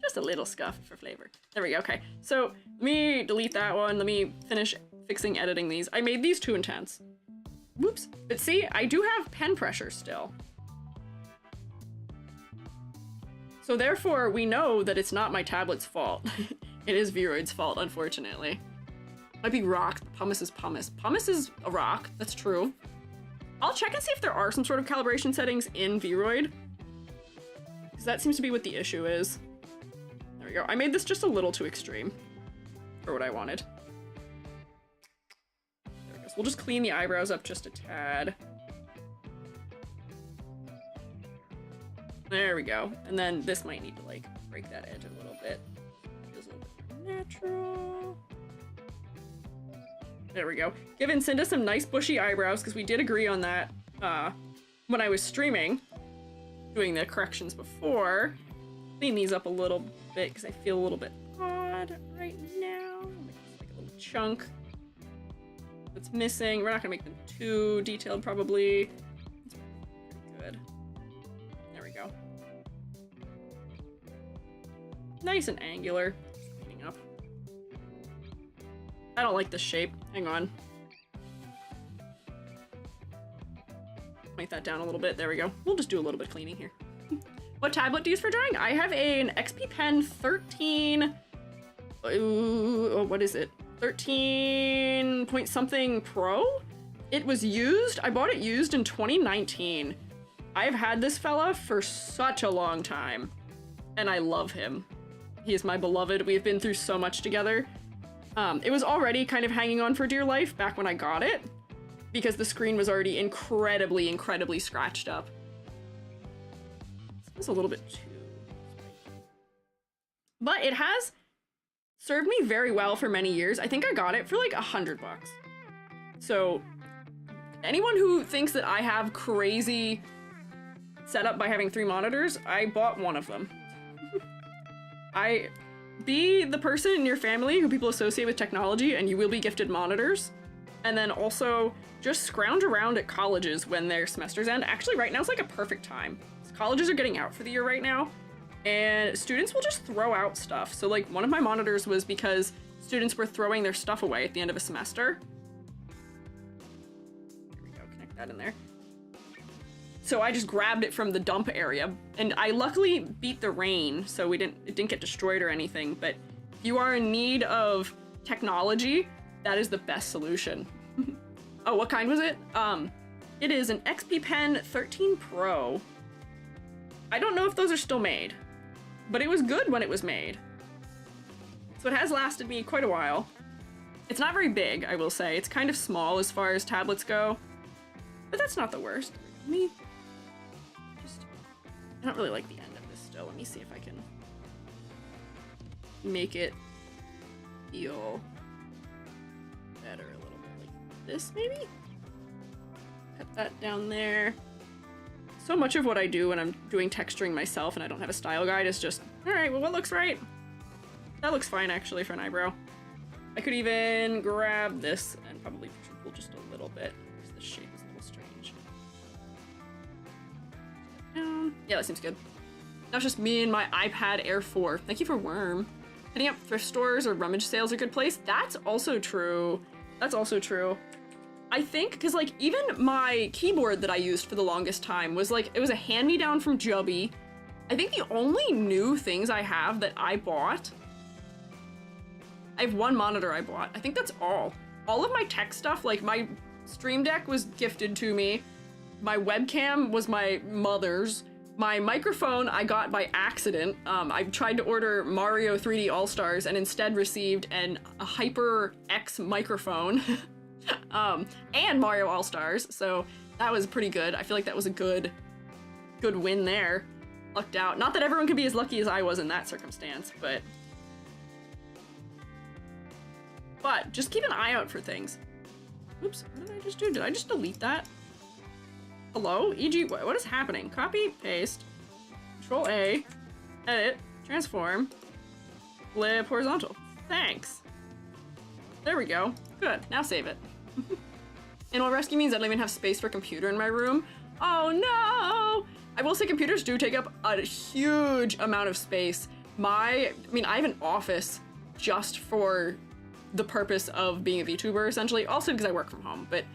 Just a little scuff for flavor. There we go, okay. So let me delete that one. Let me finish fixing editing these. I made these too intense. Whoops. But see, I do have pen pressure still. So therefore, we know that it's not my tablet's fault. It is Vroid's fault, unfortunately. Might be rock. Pumice is pumice. Pumice is a rock, that's true. I'll check and see if there are some sort of calibration settings in Vroid, because that seems to be what the issue is. There we go. I made this just a little too extreme for what I wanted. There we go. So we'll just clean the eyebrows up just a tad. There we go. And then this might need to like break that edge a little bit. Just a little bit more natural. There we go. Give Incinda some nice bushy eyebrows, because we did agree on that when I was streaming, doing the corrections before. Clean these up a little bit, because I feel a little bit odd right now. Like a little chunk that's missing. We're not gonna make them too detailed, probably. It's pretty good. There we go. Nice and angular. Just cleaning up. I don't like this shape. Hang on. Make that down a little bit. There we go. We'll just do a little bit of cleaning here. What tablet do you use for drawing? I have an XP Pen 13... what is it? 13 point something Pro? It was used. I bought it used in 2019. I've had this fella for such a long time, and I love him. He is my beloved. We've been through so much together. It was already kind of hanging on for dear life back when I got it, because the screen was already incredibly scratched up. This is a little bit too... But it has served me very well for many years. I think I got it for like $100 bucks. So anyone who thinks that I have crazy setup by having 3 monitors, I bought one of them. Be the person in your family who people associate with technology, and you will be gifted monitors. And then also just scrounge around at colleges when their semesters end. Actually, right now is like a perfect time. Colleges are getting out for the year right now, and students will just throw out stuff. So like one of my monitors was because students were throwing their stuff away at the end of a semester. There we go, connect that in there. So I just grabbed it from the dump area, and I luckily beat the rain, so it didn't get destroyed or anything. But if you are in need of technology, that is the best solution. Oh, what kind was it? It is an XP Pen 13 Pro. I don't know if those are still made, but it was good when it was made. So it has lasted me quite a while. It's not very big, I will say. It's kind of small as far as tablets go, but that's not the worst. Let me just, I don't really like the end of this still. Let me see if I can make it feel better a little bit, like this maybe? Cut that down there. So much of what I do when I'm doing texturing myself and I don't have a style guide is just, all right, well, what looks right? That looks fine actually for an eyebrow. I could even grab this and probably push and pull just a little bit because the shape is a little strange. Yeah, that seems good. Now it's just me and my iPad Air 4. Thank you for Worm. Hitting up thrift stores or rummage sales are a good place. That's also true. That's also true. I think, because like even my keyboard that I used for the longest time was like, it was a hand-me-down from Jubby. I think the only new things I have that I bought, I have one monitor I bought. I think that's all. All of my tech stuff, like my Stream Deck was gifted to me. My webcam was my mother's. My microphone I got by accident. I tried to order Mario 3D All-Stars and instead received a HyperX microphone and Mario All-Stars. So that was pretty good. I feel like that was a good win there. Lucked out. Not that everyone could be as lucky as I was in that circumstance, but just keep an eye out for things. Oops, what did I just do? Did I just delete that? Hello? E.g., what is happening? Copy, paste, Control A, edit, transform, flip, horizontal. Thanks. There we go. Good, now save it. Animal rescue means I don't even have space for a computer in my room. Oh no! I will say computers do take up a huge amount of space. I have an office just for the purpose of being a VTuber, essentially. Also because I work from home, but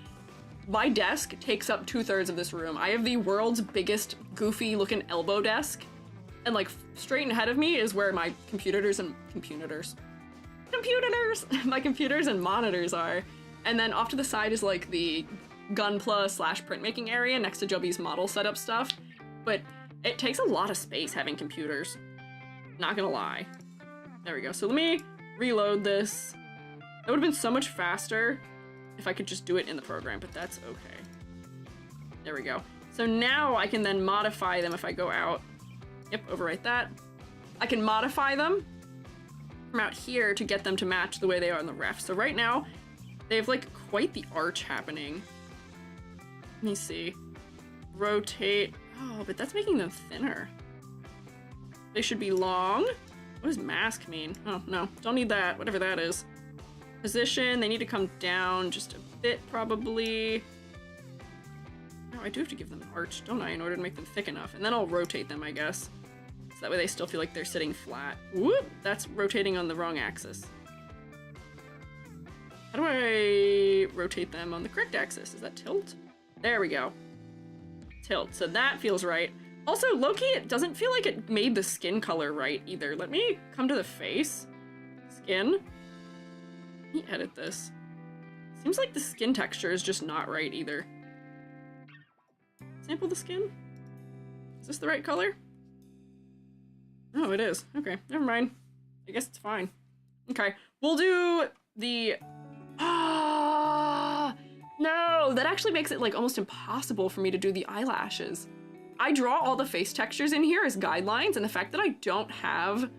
my desk takes up 2/3 of this room. I have the world's biggest goofy looking elbow desk, and like straight ahead of me is where my computers and my computers and monitors are. And then off to the side is like the Gunpla / printmaking area next to Jubby's model setup stuff. But it takes a lot of space having computers. Not gonna lie. There we go. So let me reload this. That would have been so much faster if I could just do it in the program, but that's okay. There we go. So now I can then modify them if I go out. Yep, overwrite that. I can modify them from out here to get them to match the way they are in the ref. So right now, they have like quite the arch happening. Let me see. Rotate. Oh, but that's making them thinner. They should be long. What does mask mean? Oh, no, don't need that, whatever that is. Position, they need to come down just a bit, probably. No, I do have to give them an arch, don't I, in order to make them thick enough. And then I'll rotate them, I guess. So that way they still feel like they're sitting flat. Whoop! That's rotating on the wrong axis. How do I rotate them on the correct axis? Is that tilt? There we go. Tilt, so that feels right. Also, low-key, it doesn't feel like it made the skin color right either. Let me come to the face. Skin. Let me edit this. Seems like the skin texture is just not right either. Sample the skin? Is this the right color? Oh, it is. Okay, never mind. I guess it's fine. Okay, we'll do the... No, that actually makes it like almost impossible for me to do the eyelashes. I draw all the face textures in here as guidelines, and the fact that I don't have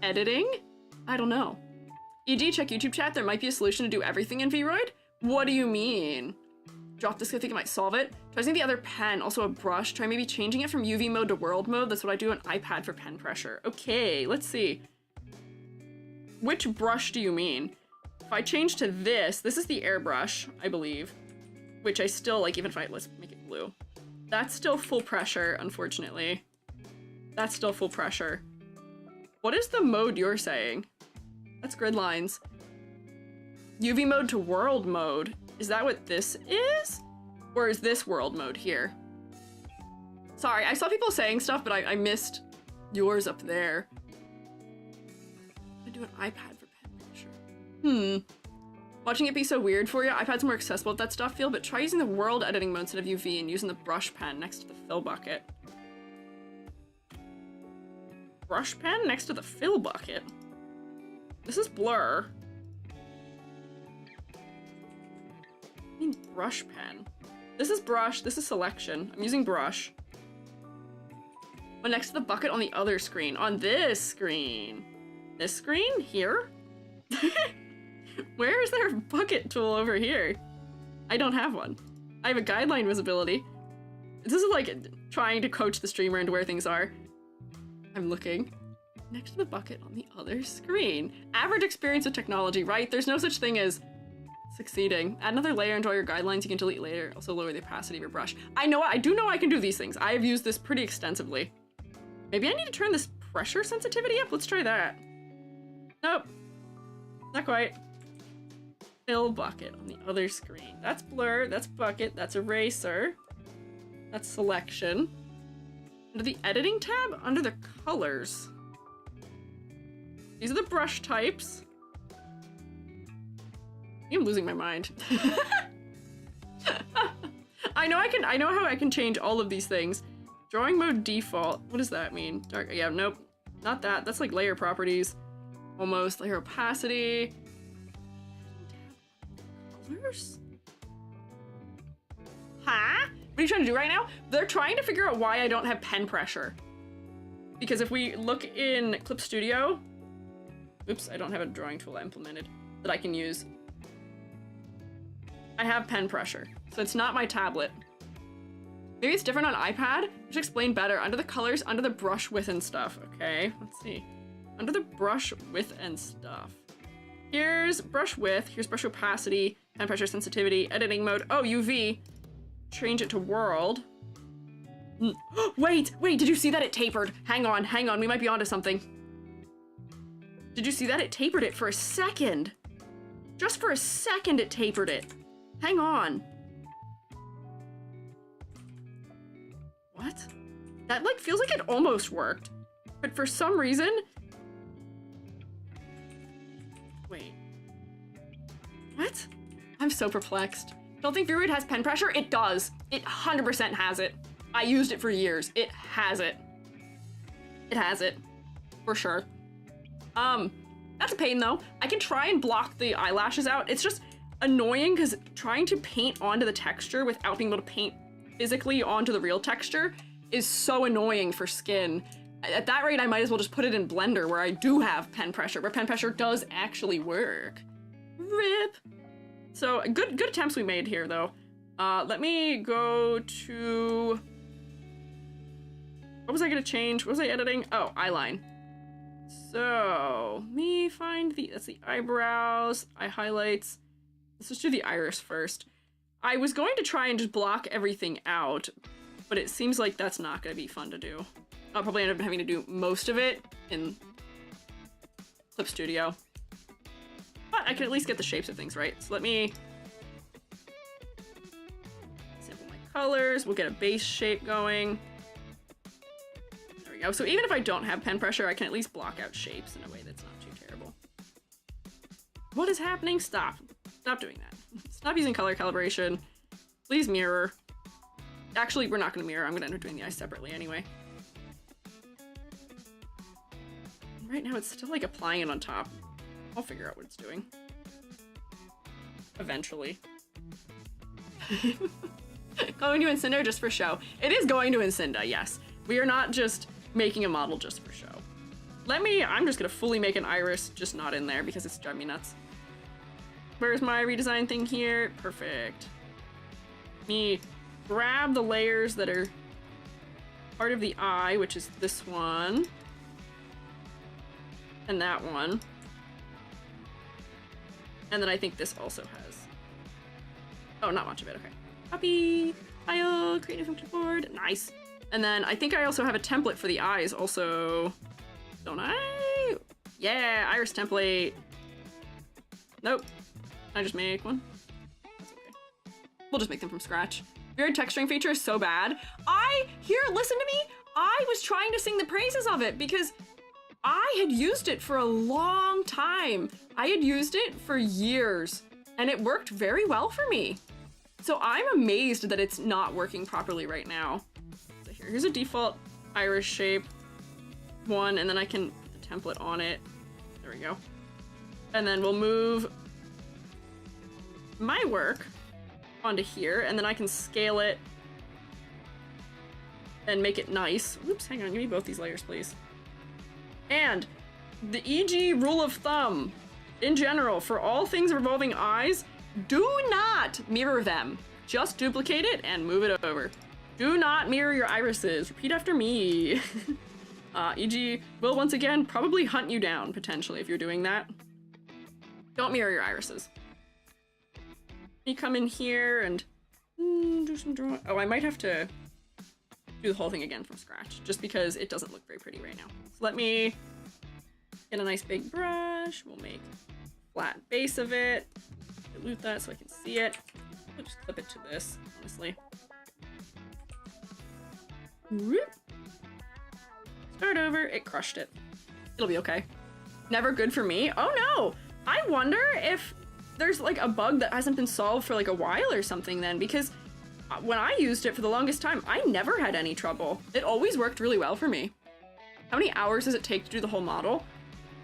editing, I don't know. E.g., check YouTube chat, there might be a solution to do everything in Vroid? What do you mean? Drop this, I think it might solve it. Try using the other pen, also a brush. Try maybe changing it from UV mode to world mode. That's what I do on iPad for pen pressure. Okay, let's see. Which brush do you mean? If I change to this is the airbrush, I believe. Which I still, like, even if let's make it blue. That's still full pressure, unfortunately. That's still full pressure. What is the mode you're saying? That's grid lines. UV mode to world mode. Is that what this is? Or is this world mode here? Sorry, I saw people saying stuff, but I missed yours up there. I do an iPad for pen pressure. Watching it be so weird for you. iPad's more accessible with that stuff feel, but try using the world editing mode instead of UV and using the brush pen next to the fill bucket. Brush pen next to the fill bucket? This is blur. I mean brush pen. This is brush, this is selection. I'm using brush. But next to the bucket on the other screen. On this screen. This screen? Here? Where is there a bucket tool over here? I don't have one. I have a guideline visibility. This is like trying to coach the streamer into where things are. I'm looking. Next to the bucket on the other screen. Average experience with technology, right? There's no such thing as succeeding. Add another layer into all your guidelines you can delete later. Also lower the opacity of your brush. I know, I do know I can do these things. I have used this pretty extensively. Maybe I need to turn this pressure sensitivity up? Let's try that. Nope. Not quite. Fill bucket on the other screen. That's blur, that's bucket, that's eraser. That's selection. Under the editing tab, under the colors. These are the brush types. I'm losing my mind. I know how I can change all of these things. Drawing mode default. What does that mean? Dark, yeah, nope. Not that. That's like layer properties. Almost. Layer opacity. Colors? Huh? What are you trying to do right now? They're trying to figure out why I don't have pen pressure. Because if we look in Clip Studio, oops, I don't have a drawing tool implemented that I can use. I have pen pressure, so it's not my tablet. Maybe it's different on iPad, which explain better. Under the colors, under the brush width and stuff. Okay, let's see. Under the brush width and stuff. Here's brush width, here's brush opacity, pen pressure sensitivity, editing mode. Oh, UV. Change it to world. Wait, did you see that it tapered? Hang on, we might be onto something. Did you see that? It tapered it for a second. Just for a second it tapered it. Hang on. What? That like feels like it almost worked. But for some reason... Wait. What? I'm so perplexed. Don't think Vroid has pen pressure? It does. It 100% has it. I used it for years. It has it. It has it. For sure. That's a pain though. I can try and block the eyelashes out. It's just annoying because trying to paint onto the texture without being able to paint physically onto the real texture is so annoying for skin. At that rate, I might as well just put it in Blender where I do have pen pressure, where pen pressure does actually work. RIP. So good attempts we made here though. Let me go to... What was I gonna change? What was I editing? Oh, eyeline. So, let me find that's the eyebrows, eye highlights. Let's just do the iris first. I was going to try and just block everything out, but it seems like that's not gonna be fun to do. I'll probably end up having to do most of it in Clip Studio. But I can at least get the shapes of things right. So let me sample my colors. We'll get a base shape going. There we go. So even if I don't have pen pressure, I can at least block out shapes in a way that's not too terrible. What is happening? Stop. Stop doing that. Stop using color calibration. Please mirror. Actually, we're not going to mirror. I'm going to end up doing the eyes separately anyway. Right now, it's still like applying it on top. I'll figure out what it's doing. Eventually. Going to Incinda just for show. It is going to Incinda, yes. We are not just making a model just for show. I'm just gonna fully make an iris, just not in there because it's driving me nuts. Where's my redesign thing here? Perfect. Let me grab the layers that are part of the eye, which is this one. And that one. And then I think this also has... Oh, not much of it, okay. Copy, file, create a function board, nice. And then I think I also have a template for the eyes also, don't I? Yeah, iris template. Nope, I just make one. That's okay. We'll just make them from scratch. Weird texturing feature is so bad. Listen to me. I was trying to sing the praises of it because I had used it for a long time. I had used it for years and it worked very well for me. So I'm amazed that it's not working properly right now. So here's a default iris shape one, and then I can put the template on it. There we go. And then we'll move my work onto here, and then I can scale it and make it nice. Oops, hang on, give me both these layers, please. And the EG rule of thumb, in general, for all things revolving eyes, do not mirror them. Just duplicate it and move it over. Do not mirror your irises. Repeat after me. EG will once again probably hunt you down, potentially, if you're doing that. Don't mirror your irises. You come in here and do some drawing. Oh, I might have to do the whole thing again from scratch, just because it doesn't look very pretty right now. So let me get a nice big brush. We'll make a flat base of it. Dilute that so I can see it. I'll just clip it to this, honestly. Whoop. Start over. It crushed it. It'll be okay. Never good for me. Oh no! I wonder if there's like a bug that hasn't been solved for like a while or something then, because when I used it for the longest time, I never had any trouble. It always worked really well for me. How many hours does it take to do the whole model?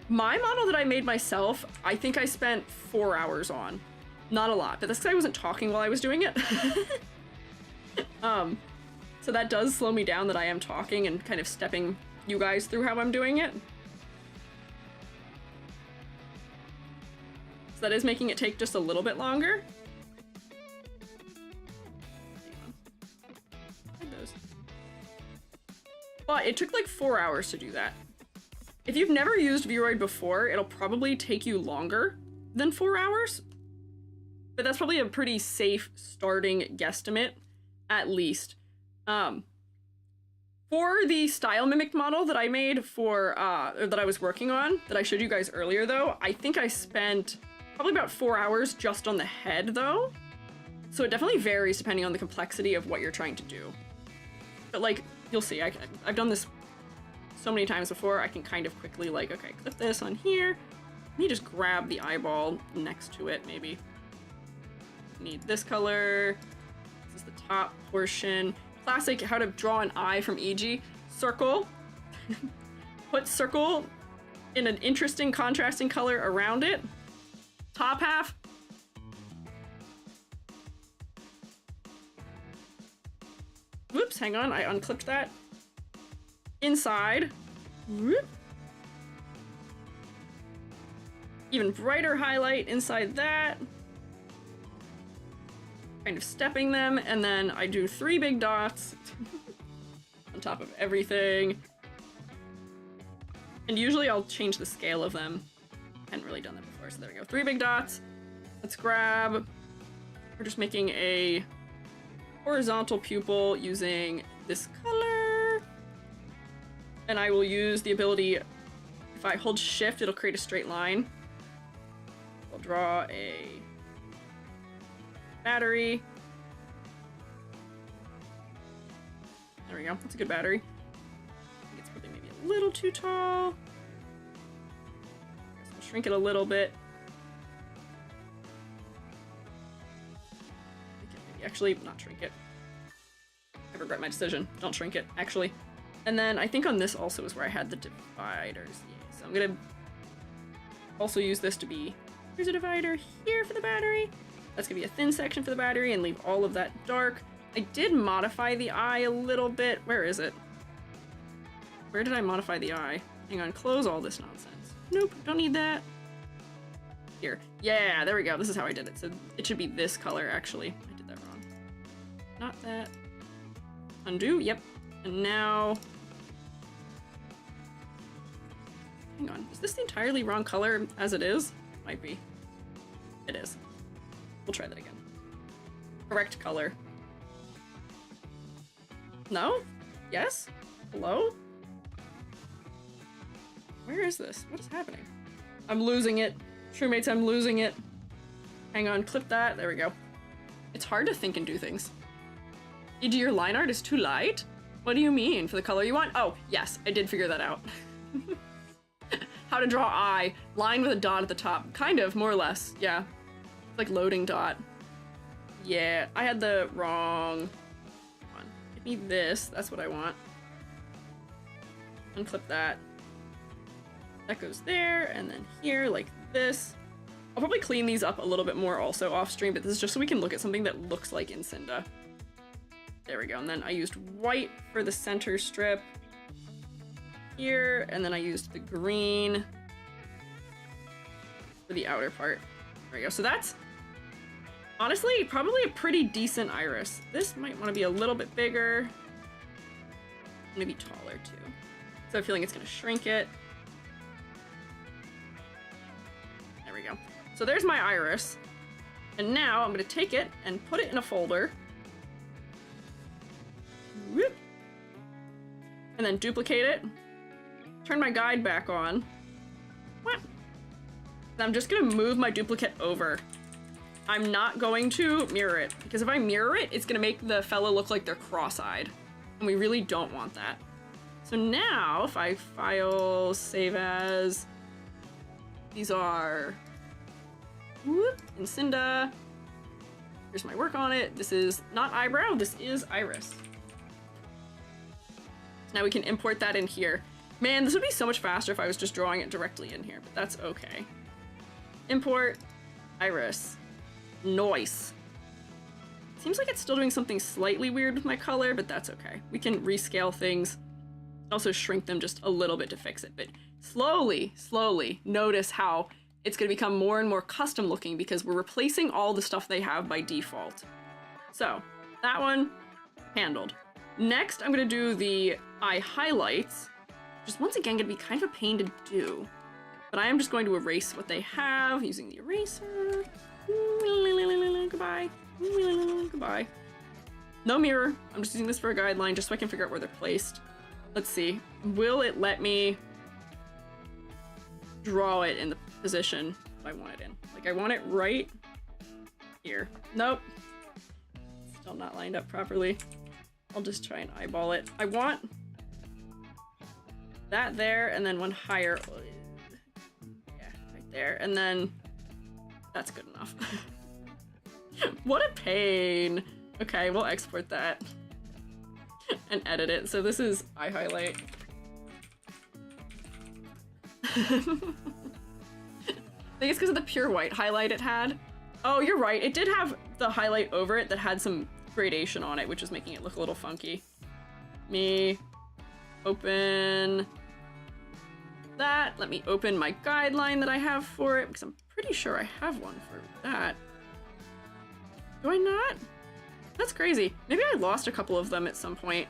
My model that I made myself, I think I spent 4 hours on. Not a lot, but that's because I wasn't talking while I was doing it. So that does slow me down that I am talking and kind of stepping you guys through how I'm doing it. So that is making it take just a little bit longer. But it took like 4 hours to do that. If you've never used Vroid before, it'll probably take you longer than 4 hours. But that's probably a pretty safe starting guesstimate, at least. For the style mimicked model that I made for, or that I was working on, that I showed you guys earlier though, I think I spent probably about 4 hours just on the head though. So it definitely varies depending on the complexity of what you're trying to do. But like, you'll see, I've done this so many times before, I can kind of quickly like, okay, clip this on here. Let me just grab the eyeball next to it, maybe. Need this color. This is the top portion. Classic how to draw an eye from EG. Circle. Put circle in an interesting contrasting color around it. Top half. Whoops, hang on, I unclipped that. Inside. Whoop. Even brighter highlight inside that. Kind of stepping them, and then I do 3 big dots on top of everything. And usually I'll change the scale of them. I hadn't really done that before, so there we go. 3 big dots. Let's grab, we're just making a horizontal pupil using this color. And I will use the ability, if I hold shift, it'll create a straight line. I'll draw a battery. There we go, that's a good battery. I think it's probably maybe a little too tall. I guess we'll shrink it a little bit. Maybe actually, not shrink it. I regret my decision. Don't shrink it, actually. And then I think on this also is where I had the dividers. Yeah, so I'm gonna also use this to be, here's a divider here for the battery. That's gonna be a thin section for the battery and leave all of that dark. I did modify the eye a little bit. Where is it? Where did I modify the eye? Hang on, close all this nonsense. Nope, don't need that. Here, yeah, there we go. This is how I did it. So it should be this color, actually. I did that wrong. Not that. Undo, yep. And now, hang on, is this the entirely wrong color as it is? Might be. It is. We'll try that again. Correct color. No? Yes? Hello? Where is this? What is happening? I'm losing it. Shroommates, I'm losing it. Hang on, clip that. There we go. It's hard to think and do things. Your line art is too light? What do you mean? For the color you want? Oh, yes, I did figure that out. How to draw eye. Line with a dot at the top. Kind of, more or less, yeah. Like loading dot. Yeah, I had the wrong... Come on, give me this. That's what I want. Unclip that. That goes there, and then here, like this. I'll probably clean these up a little bit more also off stream, but this is just so we can look at something that looks like Incinda. There we go, and then I used white for the center strip here, and then I used the green for the outer part. There we go, so that's honestly probably a pretty decent iris. This might want to be a little bit bigger, maybe taller too. So I'm feeling it's gonna shrink it. There we go. So there's my iris, and now I'm gonna take it and put it in a folder. Whoop. And then duplicate it. Turn my guide back on. What? I'm just gonna move my duplicate over. I'm not going to mirror it, because if I mirror it, it's gonna make the fellow look like they're cross-eyed. And we really don't want that. So now, if I file, save as, these are, whoop, Incinda. Here's my work on it. This is not eyebrow, this is iris. Now we can import that in here. Man, this would be so much faster if I was just drawing it directly in here, but that's okay. Import, iris, noise. Seems like it's still doing something slightly weird with my color, but that's okay. We can rescale things, also shrink them just a little bit to fix it, but slowly, notice how it's gonna become more and more custom looking because we're replacing all the stuff they have by default. So, that one, handled. Next, I'm gonna do the eye highlights, which is once again gonna be kind of a pain to do. But I am just going to erase what they have using the eraser. Goodbye. Goodbye. No mirror. I'm just using this for a guideline just so I can figure out where they're placed. Let's see. Will it let me draw it in the position I want it in? Like, I want it right here. Nope. Still not lined up properly. I'll just try and eyeball it. I want that there, and then one higher. Yeah, right there. And then that's good enough. What a pain. Okay, we'll export that and edit it. So this is eye highlight. I think it's because of the pure white highlight it had. Oh, you're right. It did have the highlight over it that had some gradation on it, which is making it look a little funky. Me open that. Let me open my guideline that I have for it, because I'm pretty sure I have one for that. Do I not? That's crazy. Maybe I lost a couple of them at some point.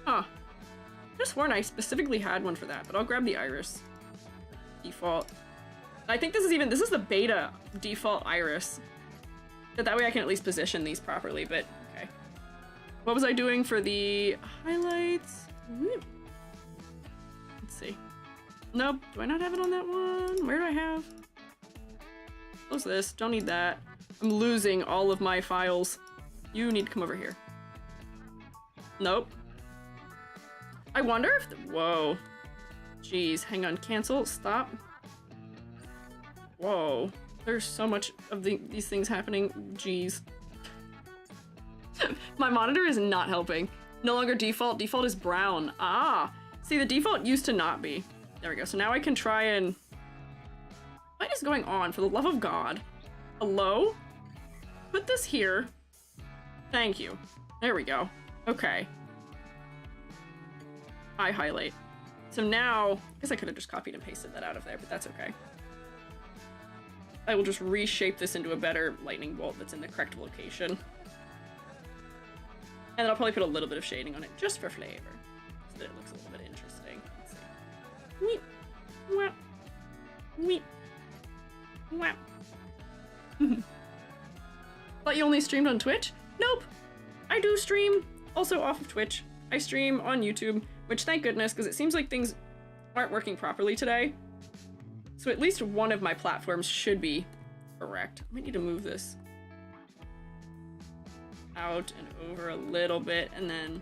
Huh. I just sworn I specifically had one for that, but I'll grab the iris default. I think this is the beta default iris. But that way I can at least position these properly, but okay. What was I doing for the highlights? Let's see. Nope, do I not have it on that one? Where do I have? Close this, don't need that. I'm losing all of my files. You need to come over here. Nope. I wonder if whoa. Jeez, hang on, cancel, stop. Whoa. There's so much of these things happening. Jeez. My monitor is not helping. No longer default. Default is brown. Ah. See, the default used to not be. There we go. So now I can try and... What is going on? For the love of God. Hello? Put this here. Thank you. There we go. Okay. Eye highlight. So now... I guess I could have just copied and pasted that out of there, but that's okay. I will just reshape this into a better lightning bolt that's in the correct location. And then I'll probably put a little bit of shading on it just for flavor, so that it looks a little bit interesting. Let's see. Weep. Whap. Weep. Whap. Thought you only streamed on Twitch? Nope. I do stream also off of Twitch. I stream on YouTube, which thank goodness, because it seems like things aren't working properly today. So at least one of my platforms should be correct. I might need to move this. out and over a little bit, and then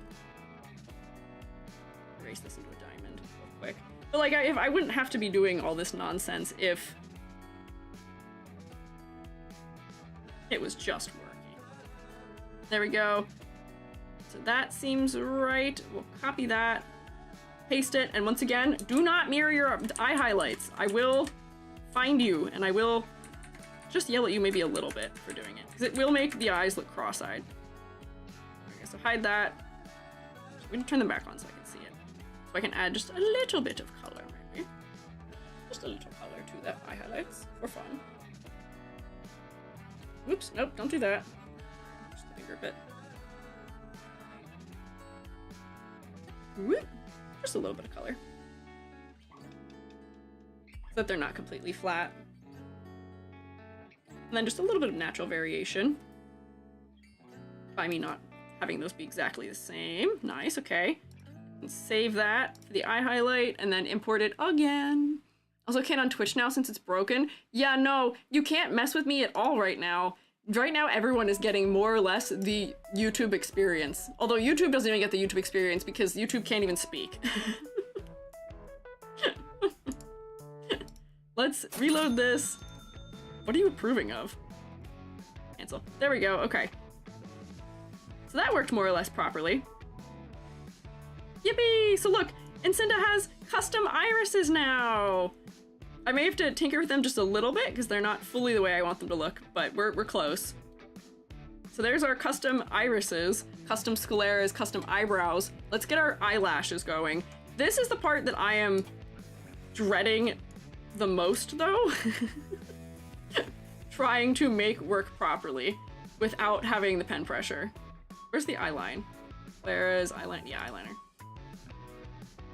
erase this into a diamond real quick. But like, if I wouldn't have to be doing all this nonsense if it was just working. There we go. So that seems right. We'll copy that, paste it, and once again, do not mirror your eye highlights. I will find you, and I will just yell at you maybe a little bit for doing it, because it will make the eyes look cross-eyed. Okay, so hide that. We can turn them back on so I can see it. So I can add just a little bit of color, maybe. Just a little color to that eye highlights for fun. Oops, nope, don't do that. Just a bigger bit. Whoop. Just a little bit of color. So that they're not completely flat. And then just a little bit of natural variation. By me not having those be exactly the same. Nice, okay. And save that for the eye highlight and then import it again. Also can't on Twitch now since it's broken. Yeah, no, you can't mess with me at all right now. Right now, everyone is getting more or less the YouTube experience. Although YouTube doesn't even get the YouTube experience because YouTube can't even speak. Let's reload this. What are you approving of? Cancel. There we go, okay. So that worked more or less properly. Yippee! So look, Incinda has custom irises now! I may have to tinker with them just a little bit because they're not fully the way I want them to look, but we're close. So there's our custom irises, custom scleras, custom eyebrows. Let's get our eyelashes going. This is the part that I am dreading the most, though. Trying to make work properly without having the pen pressure. Where's the eyeline? Where is eyeliner? Yeah, eyeliner.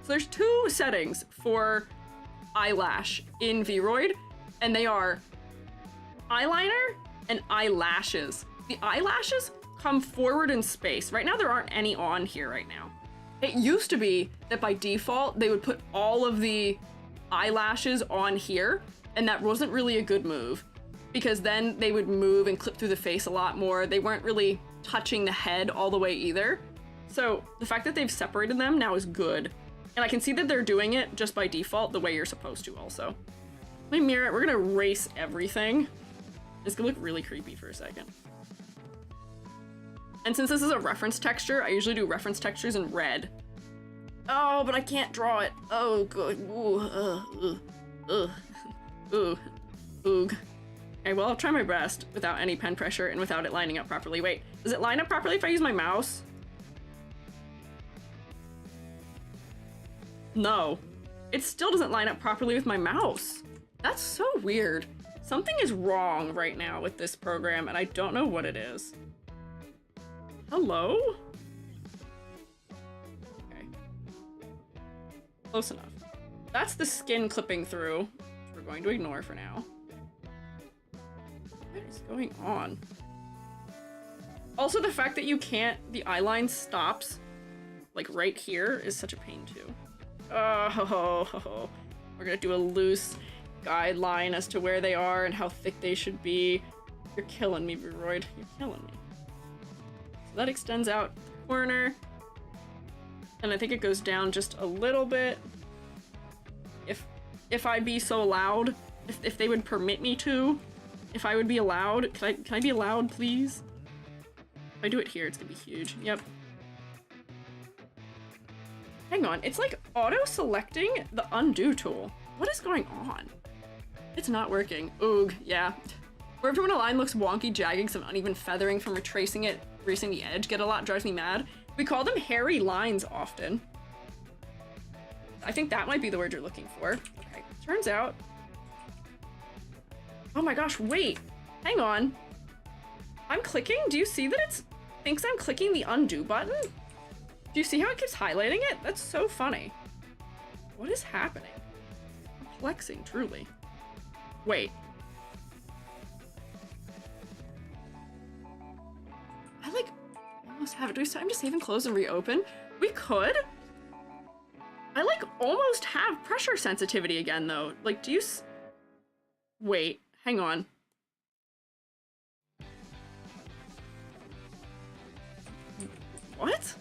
So there's two settings for eyelash in Vroid, and they are eyeliner and eyelashes. The eyelashes come forward in space. Right now there aren't any on here right now. It used to be that by default they would put all of the eyelashes on here, and that wasn't really a good move because then they would move and clip through the face a lot more. They weren't really touching the head all the way either. So the fact that they've separated them now is good. And I can see that they're doing it just by default the way you're supposed to also. Let me mirror it. We're gonna erase everything. It's gonna look really creepy for a second. And since this is a reference texture, I usually do reference textures in red. Oh, but I can't draw it. Oh, good. Ooh, ooh. Oog. Okay, well, I'll try my best without any pen pressure and without it lining up properly. Wait, does it line up properly if I use my mouse? No, it still doesn't line up properly with my mouse. That's so weird. Something is wrong right now with this program, and I don't know what it is. Hello? Okay. Close enough. That's the skin clipping through, which we're going to ignore for now. What is going on? Also, the fact that you can't, the eyeline stops, like right here, is such a pain too. Oh, we're gonna do a loose guideline as to where they are and how thick they should be. You're killing me, Vroid. You're killing me. So that extends out the corner. And I think it goes down just a little bit. If I'd be so allowed, if they would permit me to, if I would be allowed, can I be allowed, please? If I do it here, it's gonna be huge. Yep. Hang on, it's like auto-selecting the undo tool. What is going on? It's not working. Oog, yeah. Wherever when a line looks wonky, jagging, some uneven feathering from retracing the edge get a lot, drives me mad. We call them hairy lines often. I think that might be the word you're looking for. Okay, turns out. Oh my gosh, wait, hang on. I'm clicking, do you see that it thinks I'm clicking the undo button? Do you see how it keeps highlighting it? That's so funny. What is happening? Perplexing, truly. Wait. I like almost have it. Do we have time to save and close and reopen? We could. I like almost have pressure sensitivity again though. Like, do you wait, hang on. What?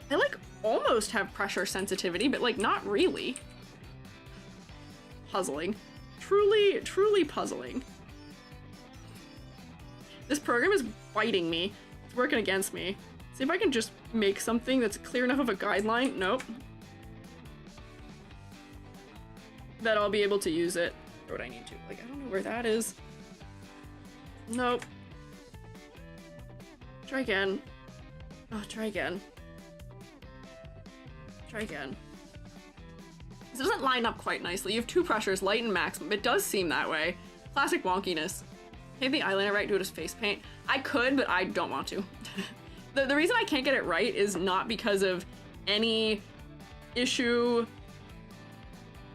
I like almost have pressure sensitivity, but like not really. Puzzling. Truly, truly puzzling. This program is biting me. It's working against me. See if I can just make something that's clear enough of a guideline. Nope. That I'll be able to use it for what I need to. Like, I don't know where that is. Nope. Try again. Oh, try again. Try again. This doesn't line up quite nicely. You have two pressures, light and maximum. It does seem that way. Classic wonkiness. Paint the eyeliner right, do it as face paint. I could, but I don't want to. The reason I can't get it right is not because of any issue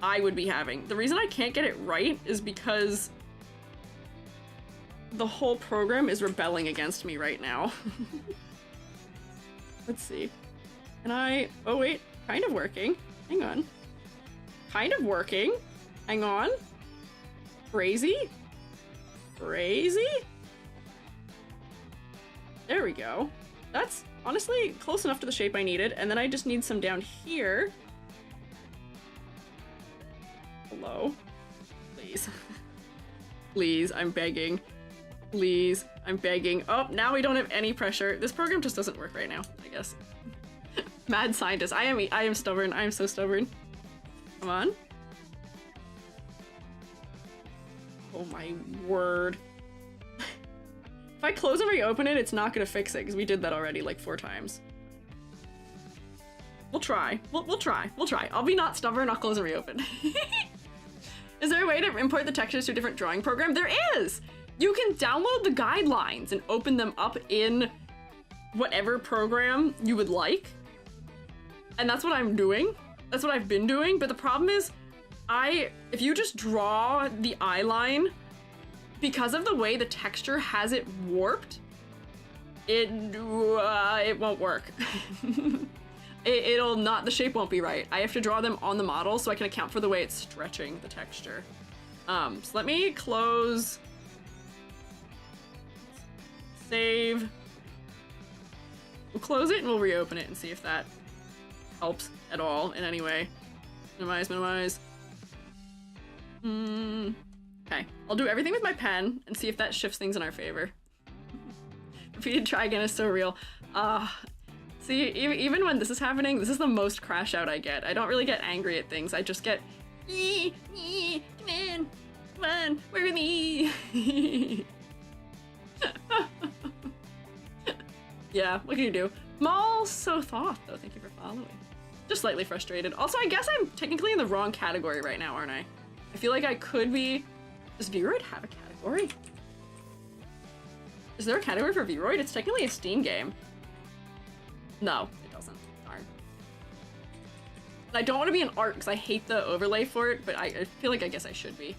I would be having. The reason I can't get it right is because the whole program is rebelling against me right now. Let's see. Can I... Oh wait, kind of working. Hang on. Kind of working. Hang on. Crazy? Crazy? There we go. That's honestly close enough to the shape I needed, and then I just need some down here. Hello? Please. Please, I'm begging. Please, I'm begging. Oh, now we don't have any pressure. This program just doesn't work right now, I guess. Mad scientist. I am stubborn. I am so stubborn. Come on. Oh my word. If I close and reopen it, it's not gonna fix it, because we did that already like 4 times. We'll try. We'll try. We'll try. I'll be not stubborn, I'll close and reopen. Is there a way to import the textures to a different drawing program? There is! You can download the guidelines and open them up in whatever program you would like. And that's what I'm doing. That's what I've been doing, but the problem is, if you just draw the eye line, because of the way the texture has it warped, it won't work. It'll not, the shape won't be right. I have to draw them on the model so I can account for the way it's stretching the texture. So let me close, save. We'll close it and we'll reopen it and see if that helps at all in any way. Minimize, minimize. Okay, I'll do everything with my pen and see if that shifts things in our favor. Repeated try again is so real. See, even when this is happening, this is the most crash out I get. I don't really get angry at things, I just get, come on, work with me. Yeah, what can you do? Maul so thoth, though, thank you for following. Just slightly frustrated. Also, I guess I'm technically in the wrong category right now, aren't I? I feel like I could be... Does Vroid have a category? Is there a category for Vroid? It's technically a Steam game. No, it doesn't. Darn. I don't want to be an art because I hate the overlay for it, but I feel like I guess I should be.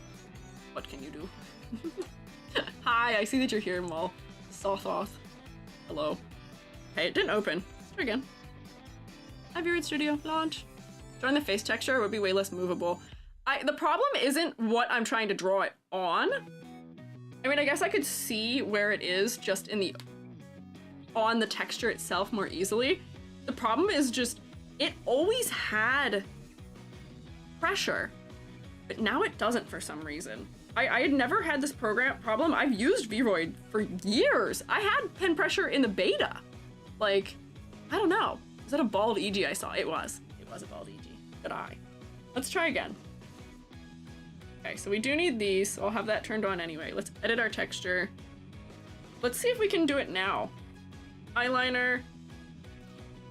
What can you do? Hi, I see that you're here, Maul. Sothoth. Hello. Okay, it didn't open. Let's try again. Hi, Vroid Studio. Launch. Drawing the face texture would be way less movable. The problem isn't what I'm trying to draw it on. I mean, I guess I could see where it is just in on the texture itself more easily. The problem is just, it always had pressure, but now it doesn't for some reason. I had never had this problem. I've used Vroid for years. I had pen pressure in the beta. Like, I don't know. Is that a bald EG I saw? It was. It was a bald EG. Good eye. Let's try again. Okay, so we do need these, so I'll have that turned on anyway. Let's edit our texture. Let's see if we can do it now. Eyeliner.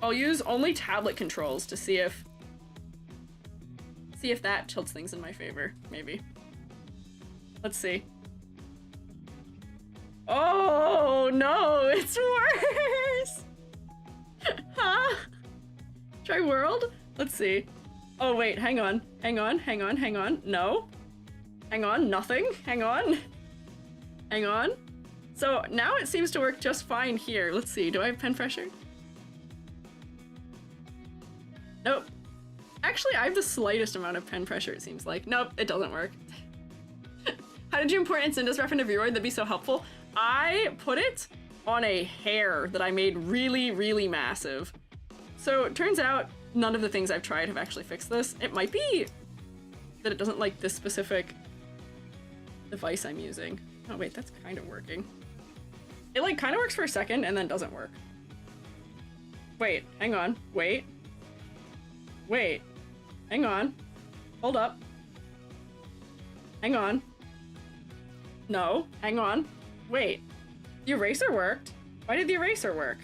I'll use only tablet controls to see if that tilts things in my favor, maybe. Let's see. Oh no, it's worse! Huh? Try world? Let's see. Oh wait, hang on. Hang on, hang on, hang on. No. Hang on, nothing. Hang on. Hang on. So now it seems to work just fine here. Let's see, do I have pen pressure? Nope. Actually, I have the slightest amount of pen pressure, it seems like. Nope, it doesn't work. How did you import Incinda's ref into Vroid? That'd be so helpful. I put it on a hair that I made really, really massive. So it turns out none of the things I've tried have actually fixed this. It might be that it doesn't like this specific device I'm using. Oh wait, that's kind of working. It like kind of works for a second and then doesn't work. Wait, hang on, wait. Wait, hang on, hold up. Hang on. No, hang on, wait. The eraser worked. Why did the eraser work?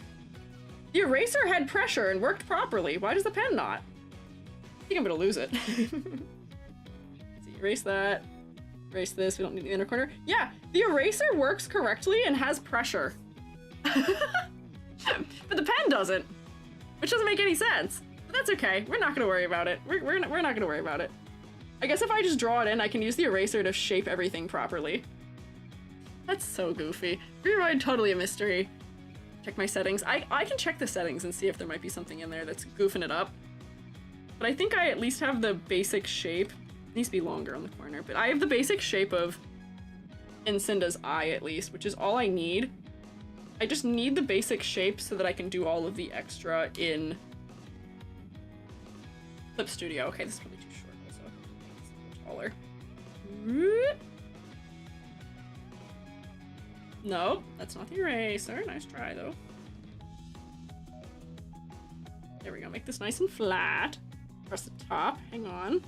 The eraser had pressure and worked properly. Why does the pen not? I think I'm gonna lose it. Let's see, erase that. Erase this, we don't need the inner corner. Yeah, the eraser works correctly and has pressure. But the pen doesn't, which doesn't make any sense. But that's okay, we're not gonna worry about it. We're not gonna worry about it. I guess if I just draw it in, I can use the eraser to shape everything properly. That's so goofy. Vroid, totally a mystery. Check my settings. I can check the settings and see if there might be something in there that's goofing it up. But I think I at least have the basic shape. It needs to be longer on the corner, but I have the basic shape of Incinda's eye at least, which is all I need. I just need the basic shape so that I can do all of the extra in Clip Studio. Okay, this is probably too short also. It's a little taller. No, that's not the eraser. Nice try, though. There we go. Make this nice and flat. Press the top. Hang on.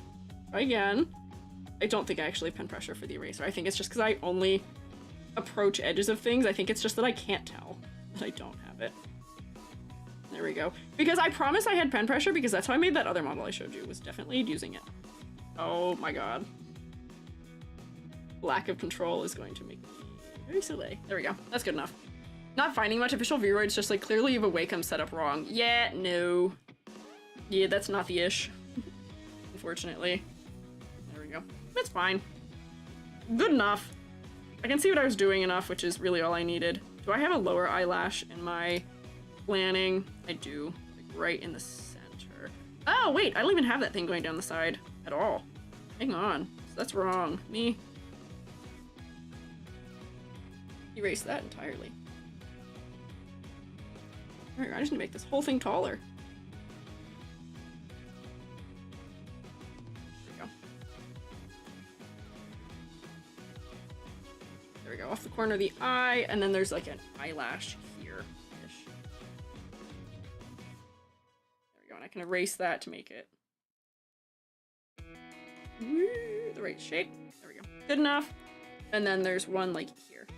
Try again. I don't think I actually have pen pressure for the eraser. I think it's just because I only approach edges of things. I think it's just that I can't tell that I don't have it. There we go. Because I promise I had pen pressure because that's how I made that other model I showed you. Was definitely using it. Oh my god. Lack of control is going to make me very silly. There we go. That's good enough. Not finding much. Official Vroid's just like, clearly you have a Wacom set up wrong. Yeah, no. Yeah, that's not the ish. Unfortunately. There we go. It's fine. Good enough. I can see what I was doing enough, which is really all I needed. Do I have a lower eyelash in my planning? I do. Like right in the center. Oh, wait. I don't even have that thing going down the side at all. Hang on. That's wrong. Me. Erase that entirely. Alright, I just need to make this whole thing taller. There we go. There we go, off the corner of the eye, and then there's like an eyelash here-ish. There we go, and I can erase that to make it the right shape. There we go. Good enough. And then there's one like here.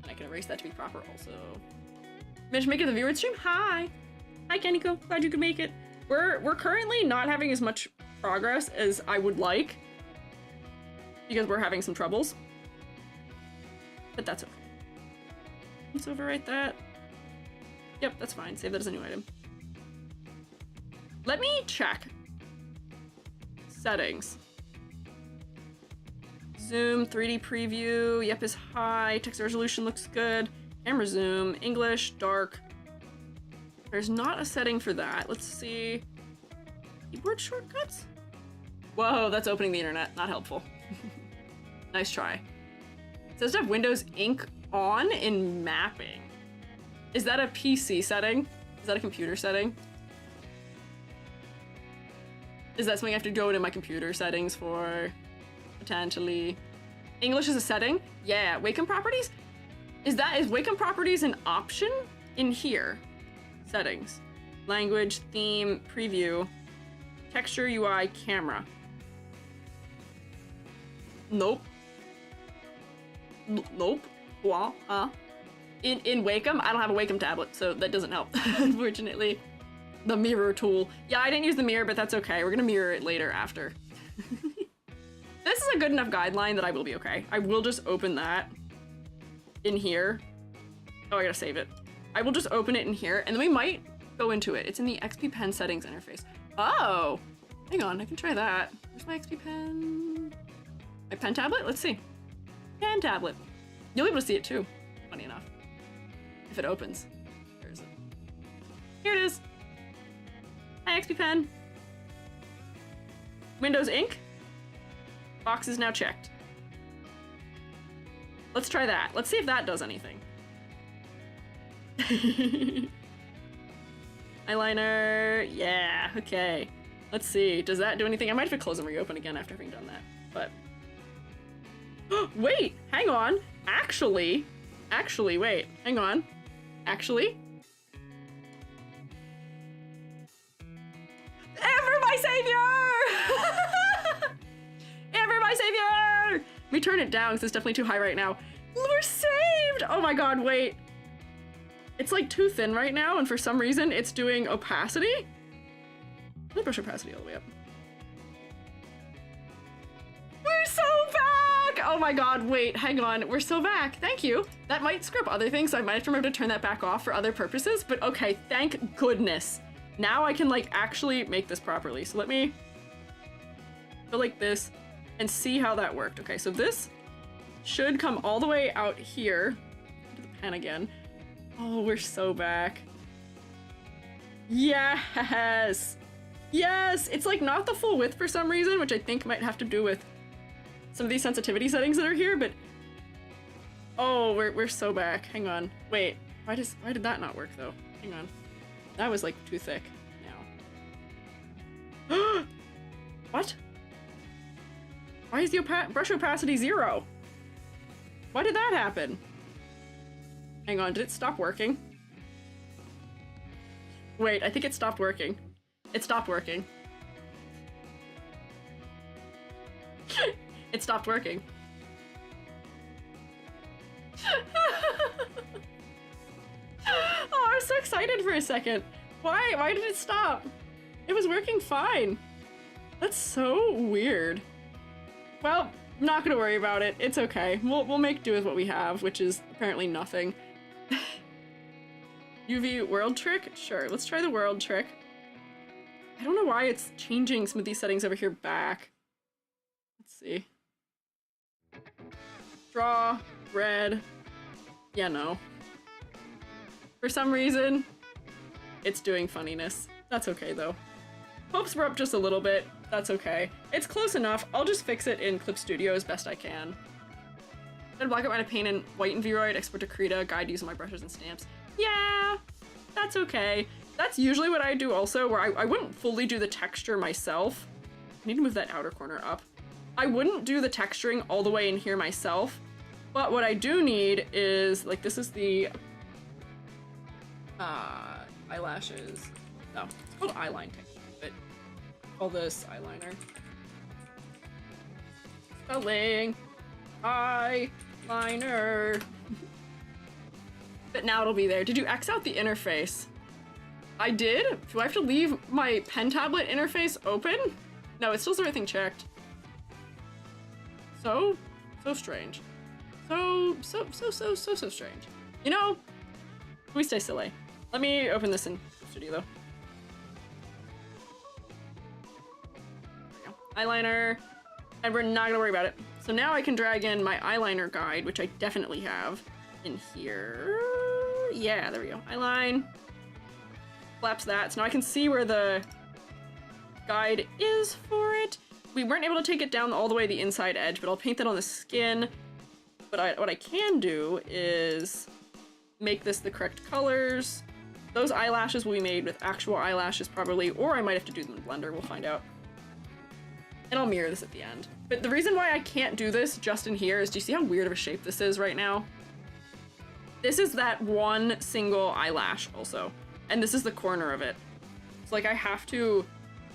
And I can erase that to be proper also. Managed to make it to the Vroid stream? Hi! Hi, Keniko. Glad you could make it. We're currently not having as much progress as I would like because we're having some troubles. But that's okay. Let's overwrite that. Yep, that's fine. Save that as a new item. Let me check. Settings. Zoom, 3D preview, yep is high, text resolution looks good, camera zoom, English, dark. There's not a setting for that. Let's see. Keyboard shortcuts? Whoa, that's opening the internet. Not helpful. Nice try. It says to have Windows Ink on in mapping. Is that a PC setting? Is that a computer setting? Is that something I have to go into my computer settings for? Potentially. English is a setting? Yeah. Wacom properties? Is Wacom properties an option in here? Settings. Language, theme, preview, texture, UI, camera. Nope. Nope. In Wacom, I don't have a Wacom tablet, so that doesn't help, unfortunately. The mirror tool. Yeah, I didn't use the mirror, but that's okay. We're gonna mirror it later after. This is a good enough guideline that I will be okay. I will just open that in here. Oh, I gotta save it. I will just open it in here, and then we might go into it. It's in the XP Pen settings interface. Oh! Hang on, I can try that. Where's my XP Pen? My pen tablet? Let's see. Pen tablet. You'll be able to see it too, funny enough. If it opens. Where is it? Here it is. Hi, XP Pen. Windows Ink. Box is now checked. Let's try that. Let's see if that does anything. Eyeliner, yeah, okay. Let's see, does that do anything? I might have to close and reopen again after having done that, but... Wait, hang on. Actually, wait, hang on. Actually? Ever my savior! Ever my savior! Let me turn it down because it's definitely too high right now. We're saved! Oh my god, wait. It's like too thin right now, and for some reason it's doing opacity. Let me push opacity all the way up. We're so back! Oh my god, wait, hang on. We're so back. Thank you. That might screw up other things, so I might have to remember to turn that back off for other purposes, but okay, thank goodness. Now I can like actually make this properly. So let me go like this and see how that worked. Okay, so this should come all the way out here. To the pen again. Oh, we're so back. Yes! Yes! It's like not the full width for some reason, which I think might have to do with some of these sensitivity settings that are here, but... Oh, we're so back. Hang on. Wait, why did that not work though? Hang on. That was like too thick now. What? Why is the brush opacity 0? Why did that happen? Hang on, did it stop working? Wait, I think it stopped working. It stopped working. It stopped working. Oh, I was so excited for a second. Why did it stop? It was working fine. That's so weird. Well, not gonna worry about it. It's okay. We'll make do with what we have, which is apparently nothing. UV world trick? Sure, let's try the world trick. I don't know why it's changing some of these settings over here back. Let's see. Draw, red. Yeah, no. For some reason, it's doing funniness. That's okay though. Hopes we're up just a little bit. That's okay. It's close enough. I'll just fix it in Clip Studio as best I can. Then blockout out my paint in white and Vroid, export to Krita, guide using my brushes and stamps. Yeah, that's okay. That's usually what I do also, where I wouldn't fully do the texture myself. I need to move that outer corner up. I wouldn't do the texturing all the way in here myself, but what I do need is, like, this is the eyelashes. No, it's called eyeline technique, but call this eyeliner. Spelling. Eyeliner. But now it'll be there. Did you X out the interface? I did? Do I have to leave my pen tablet interface open? No, it still has everything checked. So strange. So strange. You know, we stay silly. Let me open this in Studio though. There we go. Eyeliner. And we're not gonna worry about it. So now I can drag in my eyeliner guide, which I definitely have in here. Yeah, there we go. Eyeline. Collapse that. So now I can see where the guide is for it. We weren't able to take it down all the way to the inside edge, but I'll paint that on the skin. But what I can do is make this the correct colors. Those eyelashes will be made with actual eyelashes probably, or I might have to do them in Blender, we'll find out. And I'll mirror this at the end. But the reason why I can't do this just in here is, do you see how weird of a shape this is right now? This is that one single eyelash also. And this is the corner of it. So like I have to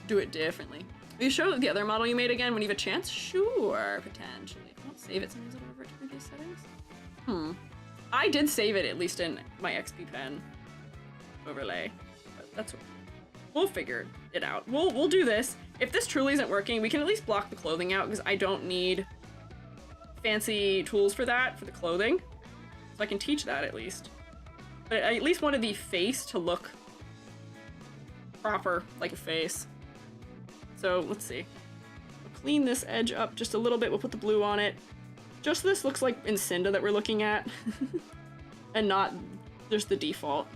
do it differently. Will you show the other model you made again when you have a chance? Sure, potentially. If I don't save it, sometimes it'll revert to previous settings. I did save it, at least in my XP pen overlay. But that's what we'll figure it out. We'll do this. If this truly isn't working, we can at least block the clothing out because I don't need fancy tools for that, for the clothing. So I can teach that at least. But I at least wanted the face to look proper, like a face. So let's see. We'll clean this edge up just a little bit. We'll put the blue on it. Just this looks like Incinda that we're looking at. And not just the default.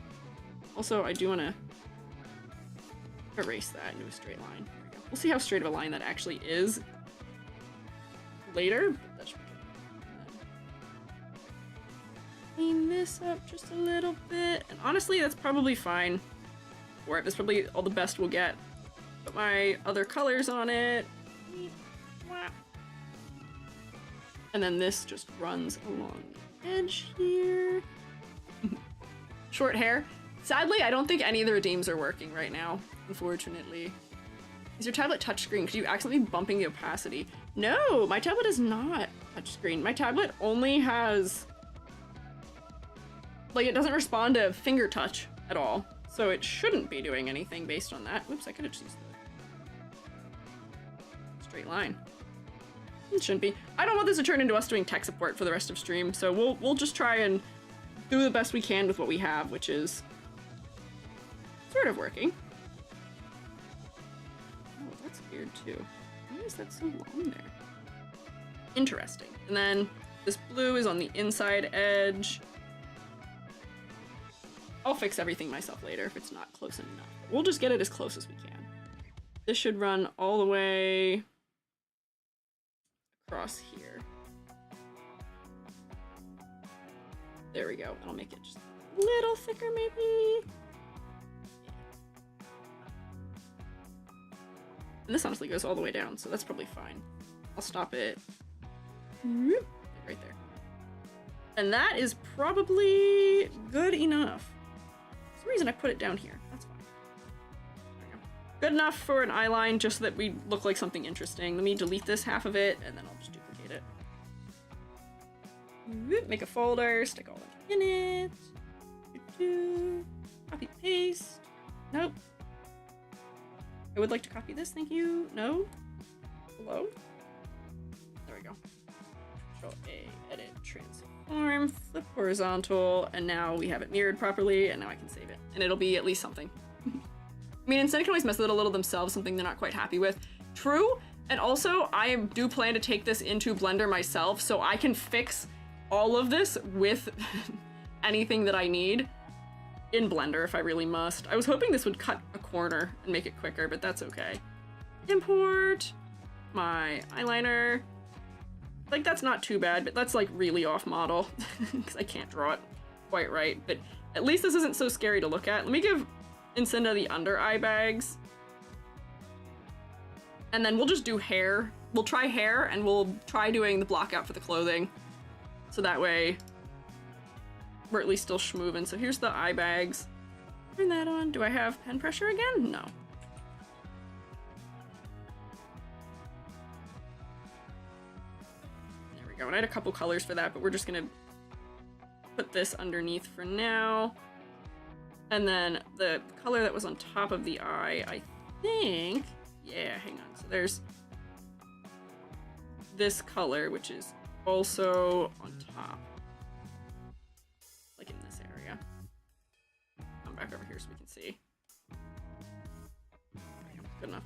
Also, I do want to erase that into a straight line. There we go. We'll see how straight of a line that actually is later. But that should be good. clean this up just a little bit. And honestly, that's probably fine for it. That's probably all the best we'll get. Put my other colors on it. And then this just runs along the edge here. Short hair. Sadly, I don't think any of the redeems are working right now, unfortunately. Is your tablet touchscreen? Because you accidentally bumping the opacity. No, my tablet is not touchscreen. My tablet only has... like, it doesn't respond to finger touch at all. So it shouldn't be doing anything based on that. Oops, I could have just used the straight line. It shouldn't be. I don't want this to turn into us doing tech support for the rest of stream, so we'll just try and do the best we can with what we have, which is sort of working. Oh, that's weird too. Why is that so long there? Interesting. And then this blue is on the inside edge. I'll fix everything myself later if it's not close enough. We'll just get it as close as we can. This should run all the way across here. There we go. And I'll make it just a little thicker maybe. And this honestly goes all the way down, so that's probably fine. I'll stop it right there. And that is probably good enough. For some reason I put it down here. That's fine. There we go. Good enough for an eye line, just so that we look like something interesting. Let me delete this half of it, and then I'll just duplicate it. Make a folder, stick all in it. Copy, paste. Nope. I would like to copy this, thank you. No? Hello? There we go. Control A, edit, transform, flip horizontal, and now we have it mirrored properly, and now I can save it. And it'll be at least something. I mean, Incinda can always mess with it a little themselves, something they're not quite happy with. True, and also, I do plan to take this into Blender myself, so I can fix all of this with anything that I need in Blender if I really must. I was hoping this would cut a corner and make it quicker, but that's okay. Import my eyeliner. Like, that's not too bad, but that's like really off model because I can't draw it quite right, but at least this isn't so scary to look at. Let me give Incinda the under eye bags. And then we'll just do hair. We'll try hair and we'll try doing the blockout for the clothing. So that way we're at least still schmoovin'. So here's the eye bags. Turn that on. Do I have pen pressure again? No. There we go. And I had a couple colors for that, but we're just gonna put this underneath for now. And then the color that was on top of the eye, I think, yeah, hang on. So there's this color, which is also on top. Like in this area. Come back over here so we can see. Good enough.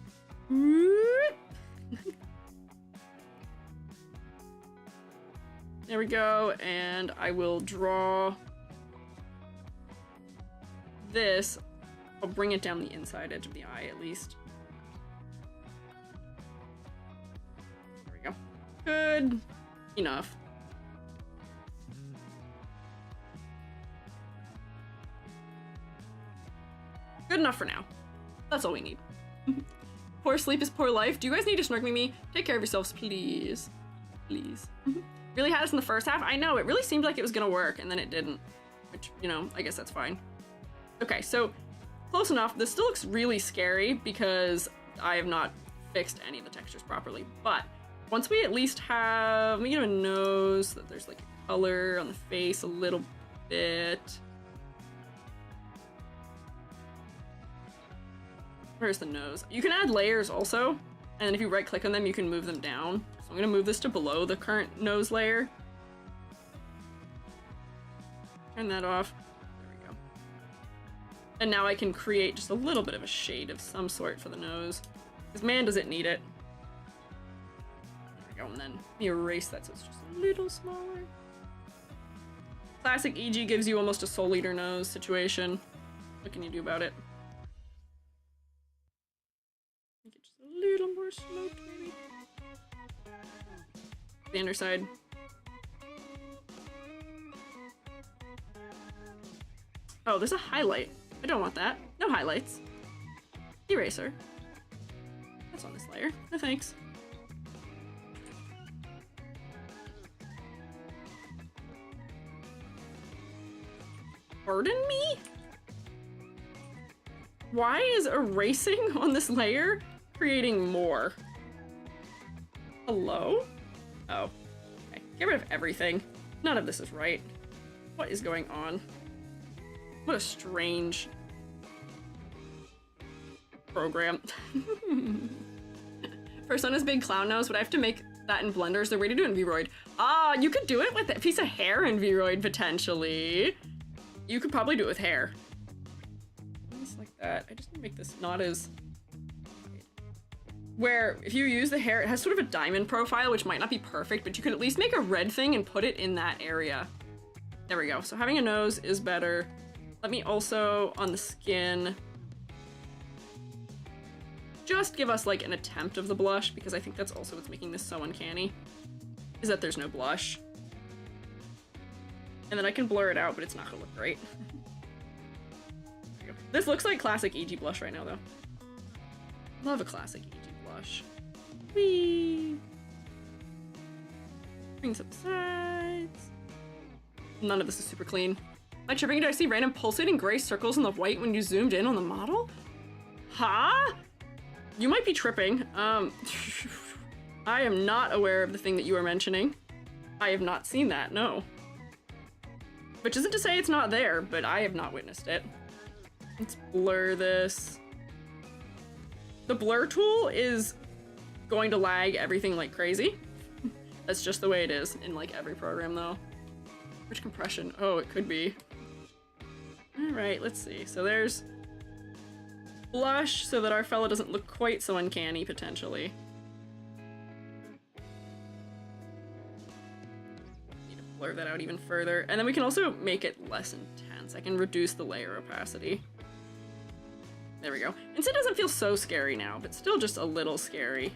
There we go, and I will draw this. I'll bring it down the inside edge of the eye at least. There we go. Good enough. Good enough for now. That's all we need. Poor sleep is poor life. Do you guys need to snorkeling me? Take care of yourselves, please. Please. Really had us in the first half? I know, it really seemed like it was gonna work, and then it didn't. Which, you know, I guess that's fine. Okay, so close enough. This still looks really scary because I have not fixed any of the textures properly. But once we at least have, let me get a nose, that there's like a color on the face a little bit. Where's the nose? You can add layers also, and then if you right click on them, you can move them down. So I'm gonna move this to below the current nose layer. Turn that off. There we go. And now I can create just a little bit of a shade of some sort for the nose. Because man, does it need it. There we go, and then let me erase that so it's just a little smaller. Classic EG gives you almost a Soul Eater nose situation. What can you do about it? Make it just a little more smoked, maybe. The underside. Oh, there's a highlight. I don't want that. No highlights. Eraser. That's on this layer. No thanks. Pardon me? Why is erasing on this layer creating more? Hello? Oh. Okay. Get rid of everything. None of this is right. What is going on? What a strange program. Persona's big clown nose, but I have to make that in Blender. Is there a way to do it in Vroid? Ah, you could do it with a piece of hair in Vroid, potentially. You could probably do it with hair. Just like that. I just need to make this not as... Where, if you use the hair, it has sort of a diamond profile, which might not be perfect, but you could at least make a red thing and put it in that area. There we go. So having a nose is better. Let me also, on the skin, just give us like an attempt of the blush, because I think that's also what's making this so uncanny, is that there's no blush. And then I can blur it out, but it's not gonna look great. There we go. This looks like classic EG blush right now, though. Love a classic EG blush. Whee! Bring this up the sides. None of this is super clean. Am I tripping? Did I see random pulsating gray circles in the white when you zoomed in on the model? Huh? You might be tripping. I am not aware of the thing that you are mentioning. I have not seen that, no. Which isn't to say it's not there, but I have not witnessed it. Let's blur this. The blur tool is going to lag everything like crazy. That's just the way it is in like every program though. Which compression? Oh, it could be. All right, let's see. So there's blush so that our fella doesn't look quite so uncanny potentially. Blur that out even further. And then we can also make it less intense. I can reduce the layer opacity. There we go. Incinda doesn't feel so scary now, but still just a little scary.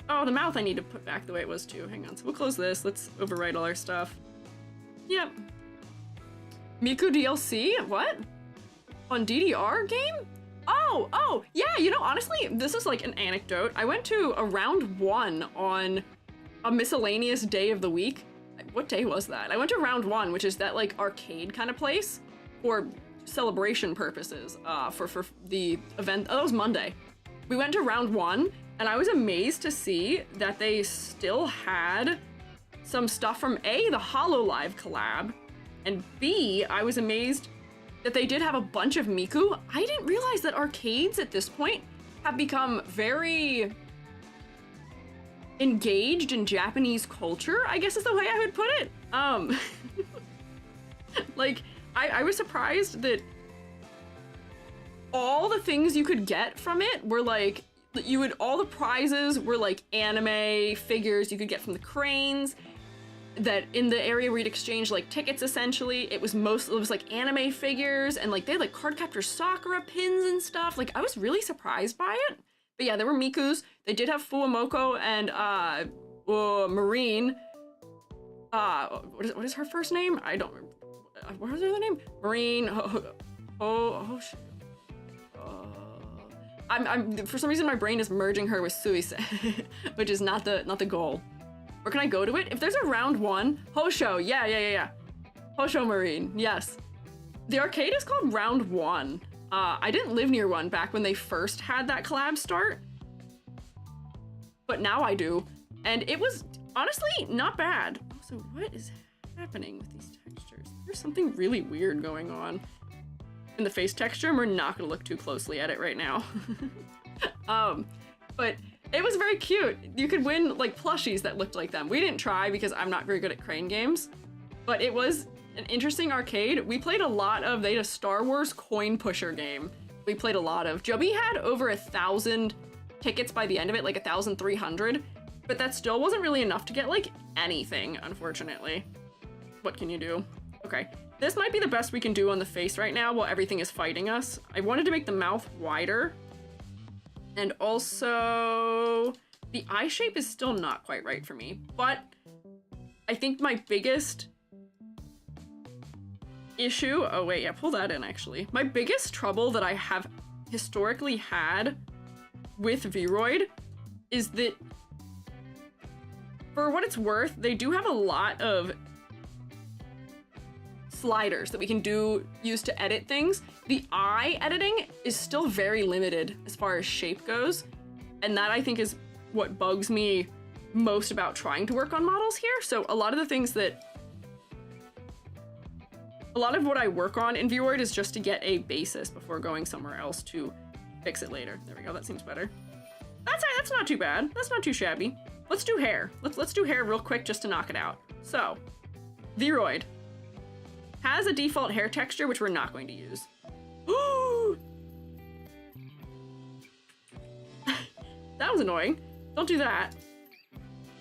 Oh, the mouth I need to put back the way it was too. Hang on. So we'll close this. Let's overwrite all our stuff. Yep. Miku DLC? What? On DDR game? Oh, yeah, you know, honestly, this is like an anecdote. I went to a round 1 on a miscellaneous day of the week. What day was that? I went to round 1, which is that like arcade kind of place for celebration purposes, for the event. Oh, that was Monday. We went to round 1 and I was amazed to see that they still had some stuff from A, the HoloLive collab, and B, I was amazed that they did have a bunch of Miku. I didn't realize that arcades at this point have become very engaged in Japanese culture, I guess is the way I would put it. Like, I was surprised that all the things you could get from it were like, all the prizes were like anime figures you could get from the cranes, that in the area where you'd exchange like tickets essentially, it was like anime figures, and like they had like Cardcaptor Sakura pins and stuff. Like I was really surprised by it. But yeah, there were Mikus. They did have Fuamoko and Marine. What is her first name? I don't remember. What was her other name? Marine. I'm for some reason my brain is merging her with Suise, which is not the goal. Where can I go to it? If there's a round 1, Hosho, yeah. Hosho Marine, yes. The arcade is called Round 1. I didn't live near one back when they first had that collab start, but now I do, and it was honestly not bad. So what is happening with these textures? There's something really weird going on in the face texture, and we're not gonna look too closely at it right now. But it was very cute. You could win like plushies that looked like them. We didn't try because I'm not very good at crane games, but it was an interesting arcade. We played a lot of, they had a Star Wars coin pusher game. We played a lot of. Joby had over 1,000 tickets by the end of it, like 1,300, but that still wasn't really enough to get like anything, unfortunately. What can you do? Okay, this might be the best we can do on the face right now while everything is fighting us. I wanted to make the mouth wider, and also the eye shape is still not quite right for me, but I think my biggest issue, oh wait, yeah, pull that in actually. My biggest trouble that I have historically had with Vroid is that, for what it's worth, they do have a lot of sliders that we can use to edit things. The eye editing is still very limited as far as shape goes, and that I think is what bugs me most about trying to work on models here. So a lot of what I work on in Vroid is just to get a basis before going somewhere else to fix it later. There we go, that seems better. That's not too bad. That's not too shabby. Let's do hair. Let's do hair real quick just to knock it out. So, Vroid has a default hair texture, which we're not going to use. That was annoying. Don't do that.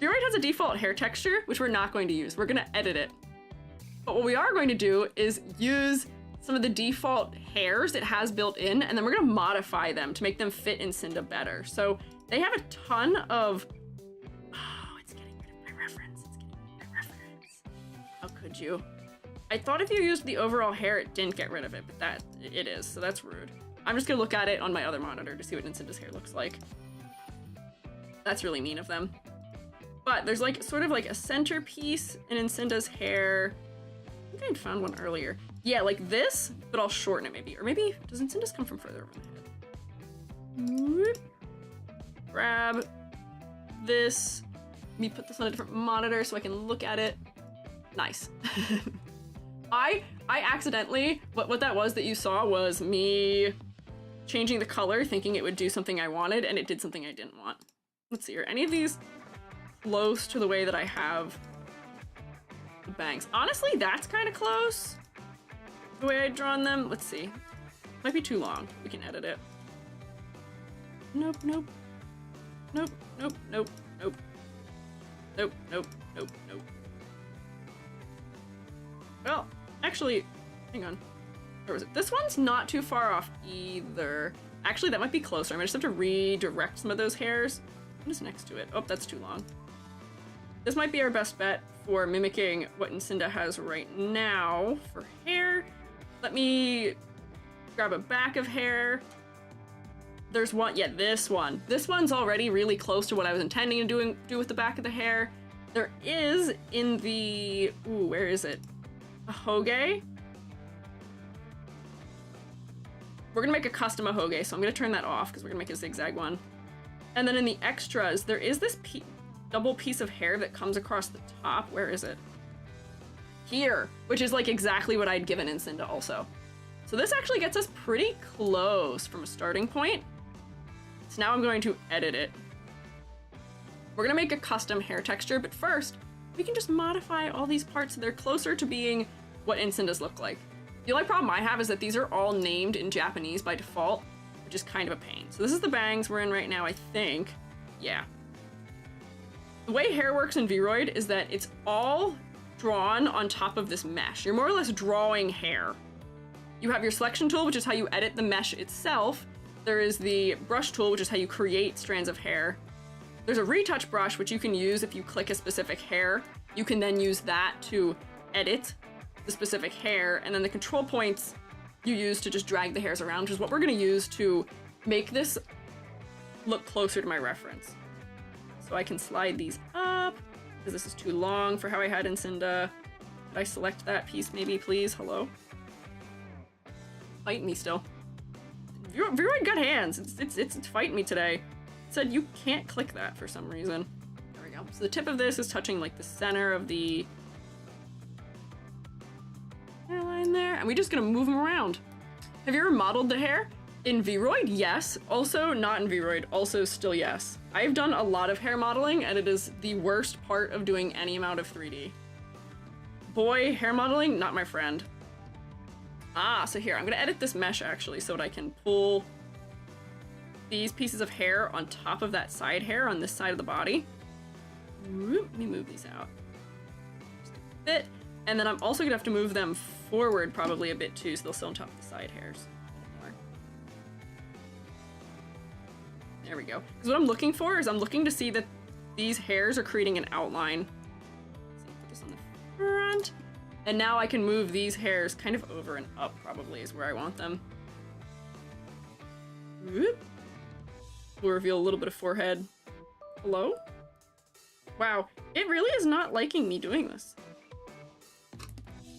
Vroid has a default hair texture, which we're not going to use. We're gonna edit it. But what we are going to do is use some of the default hairs it has built in, and then we're gonna modify them to make them fit Incinda better. So they have a ton of, oh, it's getting rid of my reference. It's getting rid of my reference. How could you? I thought if you used the overall hair, it didn't get rid of it, but it is, so that's rude. I'm just gonna look at it on my other monitor to see what Incinda's hair looks like. That's really mean of them. But there's like sort of like a centerpiece in Incinda's hair. I think I'd found one earlier. Yeah, like this, but I'll shorten it maybe. Or maybe, does Incinda's come from further over the head? Whoop. Grab this. Let me put this on a different monitor so I can look at it. Nice. I accidentally, what that was that you saw was me changing the color, thinking it would do something I wanted, and it did something I didn't want. Let's see, are any of these close to the way that I have the bangs? Honestly, that's kind of close. The way I'd drawn them. Let's see. Might be too long. We can edit it. Nope, nope. Nope, nope, nope, nope. Nope, nope, nope, nope. Well, actually, hang on. Where was it? This one's not too far off either. Actually, that might be closer. I might just have to redirect some of those hairs. What is next to it? Oh, that's too long. This might be our best bet for mimicking what Incinda has right now for hair. Let me grab a back of hair. There's one, yeah, this one. This one's already really close to what I was intending to do with the back of the hair. There is in the, ooh, where is it? A hoge. We're gonna make a custom hoge, so I'm gonna turn that off because we're gonna make a zigzag one. And then in the extras, there is this double piece of hair that comes across the top. Where is it? Here, which is like exactly what I'd given Incinda also. So this actually gets us pretty close from a starting point. So now I'm going to edit it. We're gonna make a custom hair texture, but first, we can just modify all these parts so they're closer to being what Incindas look like. The only problem I have is that these are all named in Japanese by default, which is kind of a pain. So this is the bangs we're in right now, I think. Yeah. The way hair works in Vroid is that it's all drawn on top of this mesh. You're more or less drawing hair. You have your selection tool, which is how you edit the mesh itself. There is the brush tool, which is how you create strands of hair. There's a retouch brush, which you can use if you click a specific hair. You can then use that to edit the specific hair, and then the control points you use to just drag the hairs around, which is what we're gonna use to make this look closer to my reference. So I can slide these up, because this is too long for how I had Incinda. Could I select that piece maybe, please? Hello? Fighting me still. Vroid got hands. It's fighting me today. It said you can't click that for some reason. There we go. So the tip of this is touching like the center of the hairline there, and we're just gonna move them around. Have you ever modeled the hair? In Vroid, yes. Also not in Vroid, also still yes. I've done a lot of hair modeling, and it is the worst part of doing any amount of 3D. Boy, hair modeling, not my friend. Ah, so here, I'm gonna edit this mesh actually so that I can pull these pieces of hair on top of that side hair on this side of the body. Let me move these out. Just a bit. And then I'm also gonna have to move them forward probably a bit too, so they'll sit on top of the side hairs. There we go. Because what I'm looking for is I'm looking to see that these hairs are creating an outline. So put this on the front. And now I can move these hairs kind of over and up, probably, is where I want them. Whoop. We'll reveal a little bit of forehead. Hello? Wow, it really is not liking me doing this.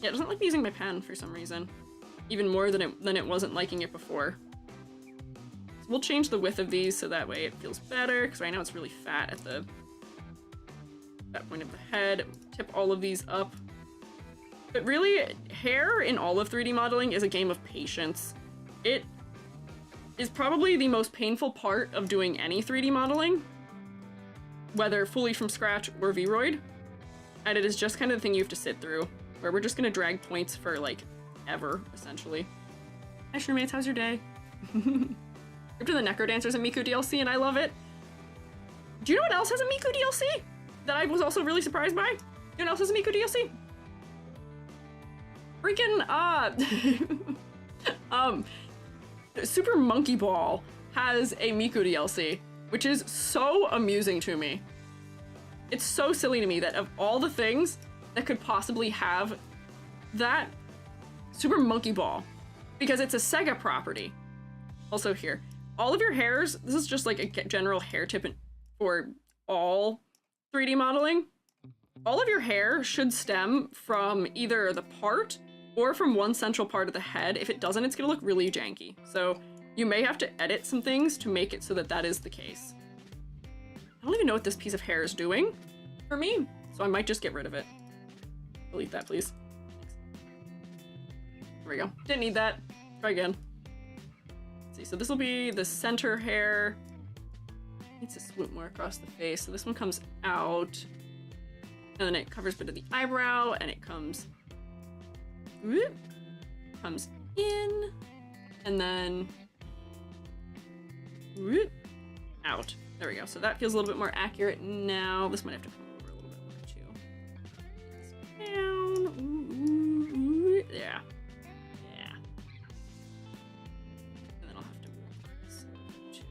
Yeah, it doesn't like me using my pen for some reason. Even more than it wasn't liking it before. So we'll change the width of these so that way it feels better, because right now it's really fat at that point of the head. Tip all of these up. But really, hair in all of 3D modeling is a game of patience. It is probably the most painful part of doing any 3D modeling, whether fully from scratch or Vroid. And it is just kind of the thing you have to sit through, where we're just gonna drag points for, like, ever, essentially. Hi, Shroommates, how's your day? Up to the Necrodancers and Miku DLC, and I love it. Do you know what else has a Miku DLC that I was also really surprised by? You know what else has a Miku DLC? Freaking, Super Monkey Ball has a Miku DLC, which is so amusing to me. It's so silly to me that of all the things that could possibly have that, Super Monkey Ball, because it's a Sega property. Also here, all of your hairs, this is just like a general hair tip for all 3D modeling. All of your hair should stem from either the part or from one central part of the head. If it doesn't, it's gonna look really janky. So you may have to edit some things to make it so that that is the case. I don't even know what this piece of hair is doing for me, so I might just get rid of it. Delete that, please. There we go. Didn't need that. Try again. Let's see, so this will be the center hair. Needs to swoop more across the face. So this one comes out, and then it covers a bit of the eyebrow, and it comes in, and then out. There we go. So that feels a little bit more accurate now. This might have to come over a little bit more too. Down. Yeah. Yeah. And then I'll have to move this too.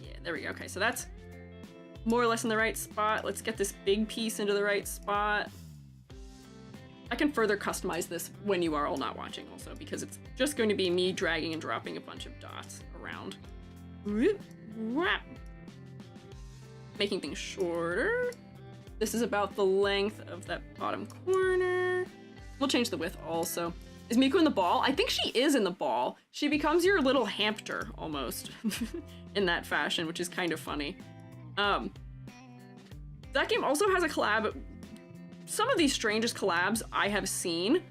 Yeah, there we go. Okay, so that's more or less in the right spot. Let's get this big piece into the right spot. I can further customize this when you are all not watching also, because it's just going to be me dragging and dropping a bunch of dots around. Making things shorter. This is about the length of that bottom corner. We'll change the width also. Is Miku in the ball? I think she is in the ball. She becomes your little hamster almost in that fashion, which is kind of funny. That game also has a collab. Some of these strangest collabs I have seen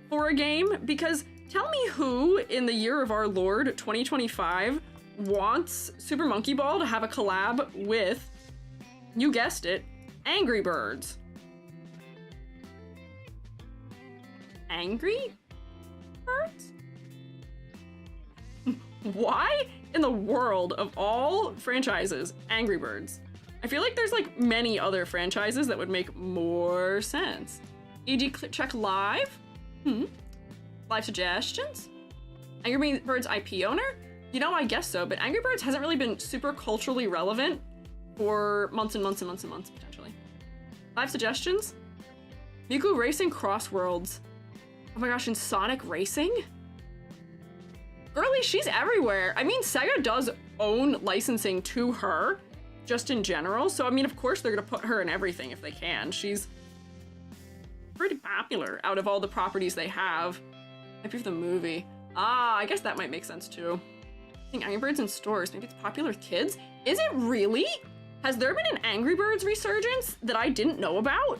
for a game, because tell me who in the year of our Lord 2025 wants Super Monkey Ball to have a collab with, you guessed it, Angry Birds. Angry Birds? Why in the world of all franchises, Angry Birds? I feel like there's like many other franchises that would make more sense. E.g. check live? Live suggestions? Angry Birds IP owner? You know, I guess so, but Angry Birds hasn't really been super culturally relevant for months and months and months and months, potentially. Live suggestions? Miku Racing Crossworlds. Oh my gosh, in Sonic Racing? Girlie, she's everywhere. I mean, Sega does own licensing to her, just in general, so I mean, of course they're gonna put her in everything if they can. She's pretty popular out of all the properties they have. Maybe for the movie. Ah, I guess that might make sense too. I think Angry Birds in stores, maybe it's popular with kids? Is it really? Has there been an Angry Birds resurgence that I didn't know about?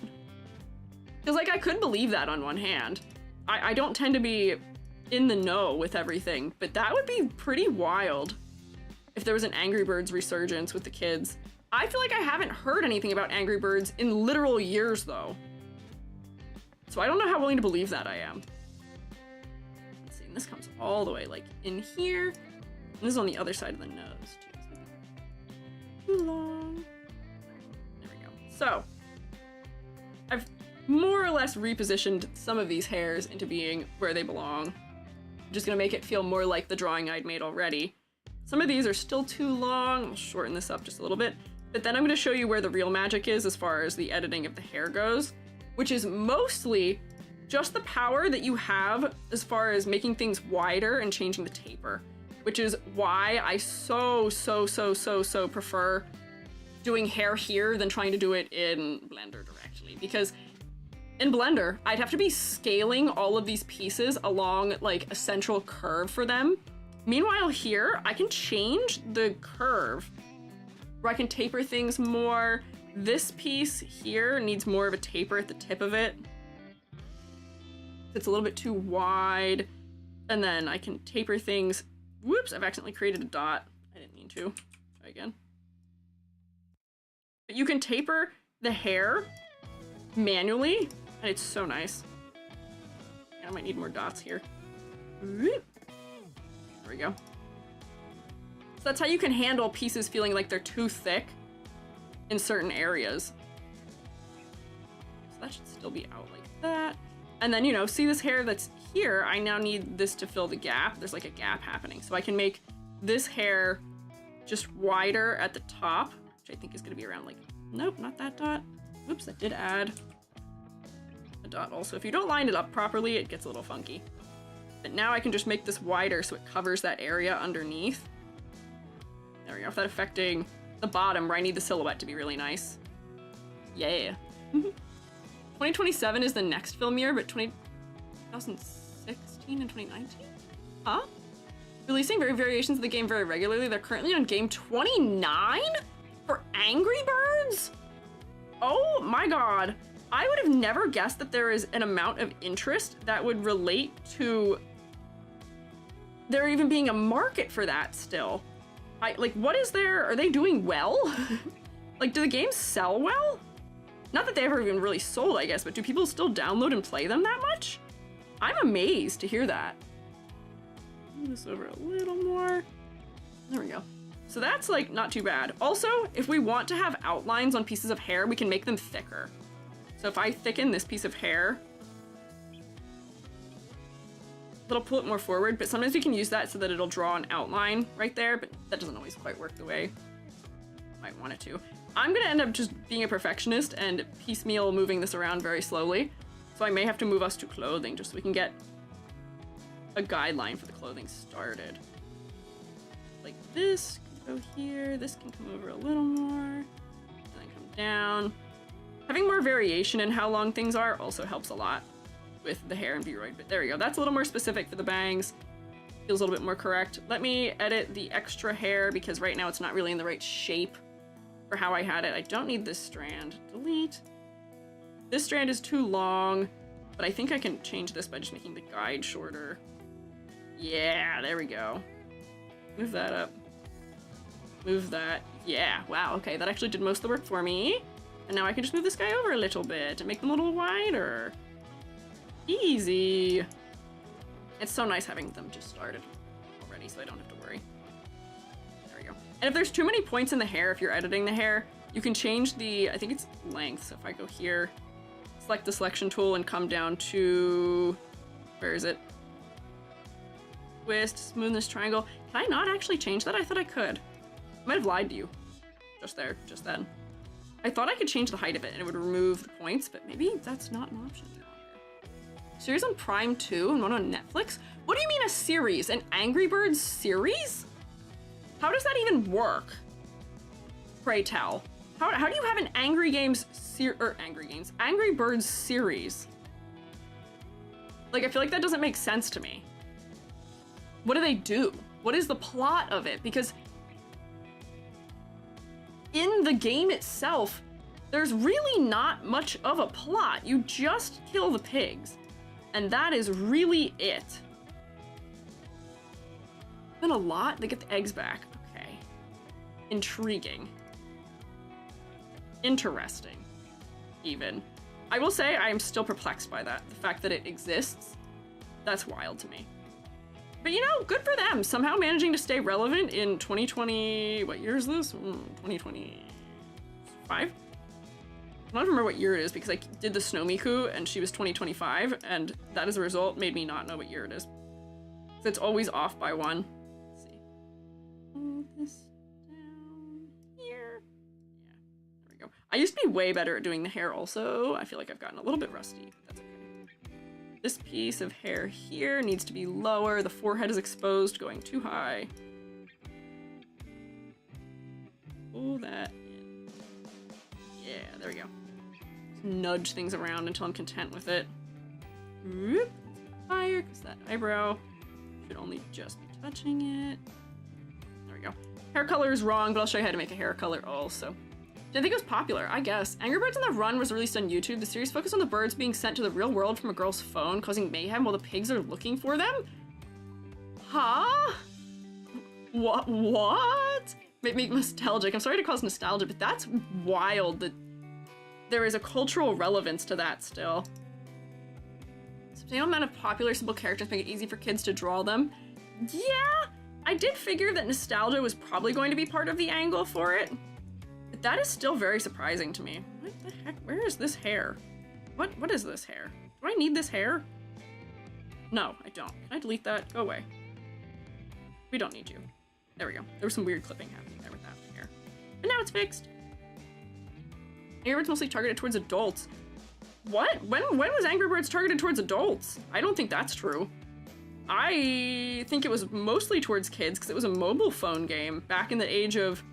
Because like, I could believe that on one hand. I don't tend to be in the know with everything, but that would be pretty wild if there was an Angry Birds resurgence with the kids. I feel like I haven't heard anything about Angry Birds in literal years though. So I don't know how willing to believe that I am. Let's see, and this comes all the way like in here. And this is on the other side of the nose too. Too long. There we go. So I've more or less repositioned some of these hairs into being where they belong. I'm just gonna make it feel more like the drawing I'd made already. Some of these are still too long. I'll shorten this up just a little bit. But then I'm gonna show you where the real magic is as far as the editing of the hair goes, which is mostly just the power that you have as far as making things wider and changing the taper, which is why I so prefer doing hair here than trying to do it in Blender directly. Because in Blender, I'd have to be scaling all of these pieces along like a central curve for them. Meanwhile here, I can change the curve where I can taper things more. This piece here needs more of a taper at the tip of it. It's a little bit too wide. And then I can taper things. Whoops, I've accidentally created a dot. I didn't mean to. Try again. But you can taper the hair manually, and it's so nice. I might need more dots here. There we go. So that's how you can handle pieces feeling like they're too thick in certain areas. So that should still be out like that. And then, you know, see this hair that's here? I now need this to fill the gap. There's like a gap happening. So I can make this hair just wider at the top, which I think is gonna be around like, nope, not that dot. Oops, that did add a dot also. If you don't line it up properly, it gets a little funky. But now I can just make this wider so it covers that area underneath. There we go, without affecting the bottom where I need the silhouette to be really nice. Yeah. 2027 is the next film year, but 2016 and 2019? Huh? Releasing variations of the game very regularly. They're currently on game 29 for Angry Birds? Oh my god. I would have never guessed that there is an amount of interest that would relate to there even being a market for that still. Like, what is there? Are they doing well? Like, do the games sell well? Not that they ever even really sold, I guess, but do people still download and play them that much? I'm amazed to hear that. Move this over a little more. There we go. So that's like not too bad. Also, if we want to have outlines on pieces of hair, we can make them thicker. So if I thicken this piece of hair, it'll pull it more forward, but sometimes we can use that so that it'll draw an outline right there, but that doesn't always quite work the way I might want it to. I'm gonna end up just being a perfectionist and piecemeal moving this around very slowly. So I may have to move us to clothing just so we can get a guideline for the clothing started. Like this can go here, this can come over a little more, and then come down. Having more variation in how long things are also helps a lot with the hair in Vroid, but there we go. That's a little more specific for the bangs. Feels a little bit more correct. Let me edit the extra hair because right now it's not really in the right shape for how I had it. I don't need this strand. Delete. This strand is too long, but I think I can change this by just making the guide shorter. Yeah, there we go. Move that up. Move that. Yeah, wow, okay, that actually did most of the work for me. And now I can just move this guy over a little bit and make them a little wider. Easy. It's so nice having them just started already so I don't have to worry. There we go. And if there's too many points in the hair, if you're editing the hair, you can change the, I think it's length. So if I go here, select the selection tool and come down to, where is it? Twist, smoothness, triangle. Can I not actually change that? I thought I could. I might have lied to you. Just there, just then. I thought I could change the height of it and it would remove the points, but maybe that's not an option. Series on Prime 2 and one on Netflix? What do you mean a series? An Angry Birds series? How does that even work? Pray tell. How do you have an Angry Birds series? Like, I feel like that doesn't make sense to me. What do they do? What is the plot of it? Because in the game itself, there's really not much of a plot. You just kill the pigs. And that is really it. Been a lot? They get the eggs back. Okay. Intriguing. Interesting. Even. I will say I am still perplexed by that. The fact that it exists. That's wild to me. But you know, good for them. Somehow managing to stay relevant in 2020... What year is this? 2025? I don't remember what year it is because I did the Snowmiku and she was 2025 and that as a result made me not know what year it is. So it's always off by one. Let's see. Move this down here. Yeah, there we go. I used to be way better at doing the hair also. I feel like I've gotten a little bit rusty. That's okay. This piece of hair here needs to be lower. The forehead is exposed, going too high. Pull that in. Yeah, there we go. Just nudge things around until I'm content with it. Whoop. Higher, because that eyebrow should only just be touching it. There we go. Hair color is wrong, but I'll show you how to make a hair color also. Didn't think it was popular, I guess. Angry Birds on the Run was released on YouTube. The series focused on the birds being sent to the real world from a girl's phone, causing mayhem while the pigs are looking for them? Huh? What? Make me nostalgic. I'm sorry to cause nostalgia, but that's wild that there is a cultural relevance to that still. Substantial amount of popular simple characters make it easy for kids to draw them. Yeah, I did figure that nostalgia was probably going to be part of the angle for it. But that is still very surprising to me. What the heck? Where is this hair? What is this hair? Do I need this hair? No, I don't. Can I delete that? Go away. We don't need you. There we go. There was some weird clipping happening there with that hair. But now it's fixed. Angry Birds mostly targeted towards adults. What? When was Angry Birds targeted towards adults? I don't think that's true. I think it was mostly towards kids because it was a mobile phone game back in the age of...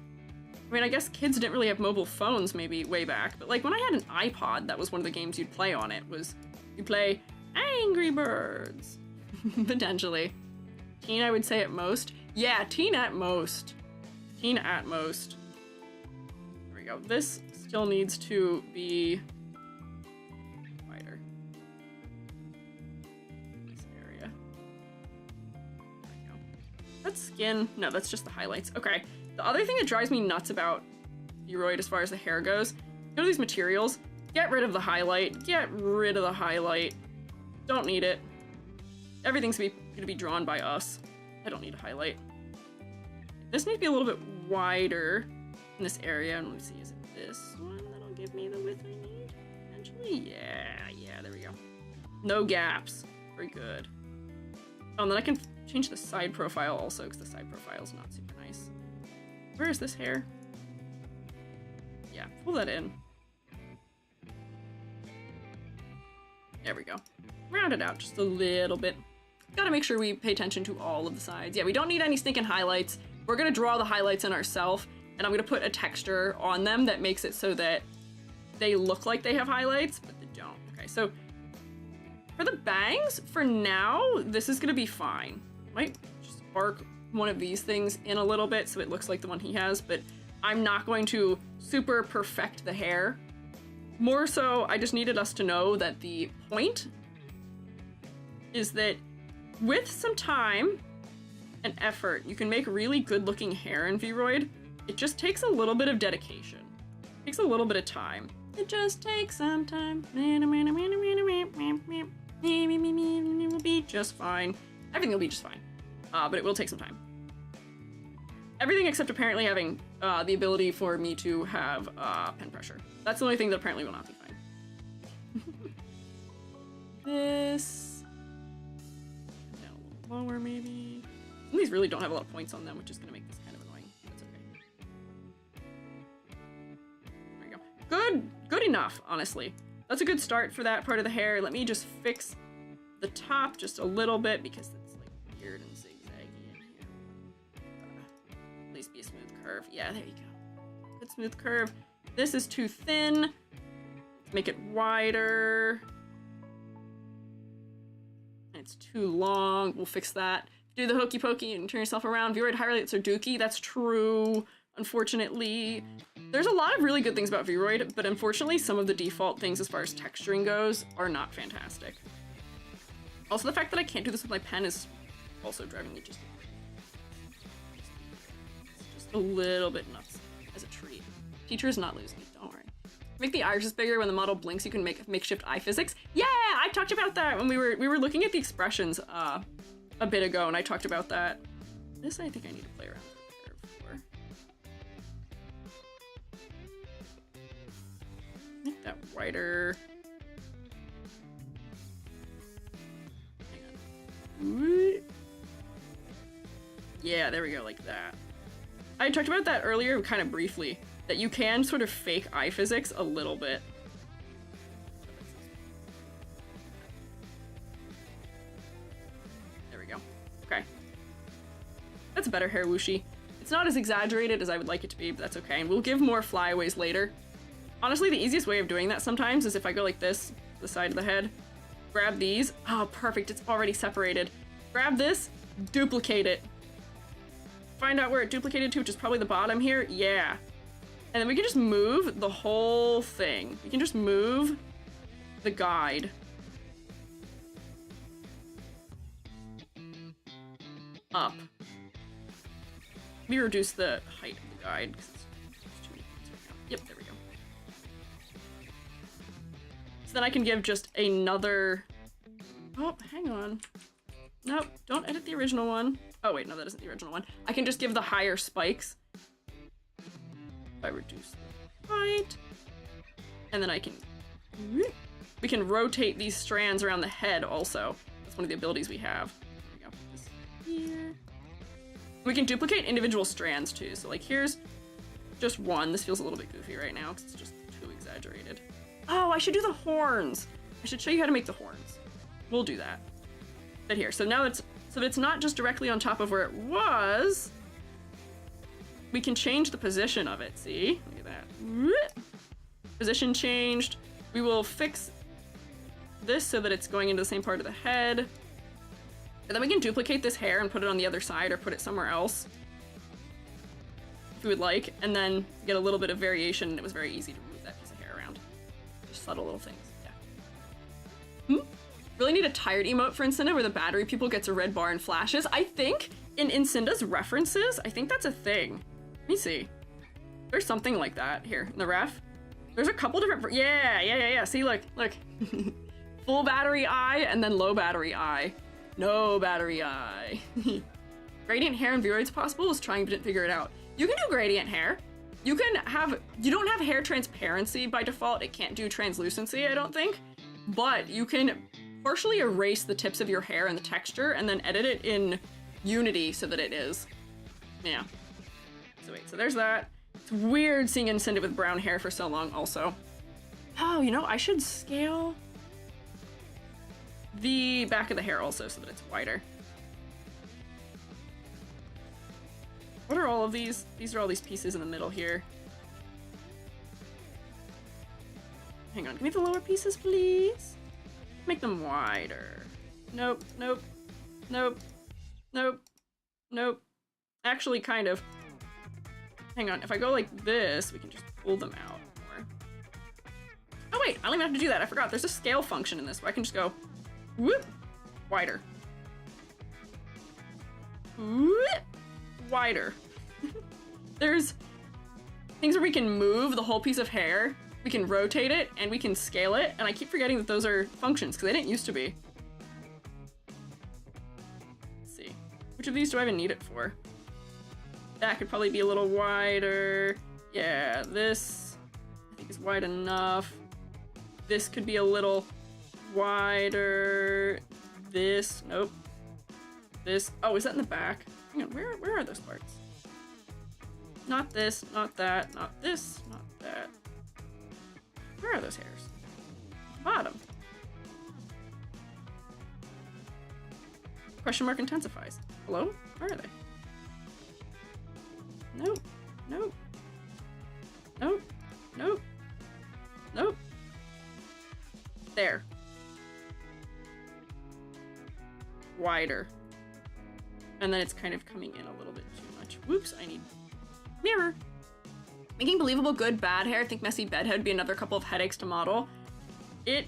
I mean, I guess kids didn't really have mobile phones maybe way back, but like when I had an iPod, that was one of the games you'd play on it, was you play Angry Birds. Potentially. Teen, I would say at most. Yeah, teen at most. Teen at most. There we go. This still needs to be wider. This area. There we go. That's skin. No, that's just the highlights. Okay. The other thing that drives me nuts about Vroid as far as the hair goes, go to these materials, get rid of the highlight, get rid of the highlight. Don't need it. Everything's gonna be drawn by us. I don't need a highlight. This needs to be a little bit wider in this area. And let me see, is it this one that'll give me the width I need? Potentially? Yeah, there we go. No gaps. Very good. Oh, and then I can change the side profile also, because the side profile is not super nice. Where is this hair? Yeah, pull that in. There we go. Round it out just a little bit. Gotta make sure we pay attention to all of the sides. Yeah, we don't need any stinking highlights. We're gonna draw the highlights in ourselves, and I'm gonna put a texture on them that makes it so that they look like they have highlights, but they don't. Okay, so for the bangs, for now, this is gonna be fine. Might just arc one of these things in a little bit so it looks like the one he has, but I'm not going to super perfect the hair. More so, I just needed us to know that the point is that with some time and effort, you can make really good looking hair in Vroid. It just takes a little bit of dedication. It takes a little bit of time. It just takes some time. It will be just fine. Everything will be just fine. But it will take some time. Everything except apparently having the ability for me to have pen pressure. That's the only thing that apparently will not be fine. This... down a little lower, maybe. Some of these really don't have a lot of points on them, which is going to make this kind of annoying. That's okay. There we go. Good enough, honestly. That's a good start for that part of the hair. Let me just fix the top just a little bit because it's like weird and zigzaggy in here. At least be a smooth curve. Yeah, there you go. Good smooth curve. This is too thin. Let's make it wider. It's too long. We'll fix that. Do the hokey pokey and turn yourself around. Vroid highlights are dookie. That's true. Unfortunately, there's a lot of really good things about Vroid, but unfortunately, some of the default things as far as texturing goes are not fantastic. Also, the fact that I can't do this with my pen is also driving me just a little bit nuts as a treat. Teacher is not losing, don't worry. Make the irises bigger. When the model blinks, you can make makeshift eye physics. Yeah, I talked about that when we were looking at the expressions a bit ago, and I talked about that. This I think I need to play around with the curve for. Make that wider. Hang on. Yeah, there we go, like that. I talked about that earlier, kind of briefly, that you can sort of fake eye physics a little bit. That's a better hair whooshy. It's not as exaggerated as I would like it to be, but that's okay. And we'll give more flyaways later. Honestly, the easiest way of doing that sometimes is if I go like this, to the side of the head, grab these. Oh, perfect, it's already separated. Grab this, duplicate it. Find out where it duplicated to, which is probably the bottom here. Yeah. And then we can just move the whole thing. We can just move the guide up. Let me reduce the height of the guide. Yep, there we go. So then I can give just another... Oh, hang on. Nope, don't edit the original one. Oh wait, no, that isn't the original one. I can just give the higher spikes. If I reduce the height. And then I can... We can rotate these strands around the head also. That's one of the abilities we have. There we go. This here. We can duplicate individual strands too. So like here's just one. This feels a little bit goofy right now because it's just too exaggerated. Oh, I should do the horns. I should show you how to make the horns. We'll do that. But here, so now it's not just directly on top of where it was. We can change the position of it, see? Look at that. Position changed. We will fix this so that it's going into the same part of the head. And then we can duplicate this hair and put it on the other side or put it somewhere else if we would like, and then get a little bit of variation. It was very easy to move that piece of hair around. Just subtle little things, yeah. Really need a tired emote for Incinda where the battery people gets a red bar and flashes. I think in Incinda's references, I think that's a thing. Let me see. There's something like that here in the ref. There's a couple different, yeah. See, look. Full battery eye and then low battery eye. No battery eye. Gradient hair in Vroid's possible. Was trying but didn't figure it out. You can do gradient hair. You don't have hair transparency by default. It can't do translucency, I don't think. But you can partially erase the tips of your hair and the texture and then edit it in Unity so that it is. Yeah. So wait, so there's that. It's weird seeing Incinda with brown hair for so long also. Oh, you know, I should scale the back of the hair also so that it's wider. What are all of these? These are all these pieces in the middle here. Hang on, give me the lower pieces, please. Make them wider. Nope. Actually, kind of. Hang on, if I go like this, we can just pull them out more. Oh wait, I don't even have to do that. I forgot. There's a scale function in this where I can just go whoop, wider. Whoop, wider. There's things where we can move the whole piece of hair. We can rotate it and we can scale it, and I keep forgetting that those are functions because they didn't used to be. Let's see. Which of these do I even need it for? That could probably be a little wider. Yeah, this I think is wide enough. This could be a little wider. This, nope. This, oh, is that in the back? Hang on, where are those parts? Not this, not that, not this, not that. Where are those hairs? Bottom. Question mark intensifies. Hello? Where are they? Nope. Nope. Nope. Nope. Nope. There. Wider. And then it's kind of coming in a little bit too much. Whoops, I need mirror. Making believable good bad hair. I think messy bedhead would be another couple of headaches to model. I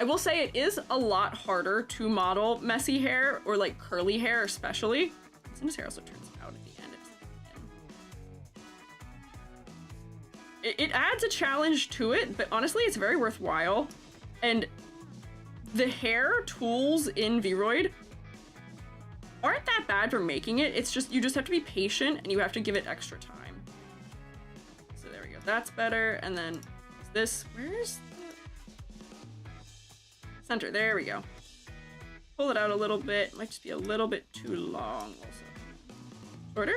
will say it is a lot harder to model messy hair or like curly hair especially. Cinda's hair also turns out at the end. It adds a challenge to it, but honestly it's very worthwhile. And the hair tools in Vroid aren't that bad for making it. It's just, you just have to be patient and you have to give it extra time. So there we go, that's better. And then this, where's the center? There we go. Pull it out a little bit. It might just be a little bit too long also. Shorter?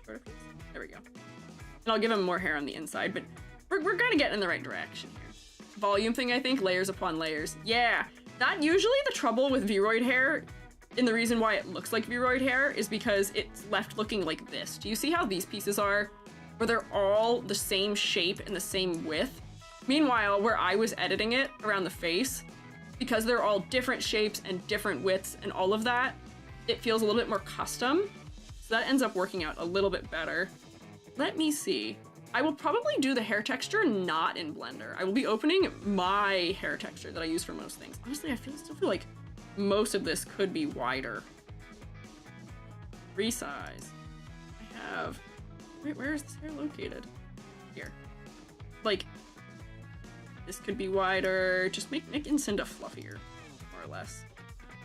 Shorter, please. There we go. And I'll give him more hair on the inside, but we're kind of getting in the right direction here. Volume thing, I think, layers upon layers. Yeah, that usually the trouble with Vroid hair And the reason why it looks like Vroid hair is because it's left looking like this. Do you see how these pieces are? Where they're all the same shape and the same width? Meanwhile, where I was editing it around the face, because they're all different shapes and different widths and all of that, it feels a little bit more custom. So that ends up working out a little bit better. Let me see. I will probably do the hair texture not in Blender. I will be opening my hair texture that I use for most things. Honestly, I still feel like most of this could be wider. Resize. I have... Wait, where is this hair located? Here. Like, this could be wider. Just make Incinda fluffier, more or less.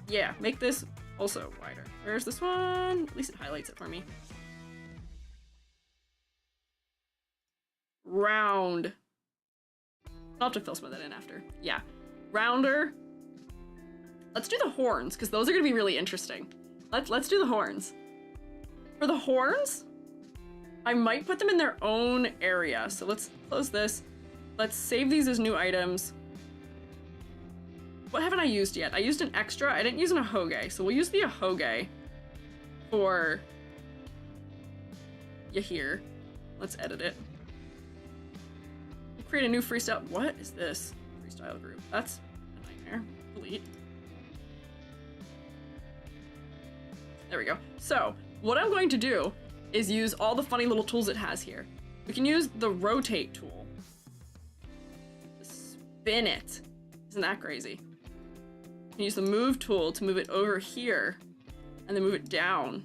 Yeah, make this also wider. Where's this one? At least it highlights it for me. Round. I'll have to fill some of that in after. Yeah. Rounder. Let's do the horns, because those are going to be really interesting. Let's do the horns. For the horns, I might put them in their own area. So let's close this. Let's save these as new items. What haven't I used yet? I used an extra. I didn't use an ahoge, so we'll use the ahoge for here. Let's edit it. We'll create a new freestyle. What is this? Freestyle group. That's a nightmare. Delete. There we go. So what I'm going to do is use all the funny little tools it has here. We can use the rotate tool. Spin it. Isn't that crazy? We can use the move tool to move it over here and then move it down.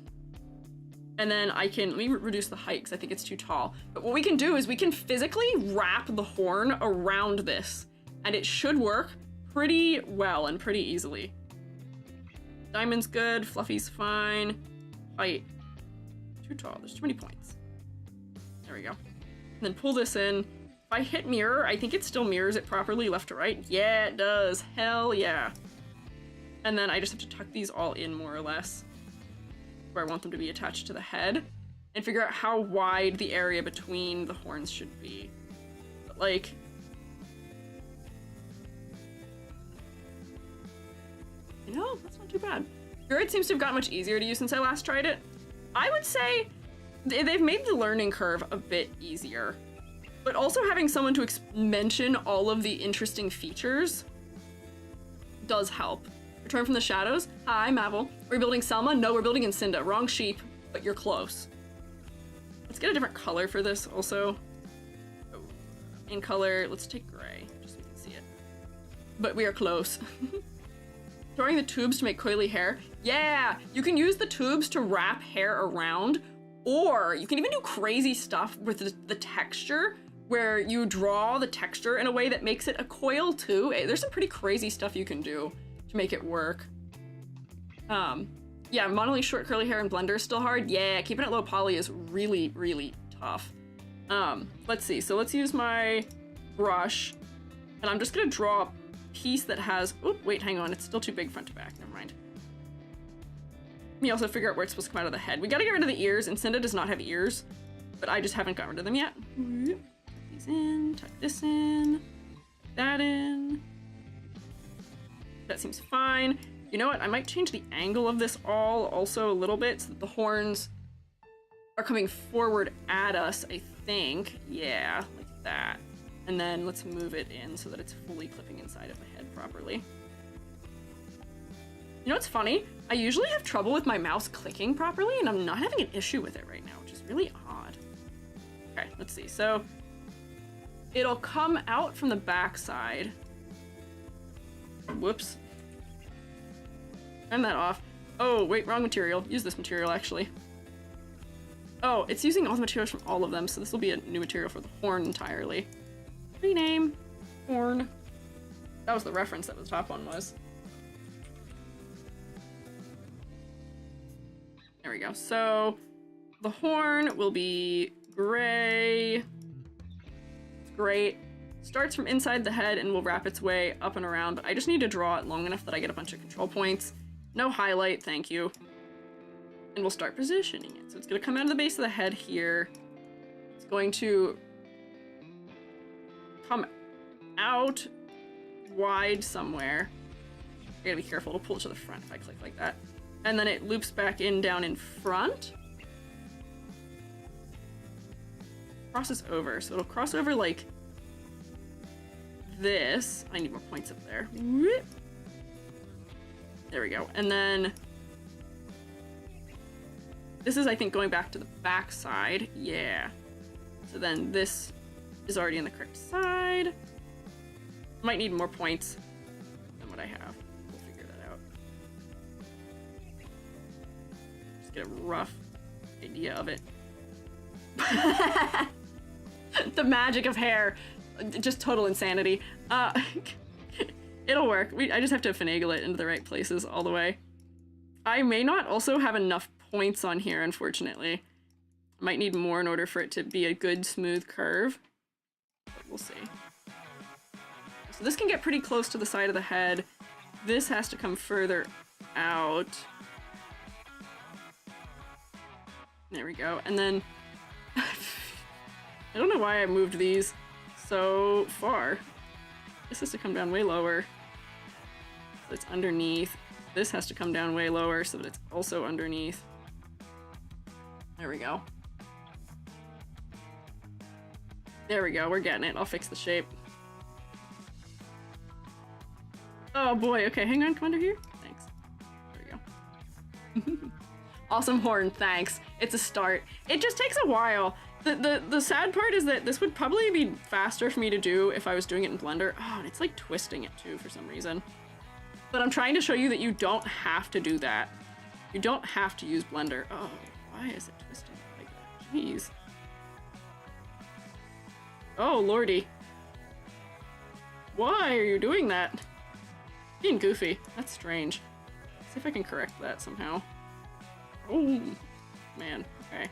And then I can, let me reduce the height because I think it's too tall. But what we can do is we can physically wrap the horn around this and it should work pretty well and pretty easily. Diamond's good, Fluffy's fine. Height, too tall, there's too many points. There we go. And then pull this in. If I hit mirror, I think it still mirrors it properly left to right. Yeah, it does, hell yeah. And then I just have to tuck these all in more or less where I want them to be attached to the head and figure out how wide the area between the horns should be. But like, you know, that's not too bad. Vroid seems to have gotten much easier to use since I last tried it. I would say they've made the learning curve a bit easier, but also having someone to mention all of the interesting features does help. Return from the shadows. Hi, Mavel. Are we building Selma? No, we're building Incinda. Wrong sheep, but you're close. Let's get a different color for this also. Oh, in color, let's take gray, just so we can see it. But we are close. Throwing the tubes to make coily hair. Yeah, you can use the tubes to wrap hair around, or you can even do crazy stuff with the texture, where you draw the texture in a way that makes it a coil too. There's some pretty crazy stuff you can do to make it work. Yeah, modeling short curly hair in Blender is still hard. Yeah, keeping it low poly is really, really tough. Let's see, so let's use my brush, and I'm just gonna draw a piece that has, oop, wait, hang on, it's still too big front to back, never mind. Let me also figure out where it's supposed to come out of the head. We gotta get rid of the ears. Incinda does not have ears, but I just haven't got rid of them yet. Tuck these in, tuck this in, that in. That seems fine. You know what? I might change the angle of this all also a little bit so that the horns are coming forward at us, I think. Yeah, like that. And then let's move it in so that it's fully clipping inside of the head properly. You know what's funny? I usually have trouble with my mouse clicking properly, and I'm not having an issue with it right now, which is really odd. Okay, let's see. So it'll come out from the back side. Whoops. Turn that off. Oh, wait, wrong material. Use this material, actually. Oh, it's using all the materials from all of them, so this will be a new material for the horn entirely. Rename. Horn. That was the reference that the top one was. There we go. So the horn will be gray. It's great. Starts from inside the head and will wrap its way up and around, but I just need to draw it long enough that I get a bunch of control points. No highlight, thank you. And we'll start positioning it. So it's gonna come out of the base of the head here. It's going to come out wide somewhere. I gotta be careful to pull it to the front if I click like that. And then it loops back in down in front. Crosses over, so it'll cross over like this. I need more points up there. There we go. And then this is, I think, going back to the back side. Yeah. So then this is already on the correct side. Might need more points than what I have. We'll figure that out. Just get a rough idea of it. The magic of hair. Just total insanity. It'll work. I just have to finagle it into the right places all the way. I may not also have enough points on here, unfortunately. I might need more in order for it to be a good, smooth curve. But we'll see. So this can get pretty close to the side of the head. This has to come further out. There we go. And then I don't know why I moved these so far. This has to come down way lower. So it's underneath. This has to come down way lower so that it's also underneath. There we go. There we go, we're getting it. I'll fix the shape. Oh boy, okay, hang on, come under here. Thanks. There we go. Awesome horn, thanks. It's a start. It just takes a while. The sad part is that this would probably be faster for me to do if I was doing it in Blender. Oh, and it's like twisting it too for some reason. But I'm trying to show you that you don't have to do that. You don't have to use Blender. Oh, why is it twisting like that? Jeez. Oh, lordy. Why are you doing that? Being goofy. That's strange. Let's see if I can correct that somehow. Oh, man. Okay.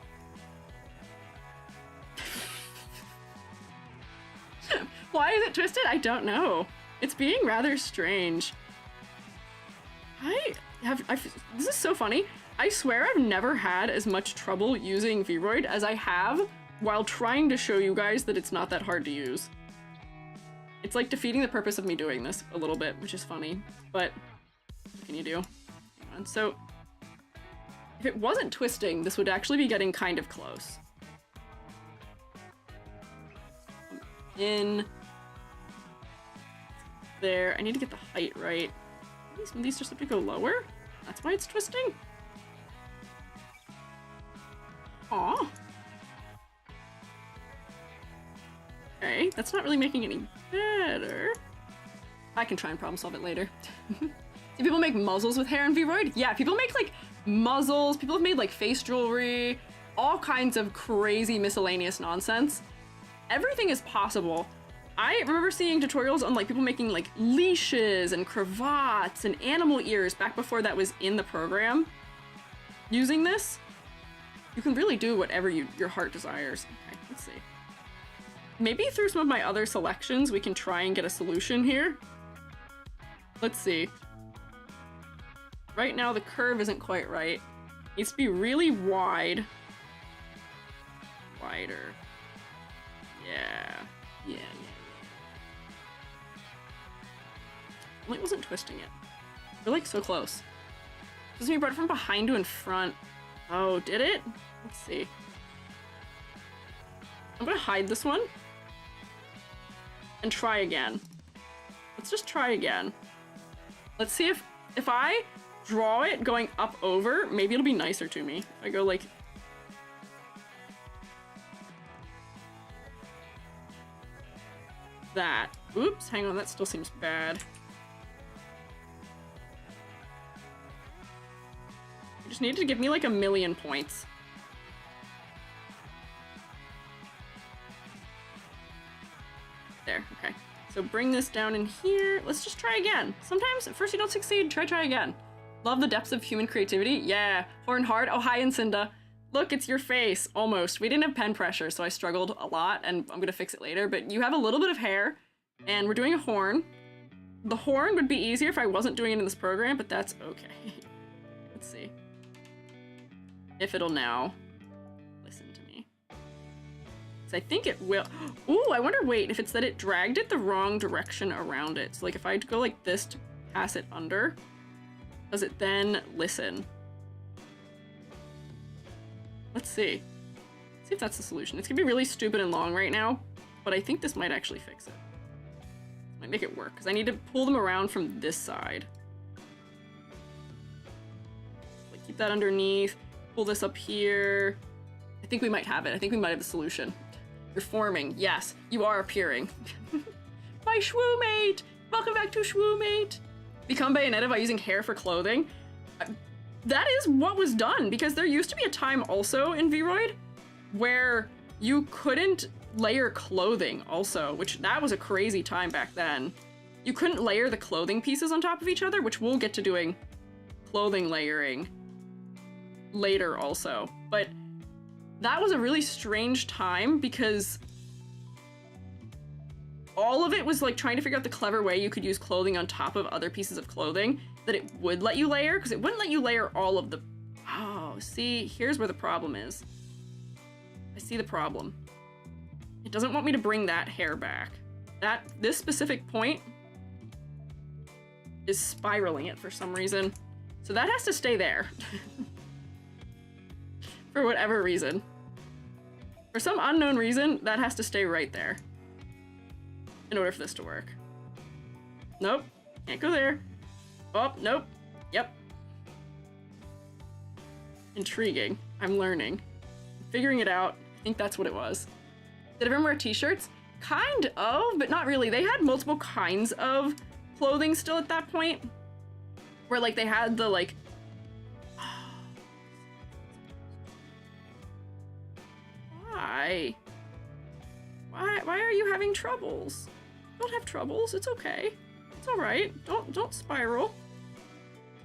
Why is it twisted? I don't know. It's being rather strange. This is so funny. I swear I've never had as much trouble using Vroid as I have while trying to show you guys that it's not that hard to use. It's like defeating the purpose of me doing this a little bit, which is funny, but what can you do? Hang on. So if it wasn't twisting, this would actually be getting kind of close. In there. I need to get the height right. These just have to go lower? That's why it's twisting? Aw. Okay, that's not really making any better. I can try and problem solve it later. Do people make muzzles with hair in Vroid? Yeah, people make like muzzles, people have made like face jewelry, all kinds of crazy miscellaneous nonsense. Everything is possible. I remember seeing tutorials on like people making like leashes and cravats and animal ears back before that was in the program. Using this, you can really do whatever your heart desires. Okay, let's see. Maybe through some of my other selections, we can try and get a solution here. Let's see. Right now, the curve isn't quite right. It needs to be really wide. Wider. Yeah. Well, it wasn't twisting it. We're like so close. Doesn't mean brought it from behind to in front. Oh, did it? Let's see. I'm gonna hide this one. And try again. Let's just try again. Let's see if I draw it going up over, maybe it'll be nicer to me. If I go like... that. Oops, hang on, that still seems bad. I just needed to give me like 1,000,000 points. There, okay. So bring this down in here. Let's just try again. Sometimes at first you don't succeed, try again. Love the depths of human creativity. Yeah, horn hard. Oh, hi, Incinda. Look, it's your face, almost. We didn't have pen pressure, so I struggled a lot, and I'm gonna fix it later, but you have a little bit of hair, and we're doing a horn. The horn would be easier if I wasn't doing it in this program, but that's okay. Let's see. If it'll now listen to me. So I think it will. Ooh, I wonder, wait, if it's that it dragged it the wrong direction around it. So like if I go like this to pass it under, does it then listen? Let's see. See if that's the solution. It's gonna be really stupid and long right now, but I think this might actually fix it. Might make it work, because I need to pull them around from this side. Like, keep that underneath, pull this up here. I think we might have it. I think we might have the solution. You're forming. Yes, you are appearing. My shwoomate! Welcome back to shwoomate! Become Bayonetta by using hair for clothing. That is what was done, because there used to be a time also in Vroid where you couldn't layer clothing also, which that was a crazy time back then. You couldn't layer the clothing pieces on top of each other, which we'll get to doing clothing layering later also. But that was a really strange time because all of it was like trying to figure out the clever way you could use clothing on top of other pieces of clothing that it would let you layer, because it wouldn't let you layer all of the... Oh, see, here's where the problem is. I see the problem. It doesn't want me to bring that hair back. This specific point is spiraling it for some reason. So that has to stay there. For whatever reason. For some unknown reason, that has to stay right there. In order for this to work. Nope. Can't go there. Oh, nope. Yep. Intriguing. I'm learning. I'm figuring it out. I think that's what it was. Did everyone wear t-shirts? Kind of, but not really. They had multiple kinds of clothing still at that point. Where, like, they had the, like... Why? Why are you having troubles? Don't have troubles. It's okay. It's alright. Don't spiral.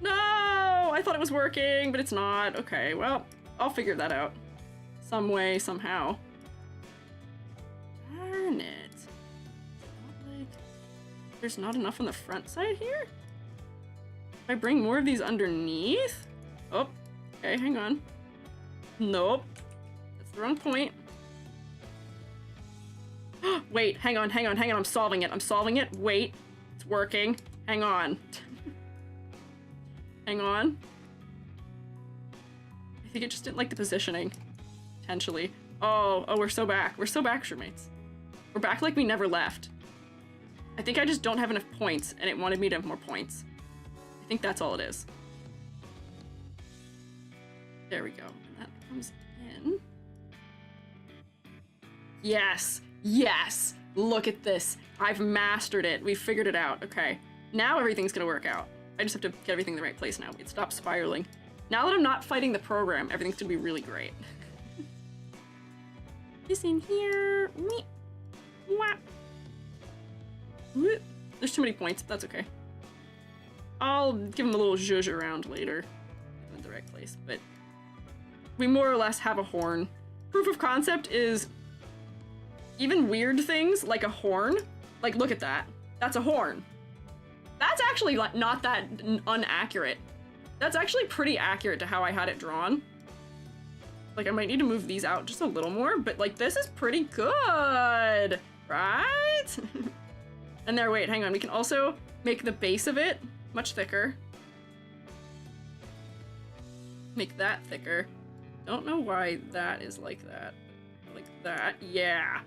No! I thought it was working, but it's not. Okay, well, I'll figure that out. Some way, somehow. Darn it. It's not like there's not enough on the front side here? If I bring more of these underneath? Oh, okay, hang on. Nope. That's the wrong point. Wait, hang on, I'm solving it, wait. It's working. Hang on. Hang on. I think it just didn't like the positioning. Potentially. Oh, we're so back. We're so back, shroommates. We're back like we never left. I think I just don't have enough points, and it wanted me to have more points. I think that's all it is. There we go. And that comes in. Yes! Yes! Look at this. I've mastered it. We figured it out. Okay. Now everything's gonna work out. I just have to get everything in the right place now. It stopped spiraling. Now that I'm not fighting the program, everything's gonna be really great. This in here. There's too many points, but that's okay. I'll give them a little zhuzh around later. In the right place, but we more or less have a horn. Proof of concept is even weird things like a horn. Like, look at that. That's a horn. That's actually not that inaccurate. That's actually pretty accurate to how I had it drawn. Like, I might need to move these out just a little more, but like, this is pretty good, right? And there, wait, hang on. We can also make the base of it much thicker. Make that thicker. Don't know why that is like that. Like that, yeah.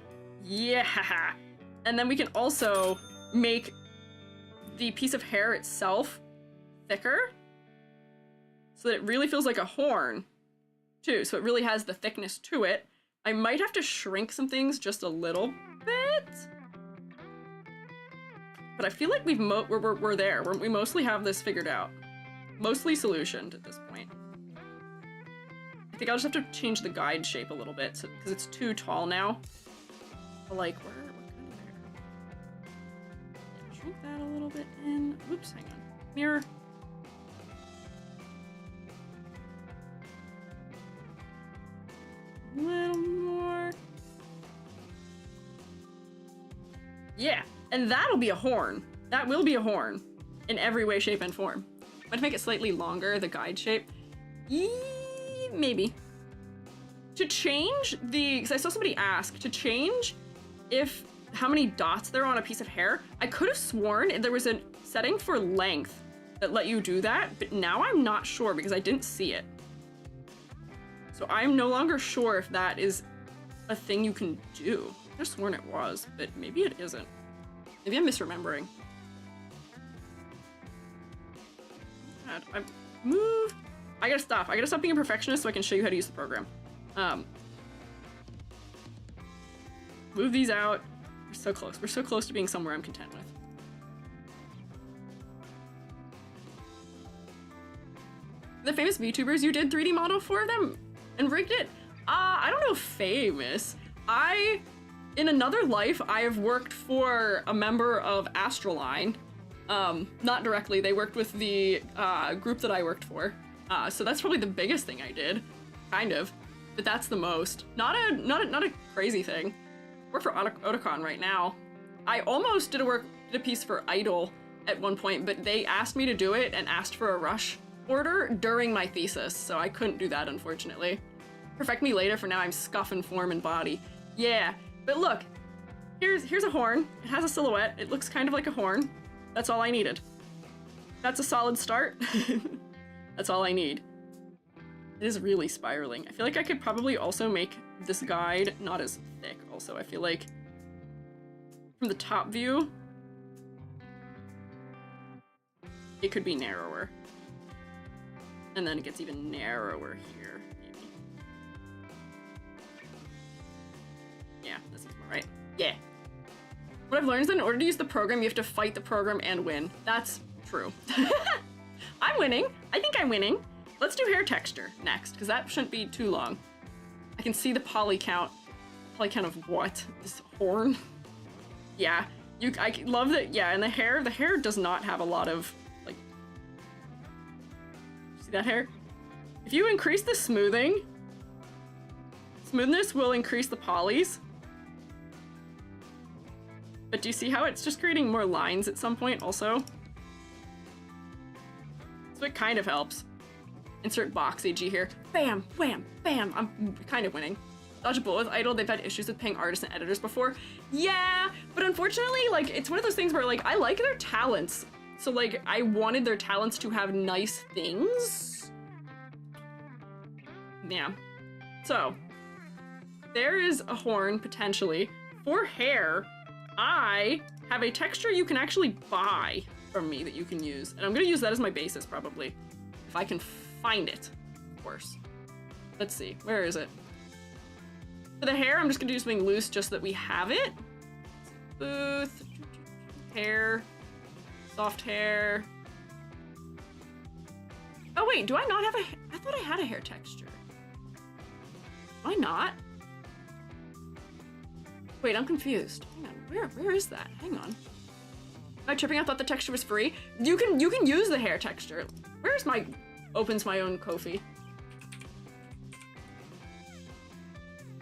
Yeah! And then we can also make the piece of hair itself thicker so that it really feels like a horn too, so it really has the thickness to it. I might have to shrink some things just a little bit, but I feel like we're there. We mostly have this figured out. Mostly solutioned at this point. I think I'll just have to change the guide shape a little bit because it's too tall now. But like, what kind of hair? Yeah, shrink that a little bit in. Oops, hang on. Mirror. A little more. Yeah, and that'll be a horn. That will be a horn in every way, shape, and form. I'm going to make it slightly longer, the guide shape. Maybe. To change the, because I saw somebody ask, to change how many dots there are on a piece of hair, I could have sworn there was a setting for length that let you do that, but now I'm not sure because I didn't see it. So I'm no longer sure if that is a thing you can do. I could have sworn it was, but maybe it isn't. Maybe I'm misremembering. God, I gotta stop. I gotta stop being a perfectionist so I can show you how to use the program. Move these out. We're so close. We're so close to being somewhere I'm content with. The famous VTubers, you did 3D model for them and rigged it? I don't know, famous. In another life, I have worked for a member of Astroline. Not directly, they worked with the group that I worked for. So that's probably the biggest thing I did, kind of. But that's the most. Not a crazy thing. I work for Otakon right now. I almost did a piece for Idol at one point, but they asked me to do it and asked for a rush order during my thesis, so I couldn't do that, unfortunately. Perfect me later, for now I'm scuffing form and body. Yeah, but look, here's a horn. It has a silhouette. It looks kind of like a horn. That's all I needed. That's a solid start. That's all I need. It is really spiraling. I feel like I could probably also make this guide not as thick. Also, I feel like from the top view, it could be narrower. And then it gets even narrower here, maybe. Yeah, that seems more right. Yeah. What I've learned is that in order to use the program, you have to fight the program and win. That's true. I'm winning. I think I'm winning. Let's do hair texture next, because that shouldn't be too long. I can see the poly count. Poly count of what? This horn? Yeah. I love that. Yeah, and the hair does not have a lot of, like, see that hair? If you increase the smoothness will increase the polys. But do you see how it's just creating more lines at some point also? So it kind of helps. Insert box AG here. Bam, wham, bam. I'm kind of winning. Dodge a bullet with Idol. They've had issues with paying artists and editors before. Yeah, but unfortunately, like, it's one of those things where, like, I like their talents. So, like, I wanted their talents to have nice things. Yeah. So, there is a horn, potentially. For hair, I have a texture you can actually buy from me that you can use. And I'm gonna use that as my basis, probably. If I can find it, of course. Let's see, where is it? For the hair, I'm just gonna do something loose just so that we have it. Booth, hair, soft hair. Oh wait, do I not have I thought I had a hair texture. Why not? Wait, I'm confused. Hang on, where is that? Hang on. Am I tripping? I thought the texture was free. You can use the hair texture. Where's my opens my own Ko-fi?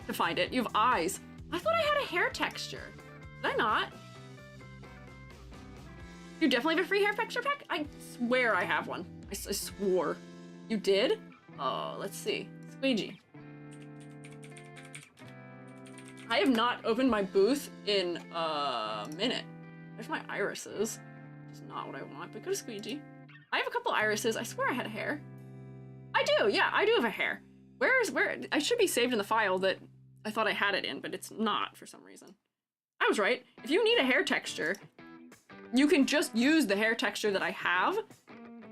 To find it. You have eyes. I thought I had a hair texture. Did I not? You definitely have a free hair texture pack? I swear I have one. I swore. You did? Oh, let's see. Squiiji. I have not opened my booth in a minute. There's my irises. It's not what I want, but go to Squiiji. I have a couple irises. I swear I had a hair. I do, yeah, I do have a hair. Where? I should be saved in the file that I thought I had it in, but it's not for some reason. I was right. If you need a hair texture, you can just use the hair texture that I have.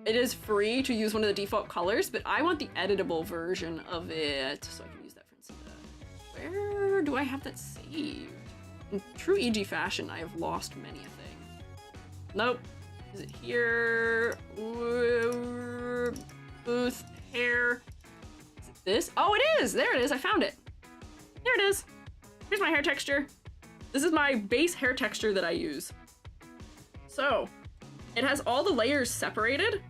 It is free to use one of the default colors, but I want the editable version of it, so I can use that for Incinda. Where do I have that saved? In true EG fashion, I have lost many a thing. Nope. Is it here? Booth, hair. Is it this? Oh, it is! There it is, I found it. There it is. Here's my hair texture. This is my base hair texture that I use. So, it has all the layers separated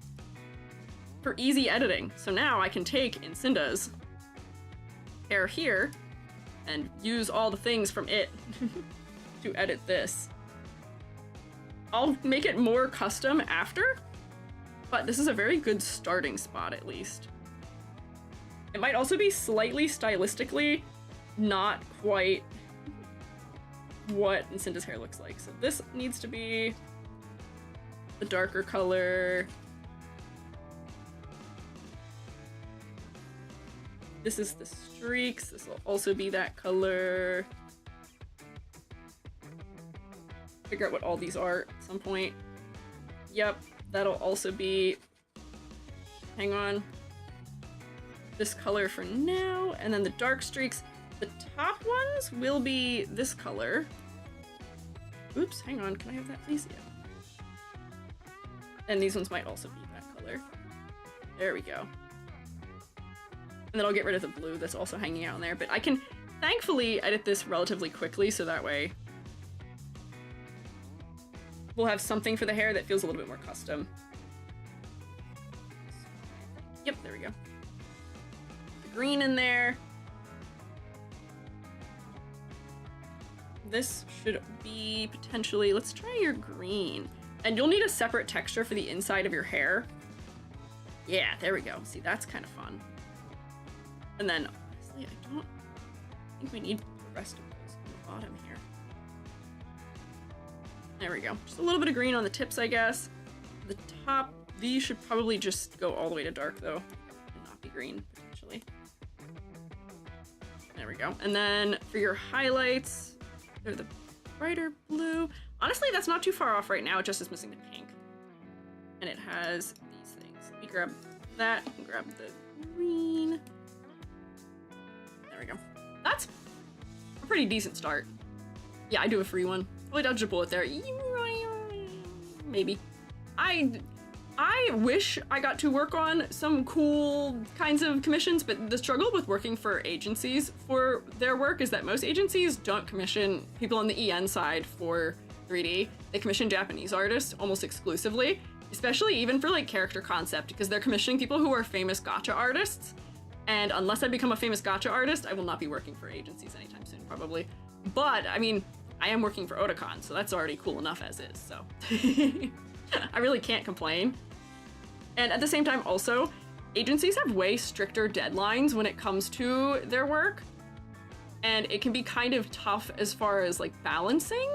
for easy editing. So now I can take Incinda's hair here and use all the things from it to edit this. I'll make it more custom after, but this is a very good starting spot at least. It might also be slightly stylistically not quite what Incinda's hair looks like. So this needs to be the darker color. This is the streaks. This will also be that color. Figure out what all these are at some point. Yep, that'll also be, hang on, this color for now, and then the dark streaks. The top ones will be this color. Oops, hang on, can I have that please? Yeah. And these ones might also be that color. There we go. And then I'll get rid of the blue that's also hanging out in there, but I can thankfully edit this relatively quickly, so that way we'll have something for the hair that feels a little bit more custom. Yep, there we go. The green in there. This should be potentially, let's try your green. And you'll need a separate texture for the inside of your hair. Yeah, there we go. See, that's kind of fun. And then, honestly, I don't think we need the rest of those on the bottom here. There we go. Just a little bit of green on the tips, I guess. The top, these should probably just go all the way to dark, though, and not be green, potentially. There we go. And then for your highlights, they're the brighter blue. Honestly, that's not too far off right now. It just is missing the pink. And it has these things. Let me grab that and grab the green. There we go. That's a pretty decent start. Yeah, I do a free one. Really dodged a bullet there. Maybe. I wish I got to work on some cool kinds of commissions, but the struggle with working for agencies for their work is that most agencies don't commission people on the EN side for 3D. They commission Japanese artists almost exclusively, especially even for like character concept, because they're commissioning people who are famous gacha artists. And unless I become a famous gacha artist, I will not be working for agencies anytime soon, probably. But, I mean, I am working for Otakon, so that's already cool enough as is, so. I really can't complain. And at the same time, also, agencies have way stricter deadlines when it comes to their work. And it can be kind of tough as far as, like, balancing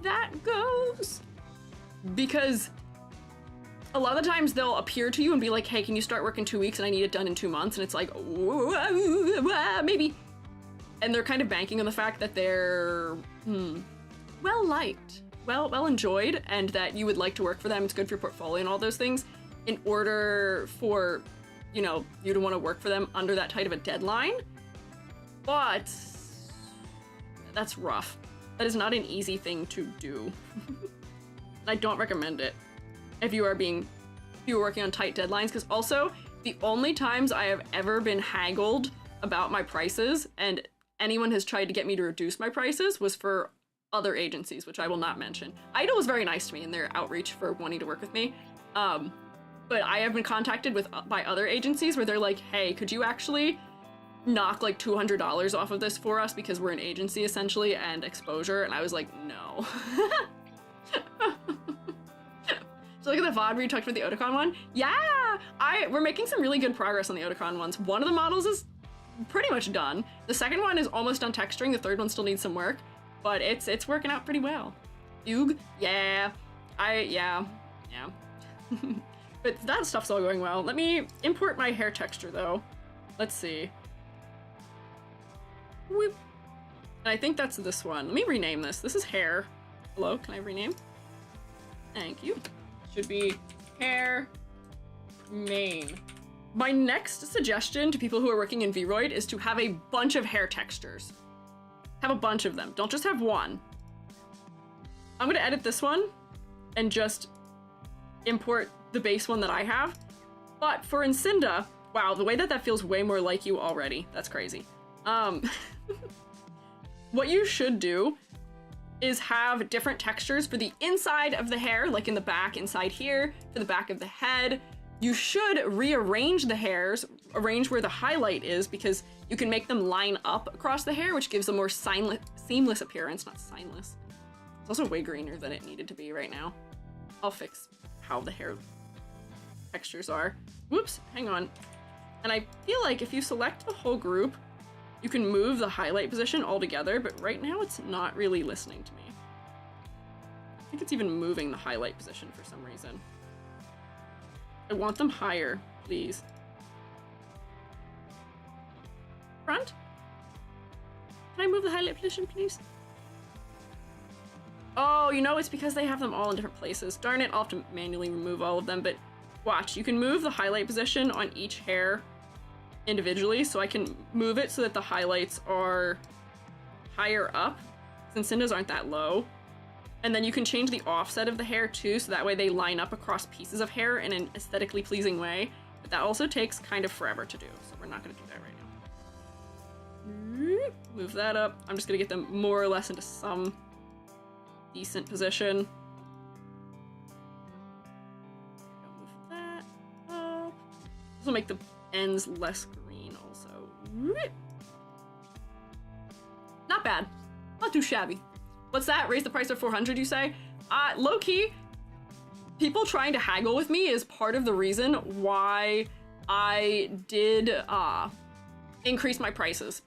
that goes. Because a lot of the times they'll appear to you and be like, hey, can you start work in 2 weeks and I need it done in 2 months? And it's like, maybe. And they're kind of banking on the fact that they're well-liked, well enjoyed, and that you would like to work for them. It's good for your portfolio and all those things in order for, you know, you to want to work for them under that tight of a deadline. But that's rough. That is not an easy thing to do. I don't recommend it if you are working on tight deadlines, because also the only times I have ever been haggled about my prices and anyone has tried to get me to reduce my prices was for other agencies, which I will not mention. Idol was very nice to me in their outreach for wanting to work with me. But I have been contacted by other agencies where they're like, hey, could you actually knock like $200 off of this for us because we're an agency essentially and exposure? And I was like, no. So look at the VOD where you talked about the Otakon one. Yeah, we're making some really good progress on the Otakon ones. One of the models is pretty much done. The second one is almost done texturing. The third one still needs some work, but it's working out pretty well. Fugue, yeah. Yeah. But that stuff's all going well. Let me import my hair texture though. Let's see. Whoop. And I think that's this one. Let me rename this. This is hair. Hello, can I rename? Thank you. Should be hair main. My next suggestion to people who are working in Vroid is to have a bunch of hair textures. Have a bunch of them. Don't just have one. I'm gonna edit this one and just import the base one that I have. But for Incinda, wow, the way that feels way more like you already. That's crazy. What you should do is have different textures for the inside of the hair, like in the back, inside here, for the back of the head. You should rearrange the hairs, arrange where the highlight is, because you can make them line up across the hair, which gives a more seamless appearance, not signless. It's also way greener than it needed to be right now. I'll fix how the hair textures are. Whoops, hang on. And I feel like if you select the whole group, you can move the highlight position altogether, but right now it's not really listening to me. I think it's even moving the highlight position for some reason. I want them higher, please. front. Can I move the highlight position, please? Oh, you know, it's because they have them all in different places. Darn it, I'll have to manually remove all of them, but watch, you can move the highlight position on each hair individually, so I can move it so that the highlights are higher up, since Incindas aren't that low. And then you can change the offset of the hair too, so that way they line up across pieces of hair in an aesthetically pleasing way. But that also takes kind of forever to do, so we're not gonna do that right now. Move that up. I'm just gonna get them more or less into some decent position. Move that up. This will make the ends less green also. Not bad. Not too shabby. What's that? Raise the price of 400, you say? Low-key, people trying to haggle with me is part of the reason why I did, increase my prices.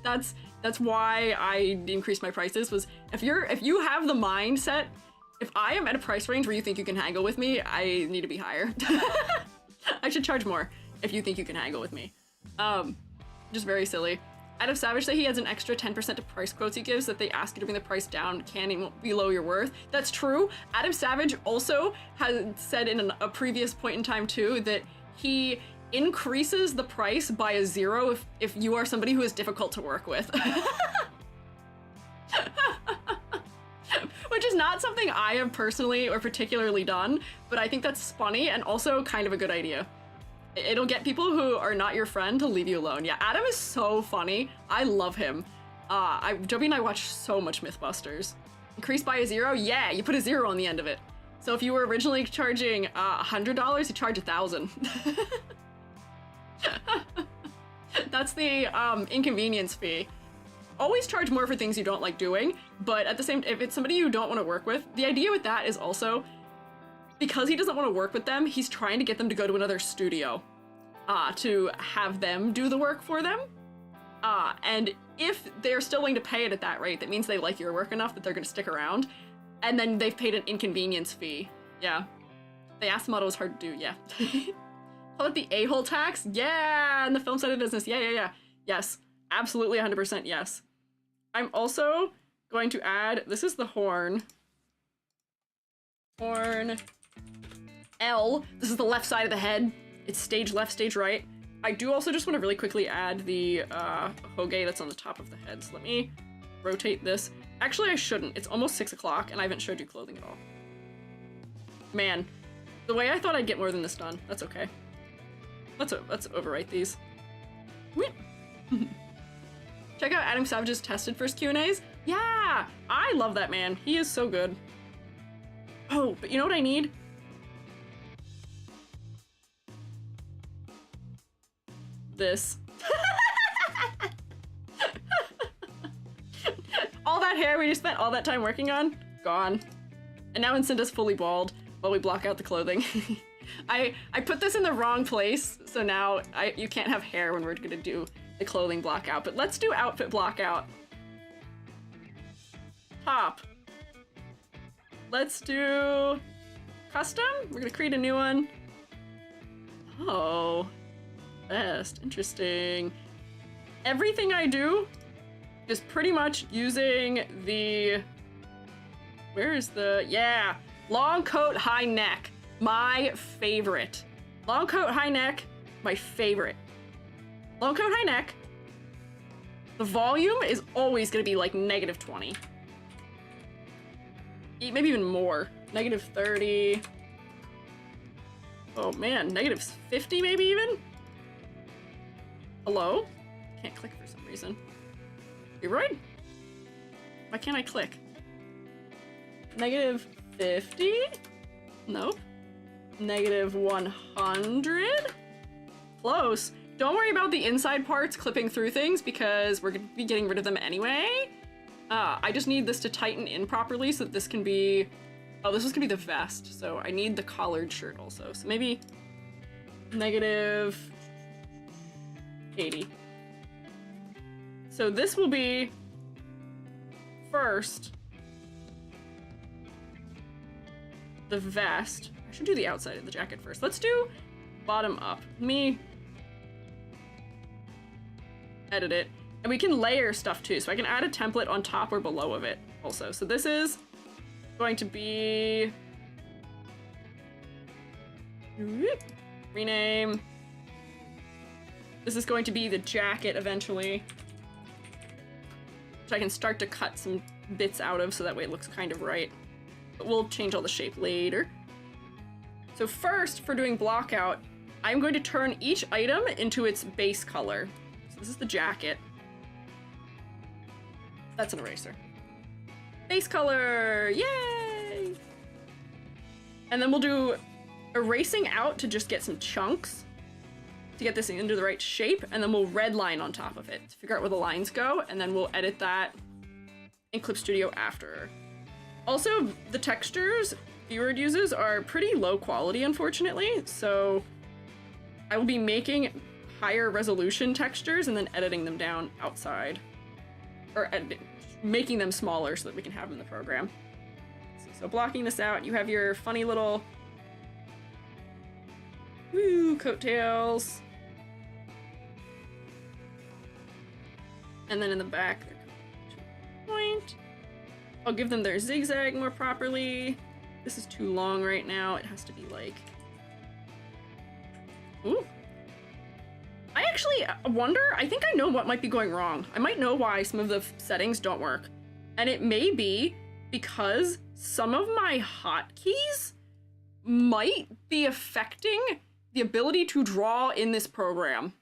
That's why I increased my prices, was if you have the mindset, if I am at a price range where you think you can haggle with me, I need to be higher. I should charge more if you think you can haggle with me. Just very silly. Adam Savage said he has an extra 10% to price quotes he gives that they ask you to bring the price down, can and won't below your worth. That's true. Adam Savage also has said in a previous point in time too that he increases the price by a 0 if you are somebody who is difficult to work with. Which is not something I have personally or particularly done, but I think that's funny and also kind of a good idea. It'll get people who are not your friend to leave you alone. Yeah, Adam is so funny. I love him. Joby and I watch so much Mythbusters. Increased by a 0? Yeah, you put a 0 on the end of it. So if you were originally charging $100, you charge $1,000. That's the inconvenience fee. Always charge more for things you don't like doing, but at the same time, if it's somebody you don't want to work with, the idea with that is also, because he doesn't want to work with them, he's trying to get them to go to another studio to have them do the work for them. And if they're still willing to pay it at that rate, that means they like your work enough that they're going to stick around. And then they've paid an inconvenience fee. Yeah. The ass model is hard to do, yeah. Call it the a-hole tax? Yeah, in the film side of the business. Yeah. Yes, absolutely 100% yes. I'm also going to add, this is the horn. Horn L. This is the left side of the head. It's stage left, stage right. I do also just want to really quickly add the hoge that's on the top of the head. So let me rotate this. Actually, I shouldn't. It's almost 6 o'clock and I haven't showed you clothing at all. Man, the way I thought I'd get more than this done. That's okay. Let's overwrite these. Check out Adam Savage's tested first Q&As. Yeah, I love that man. He is so good. Oh, but you know what I need? This. All that hair we just spent all that time working on, gone. And now Incinda's fully bald while we block out the clothing. I put this in the wrong place, so now you can't have hair when we're gonna do the clothing block out, but let's do outfit block out. Top. Let's do custom. We're gonna create a new one. Oh, best, interesting. Everything I do is pretty much using the, where is the, yeah, long coat, high neck. My favorite. Long coat, high neck, my favorite. Long coat, high neck. The volume is always gonna be like -20. Maybe even more. -30. Oh man, -50 maybe even? Hello? Can't click for some reason. Vroid? Why can't I click? -50? Nope. -100? Close. Don't worry about the inside parts clipping through things because we're gonna be getting rid of them anyway. I just need this to tighten in properly so that this can be, oh, this is gonna be the vest. So I need the collared shirt also. So maybe -80. So this will be first the vest. I should do the outside of the jacket first. Let's do bottom up. Let me edit it. And we can layer stuff too, so I can add a template on top or below of it also. So this is going to be... rename. This is going to be the jacket eventually, which I can start to cut some bits out of so that way it looks kind of right. But we'll change all the shape later. So first, for doing blockout, I'm going to turn each item into its base color. So this is the jacket. That's an eraser. Base color, yay! And then we'll do erasing out to just get some chunks to get this into the right shape, and then we'll redline on top of it to figure out where the lines go, and then we'll edit that in Clip Studio after. Also, the textures Vroid uses are pretty low quality, unfortunately, so I will be making higher resolution textures and then editing them down outside. Or making them smaller so that we can have them in the program. So blocking this out, you have your funny little coattails. And then in the back, they're coming to a point. I'll give them their zigzag more properly. This is too long right now. It has to be like... Ooh. I actually wonder, I think I know what might be going wrong. I might know why some of the settings don't work. And it may be because some of my hotkeys might be affecting the ability to draw in this program.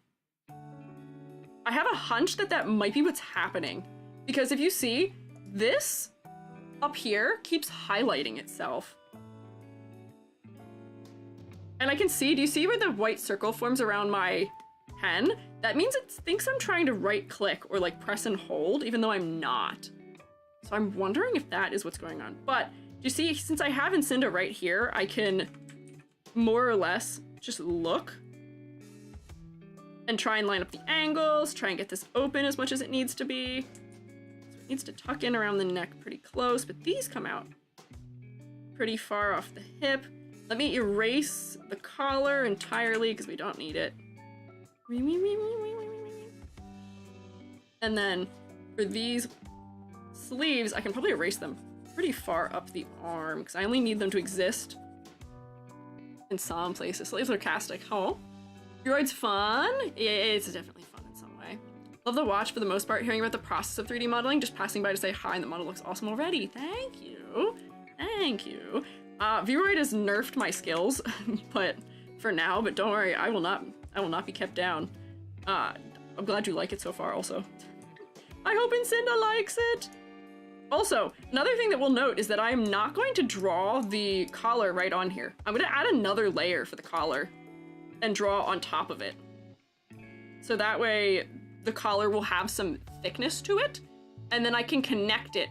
I have a hunch that that might be what's happening. Because if you see, this up here keeps highlighting itself. And I can see, do you see where the white circle forms around my pen? That means it thinks I'm trying to right click or like press and hold, even though I'm not. So I'm wondering if that is what's going on. But do you see, since I have Incinda right here, I can more or less just look and try and line up the angles, try and get this open as much as it needs to be. So it needs to tuck in around the neck pretty close, but these come out pretty far off the hip. Let me erase the collar entirely because we don't need it. And then for these sleeves, I can probably erase them pretty far up the arm because I only need them to exist in some places. Sleeves are sarcastic. Oh, Vroid's fun? Yeah, it's definitely fun in some way. Love the watch for the most part, hearing about the process of 3D modeling, just passing by to say hi and the model looks awesome already. Thank you. Thank you. Vroid has nerfed my skills, but for now, but don't worry, I will not be kept down. I'm glad you like it so far also. I hope Incinda likes it! Also, another thing that we'll note is that I am not going to draw the collar right on here. I'm going to add another layer for the collar and draw on top of it. So that way the collar will have some thickness to it, and then I can connect it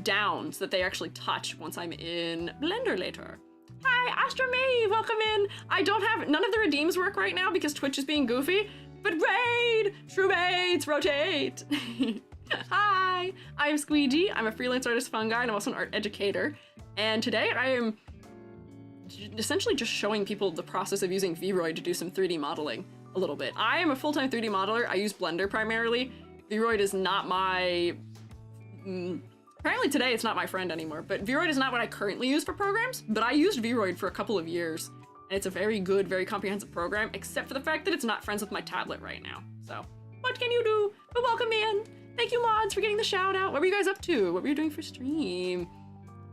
down so that they actually touch once I'm in Blender later. Hi, Astra May, welcome in. I don't have, none of the redeems work right now because Twitch is being goofy, but raid, true mates, rotate. Hi, I'm Squiiji. I'm a freelance artist Fungi, and I'm also an art educator. And today I am essentially just showing people the process of using Vroid to do some 3D modeling a little bit. I am a full-time 3D modeler. I use Blender primarily. Vroid is not my... apparently today it's not my friend anymore, but Vroid is not what I currently use for programs, but I used Vroid for a couple of years, and it's a very good, very comprehensive program, except for the fact that it's not friends with my tablet right now. So, what can you do? But welcome in. Thank you, mods, for getting the shout out. What were you guys up to? What were you doing for stream?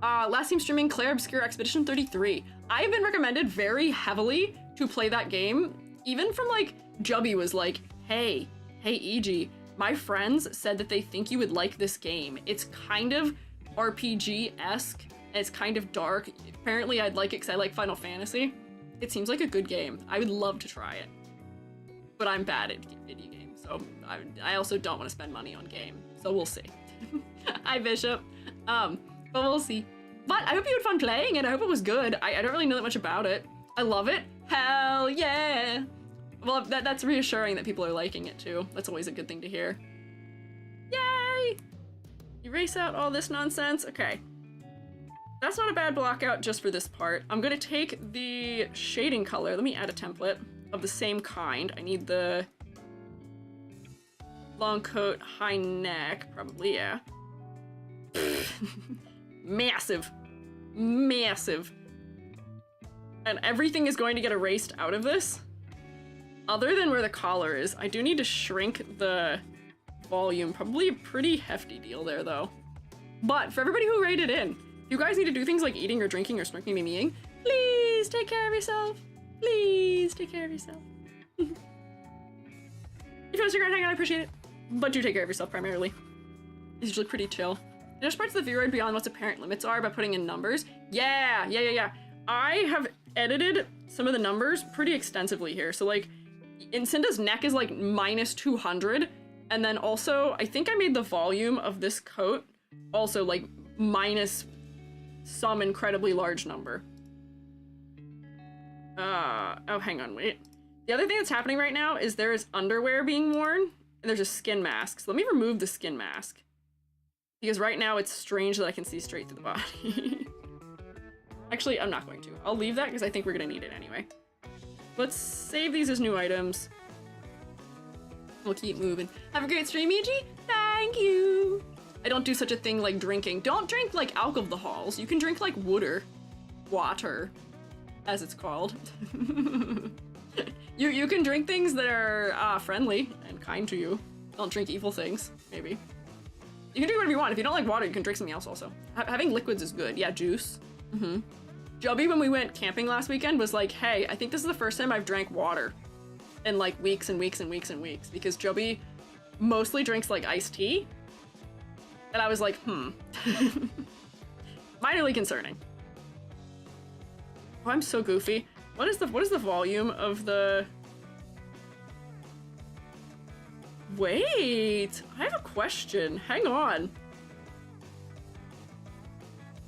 Last team streaming, Claire Obscure Expedition 33. I have been recommended very heavily to play that game, even from like, Jubby was like, hey, EG, my friends said that they think you would like this game. It's kind of RPG-esque, and it's kind of dark. Apparently I'd like it because I like Final Fantasy. It seems like a good game. I would love to try it. But I'm bad at video games, so I also don't want to spend money on game. So we'll see. Hi, Bishop. But we'll see. But I hope you had fun playing it. I hope it was good. I don't really know that much about it. I love it. Hell yeah. Well, that's reassuring that people are liking it too. That's always a good thing to hear. Yay! Erase out all this nonsense. Okay. That's not a bad blockout just for this part. I'm gonna take the shading color. Let me add a template of the same kind. I need the long coat, high neck, probably, yeah. Massive. Massive. And everything is going to get erased out of this. Other than where the collar is. I do need to shrink the volume. Probably a pretty hefty deal there, though. But for everybody who rated in, you guys need to do things like eating or drinking or snorking and memeing. Please take care of yourself. Please take care of yourself. If you want to stick around and hang out, I appreciate it. But do take care of yourself primarily. It's usually pretty chill. There's parts of the Vroid beyond what's apparent limits are by putting in numbers. Yeah. I have edited some of the numbers pretty extensively here. So like, Incinda's neck is like -200. And then also, I think I made the volume of this coat also like minus some incredibly large number. Oh, hang on, wait. The other thing that's happening right now is there is underwear being worn, and there's a skin mask. So let me remove the skin mask. Because right now it's strange that I can see straight through the body. Actually, I'm not going to. I'll leave that because I think we're gonna need it anyway. Let's save these as new items. We'll keep moving. Have a great stream, EG. Thank you. I don't do such a thing like drinking. Don't drink like alcohols. You can drink like water, as it's called. You can drink things that are friendly and kind to you. Don't drink evil things, maybe. You can drink whatever you want. If you don't like water, you can drink something else also. Having liquids is good. Yeah, juice. Joby, when we went camping last weekend, was like, hey, I think this is the first time I've drank water in like weeks and weeks and weeks and weeks, because Joby mostly drinks like iced tea. And I was like, minorly concerning. Oh, I'm so goofy. What is the volume of the... Wait, I have a question. Hang on.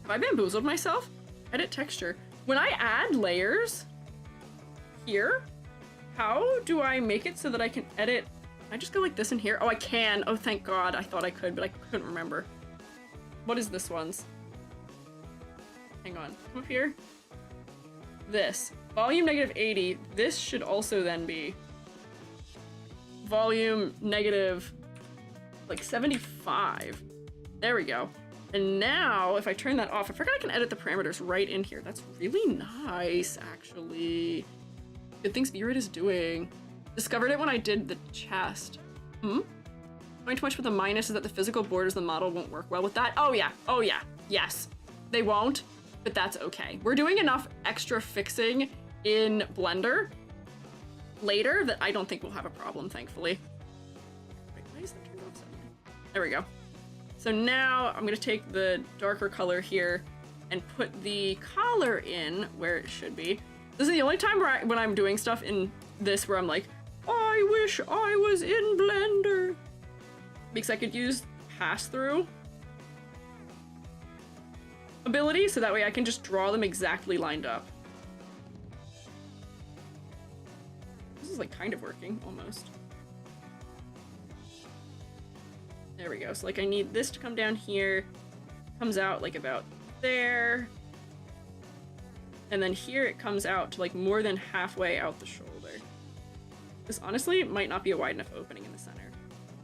Have I bamboozled myself? Edit texture. When I add layers here, how do I make it so that I can edit? I just go like this in here. Oh, I can. Oh, thank God. I thought I could, but I couldn't remember. What is this one's? Hang on. Come up here. This. Volume -80. This should also then be volume negative like 75. There we go. And now if I turn that off, I forgot I can edit the parameters right in here. That's really nice, actually. Good things Vroid is doing. Discovered it when I did the chest. Going too much with the minus is that the physical borders of the model won't work well with that. Oh yeah, yes. They won't, but that's okay. We're doing enough extra fixing in Blender later that I don't think we'll have a problem, thankfully. Wait, why is that turned off suddenly? There we go. So now I'm gonna take the darker color here and put the collar in where it should be. This is the only time where when I'm doing stuff in this where I'm like, I wish I was in Blender. Because I could use pass-through ability, so that way I can just draw them exactly lined up. This is like kind of working, almost. There we go. So like I need this to come down here, comes out like about there. And then here it comes out to like more than halfway out the shoulder. This honestly might not be a wide enough opening in the center.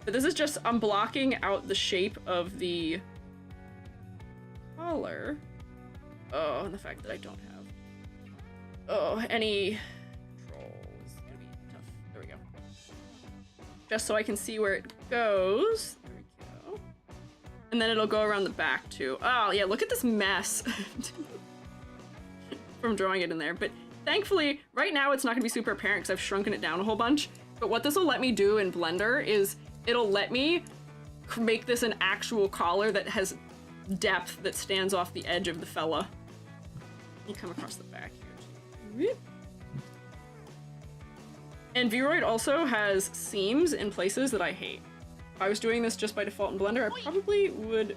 But this is just, I'm blocking out the shape of the collar. Oh, and the fact that I don't have, any control is gonna be tough. There we go. Just so I can see where it goes. There we go. And then it'll go around the back too. Oh yeah, look at this mess. From drawing it in there. But thankfully, right now it's not gonna be super apparent because I've shrunken it down a whole bunch. But what this will let me do in Blender is it'll let me make this an actual collar that has depth that stands off the edge of the fella. You come across the back here. And Vroid also has seams in places that I hate. If I was doing this just by default in Blender, I probably would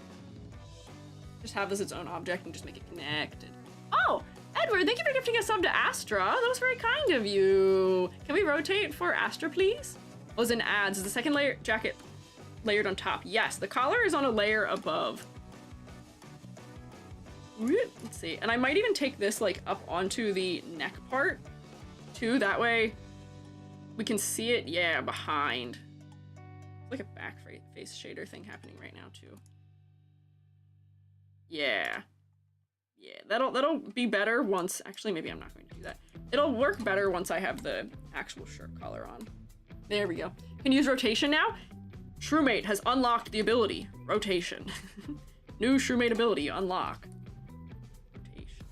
just have this its own object and just make it connected. Oh! Edward, thank you for gifting a sub to Astra. That was very kind of you. Can we rotate for Astra, please? Oh, it's in ads. Is the second layer jacket layered on top? Yes, the collar is on a layer above. Let's see. And I might even take this like up onto the neck part too. That way we can see it, yeah, behind. Like a back face shader thing happening right now too. Yeah. Yeah, that'll be better once, actually maybe I'm not going to do that. It'll work better once I have the actual shirt collar on. There we go. Can use rotation now? Shroomate has unlocked the ability. Rotation. New Shroomate ability, unlock. Rotation.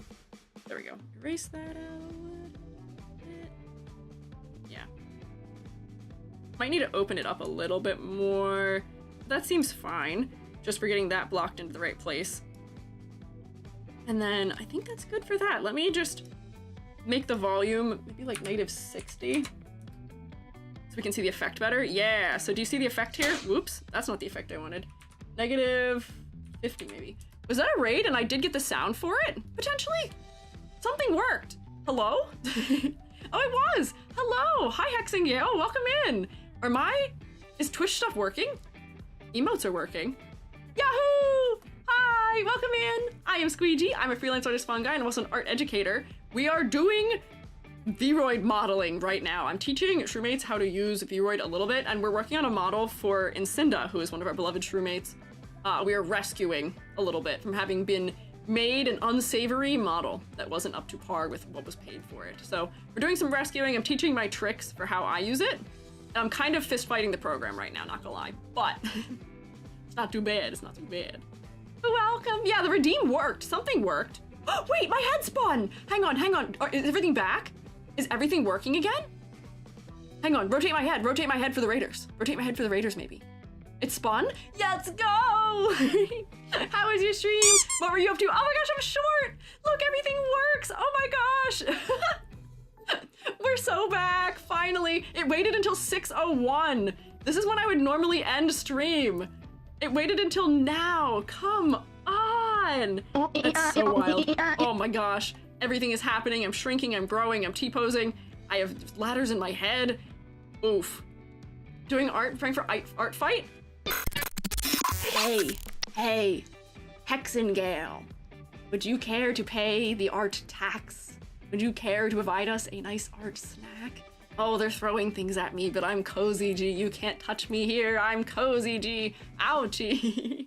There we go. Erase that out a little bit. Yeah. Might need to open it up a little bit more. That seems fine. Just for getting that blocked into the right place. And then I think that's good for that. Let me just make the volume maybe like -60. So we can see the effect better. Yeah, so do you see the effect here? Whoops, that's not the effect I wanted. -50 maybe. Was that a raid and I did get the sound for it? Potentially? Something worked. Hello? Oh, it was. Hello. Hi, Hexing Yale. Welcome in. Is Twitch stuff working? Emotes are working. Yahoo! Hi, welcome in. I am Squiiji. I'm a freelance artist Fungi and also an art educator. We are doing Vroid modeling right now. I'm teaching Shroomates how to use Vroid a little bit, and we're working on a model for Incinda, who is one of our beloved Shroomates. We are rescuing a little bit from having been made an unsavory model that wasn't up to par with what was paid for it. So we're doing some rescuing. I'm teaching my tricks for how I use it. I'm kind of fist fighting the program right now, not gonna lie, but it's not too bad. It's not too bad. Welcome. Yeah, the redeem worked. Something worked. Oh, wait, my head spun. Hang on, hang on. Is everything back? Is everything working again? Hang on, rotate my head. Rotate my head for the Raiders. Rotate my head for the Raiders, maybe. It spun? Yeah, let's go. How was your stream? What were you up to? Oh my gosh, I'm short. Look, everything works. Oh my gosh. We're so back, finally. It waited until 6:01. This is when I would normally end stream. It waited until now. Come on. That's so wild. Oh my gosh. Everything is happening. I'm shrinking. I'm growing. I'm T-posing. I have ladders in my head. Oof. Doing art, praying for art fight? Hey. Hexengale. Would you care to pay the art tax? Would you care to provide us a nice art snack? Oh, they're throwing things at me, but I'm cozy G. You can't touch me here. I'm cozy G. Ouchie.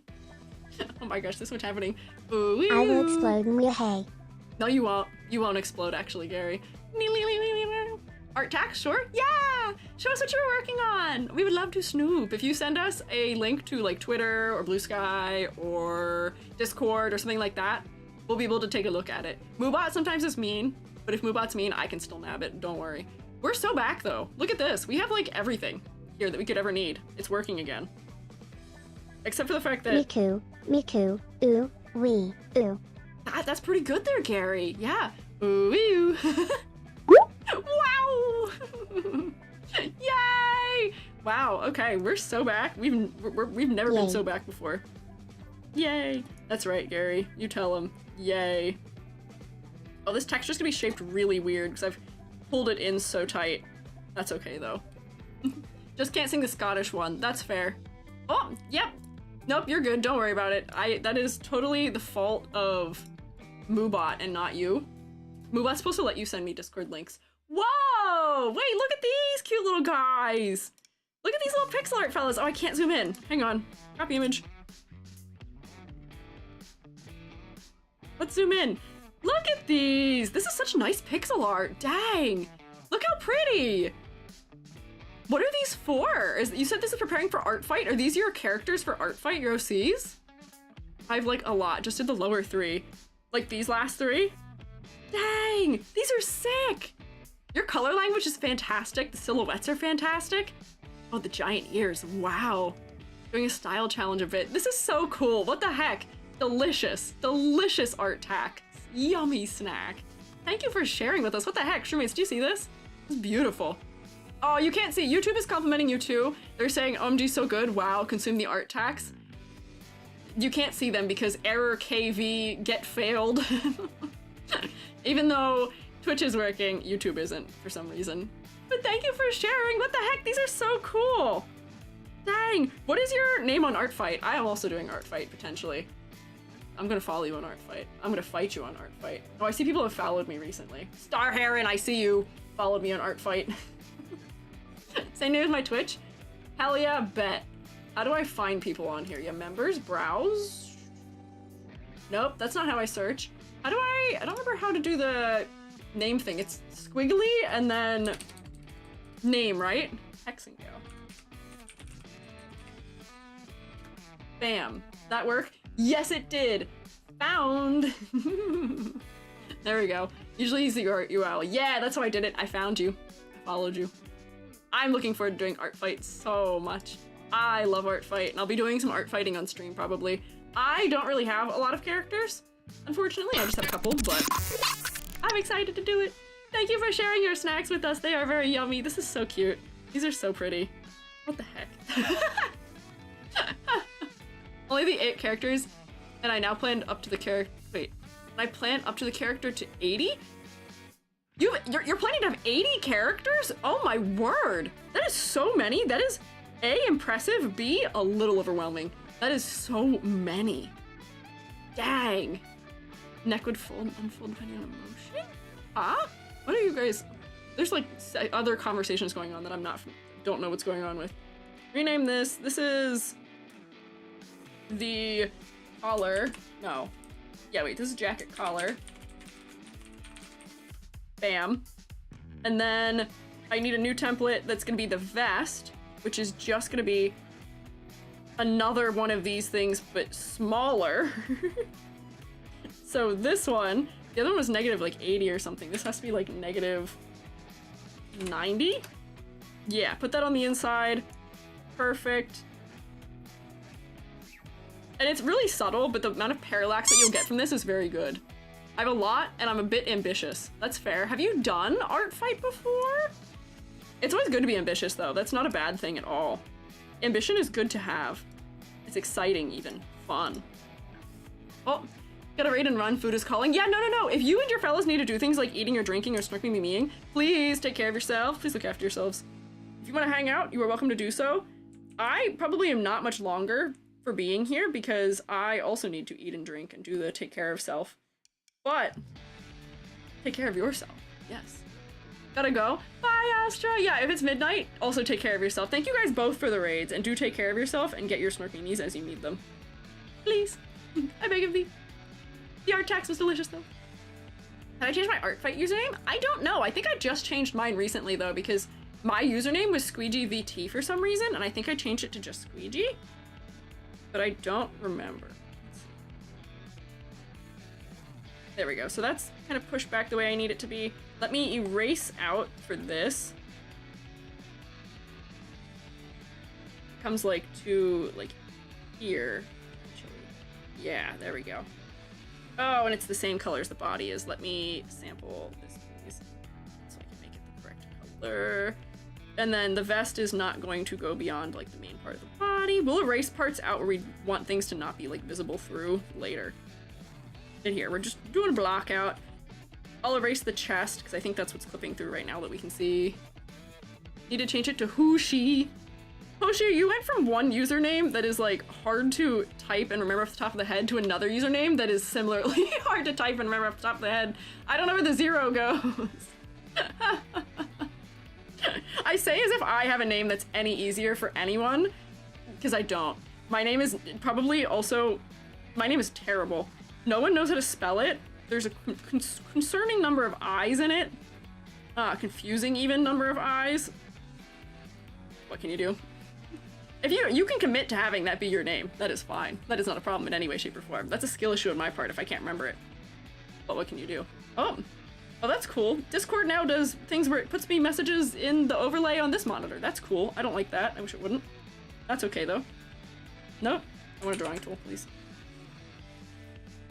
Oh my gosh, this is what's happening. Ooh. I will explode in your hay. No, you won't. You won't explode, actually, Gary. Art tax, sure? Yeah! Show us what you're working on. We would love to snoop. If you send us a link to like Twitter or Blue Sky or Discord or something like that, we'll be able to take a look at it. Moobot sometimes is mean, but if Moobot's mean, I can still nab it. Don't worry. We're so back though. Look at this. We have like everything here that we could ever need. It's working again. Except for the fact that... Miku, ooh, wee, ooh. That's pretty good there, Gary. Yeah. Ooh, ooh. Wow! Yay! Wow, okay, we're so back. We've never been so back before. Yay! That's right, Gary. You tell him. Yay. Oh, this texture's gonna be shaped really weird because I've pulled it in so tight. That's okay, though. Just can't sing the Scottish one. That's fair. Oh, yep. Nope, you're good. Don't worry about it. That is totally the fault of Moobot and not you. Moobot's supposed to let you send me Discord links. Whoa! Wait, look at these cute little guys! Look at these little pixel art fellas! Oh, I can't zoom in. Hang on. Copy image. Let's zoom in. Look at these! This is such nice pixel art. Dang! Look how pretty! What are these for? You said this is preparing for art fight? Are these your characters for art fight, your OCs? I have like a lot. Just did the lower three. Like these last three. Dang! These are sick! Your color language is fantastic. The silhouettes are fantastic. Oh, the giant ears. Wow. Doing a style challenge of it. This is so cool. What the heck? Delicious. Delicious art tack. Yummy snack. Thank you for sharing with us. What the heck? Shroomates, do you see this? It's beautiful. Oh, you can't see. YouTube is complimenting you too. They're saying, OMG, so good. Wow, consume the art tax. You can't see them because error KV get failed. Even though Twitch is working, YouTube isn't for some reason. But thank you for sharing. What the heck? These are so cool. Dang. What is your name on Art Fight? I am also doing Art Fight, potentially. I'm gonna follow you on Art Fight. I'm gonna fight you on Art Fight. Oh, I see people have followed me recently. Star Heron, I see you. Followed me on Art Fight. Same name as my Twitch? Hell yeah, bet. How do I find people on here? Yeah, members, browse. Nope, that's not how I search. How do I don't remember how to do the name thing. It's squiggly and then name, right? Hexingo. Bam. That work? Yes, it did. Found. There we go. Usually use the URL. Yeah, that's how I did it. I found you. I followed you. I'm looking forward to doing Art Fight so much. I love Art Fight, and I'll be doing some art fighting on stream probably. I don't really have a lot of characters, unfortunately. I just have a couple, but I'm excited to do it. Thank you for sharing your snacks with us. They are very yummy. This is so cute. These are so pretty. What the heck? Only the 8 characters, and I now planned up to the character. Wait, I planned up to the character to 80? You're planning to have 80 characters? Oh my word! That is so many. That is A, impressive, B, a little overwhelming. That is so many. Dang. Neck would fold and unfold depending on emotion? Huh? What are you guys? There's like other conversations going on that I'm don't know what's going on with. Rename this. This is the collar. No. Yeah, wait, this is jacket collar. Bam. And then I need a new template that's gonna be the vest, which is just gonna be another one of these things, but smaller. So this one, the other one was negative like 80 or something. This has to be like negative 90? Yeah, put that on the inside. Perfect. And it's really subtle, but the amount of parallax that you'll get from this is very good. I have a lot, and I'm a bit ambitious. That's fair. Have you done Art Fight before? It's always good to be ambitious, though. That's not a bad thing at all. Ambition is good to have. It's exciting, even. Fun. Oh, gotta raid and run. Food is calling. Yeah, no. If you and your fellows need to do things like eating or drinking or snorkeling and memeing, please take care of yourself. Please look after yourselves. If you want to hang out, you are welcome to do so. I probably am not much longer for being here because I also need to eat and drink and do the take care of self. But take care of yourself. Yes. Gotta go. Bye, Astra. Yeah, if it's midnight, also take care of yourself. Thank you guys both for the raids, and do take care of yourself and get your snorkinies as you need them. Please. I beg of thee. The art tax was delicious, though. Can I change my Art Fight username? I don't know. I think I just changed mine recently, though, because my username was Squiiji VT for some reason, and I think I changed it to just Squiiji. But I don't remember. There we go. So that's kind of pushed back the way I need it to be. Let me erase out for this. Comes like to like here. Actually. Yeah, there we go. Oh, and it's the same color as the body is. Let me sample this, please, so I can make it the correct color. And then the vest is not going to go beyond like the main part of the body. We'll erase parts out where we want things to not be like visible through later. In here, we're just doing a blockout. I'll erase the chest because I think that's what's clipping through right now that we can see. Need to change it to Hoshi. Hoshi, you went from one username that is like hard to type and remember off the top of the head to another username that is similarly hard to type and remember off the top of the head. I don't know where the 0 goes. I say as if I have a name that's any easier for anyone, because I don't. My name is probably also, my name is terrible. No one knows how to spell it. There's a concerning number of I's in it. Confusing even number of I's. What can you do? If you can commit to having that be your name, that is fine. That is not a problem in any way, shape, or form. That's a skill issue on my part if I can't remember it. But what can you do? Oh, that's cool. Discord now does things where it puts me messages in the overlay on this monitor. That's cool. I don't like that. I wish it wouldn't. That's okay though. Nope. I want a drawing tool, please.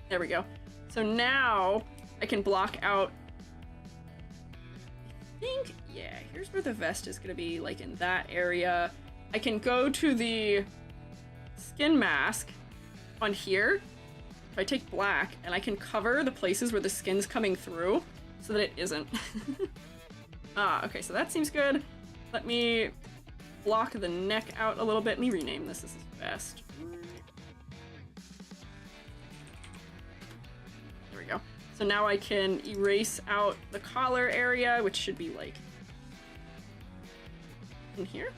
There we go. So now I can block out, I think, yeah, here's where the vest is gonna be, like in that area. I can go to the skin mask on here. If I take black, and I can cover the places where the skin's coming through so that it isn't. Okay, so that seems good. Let me block the neck out a little bit. Let me rename this. This is vest. So now I can erase out the collar area, which should be like in here.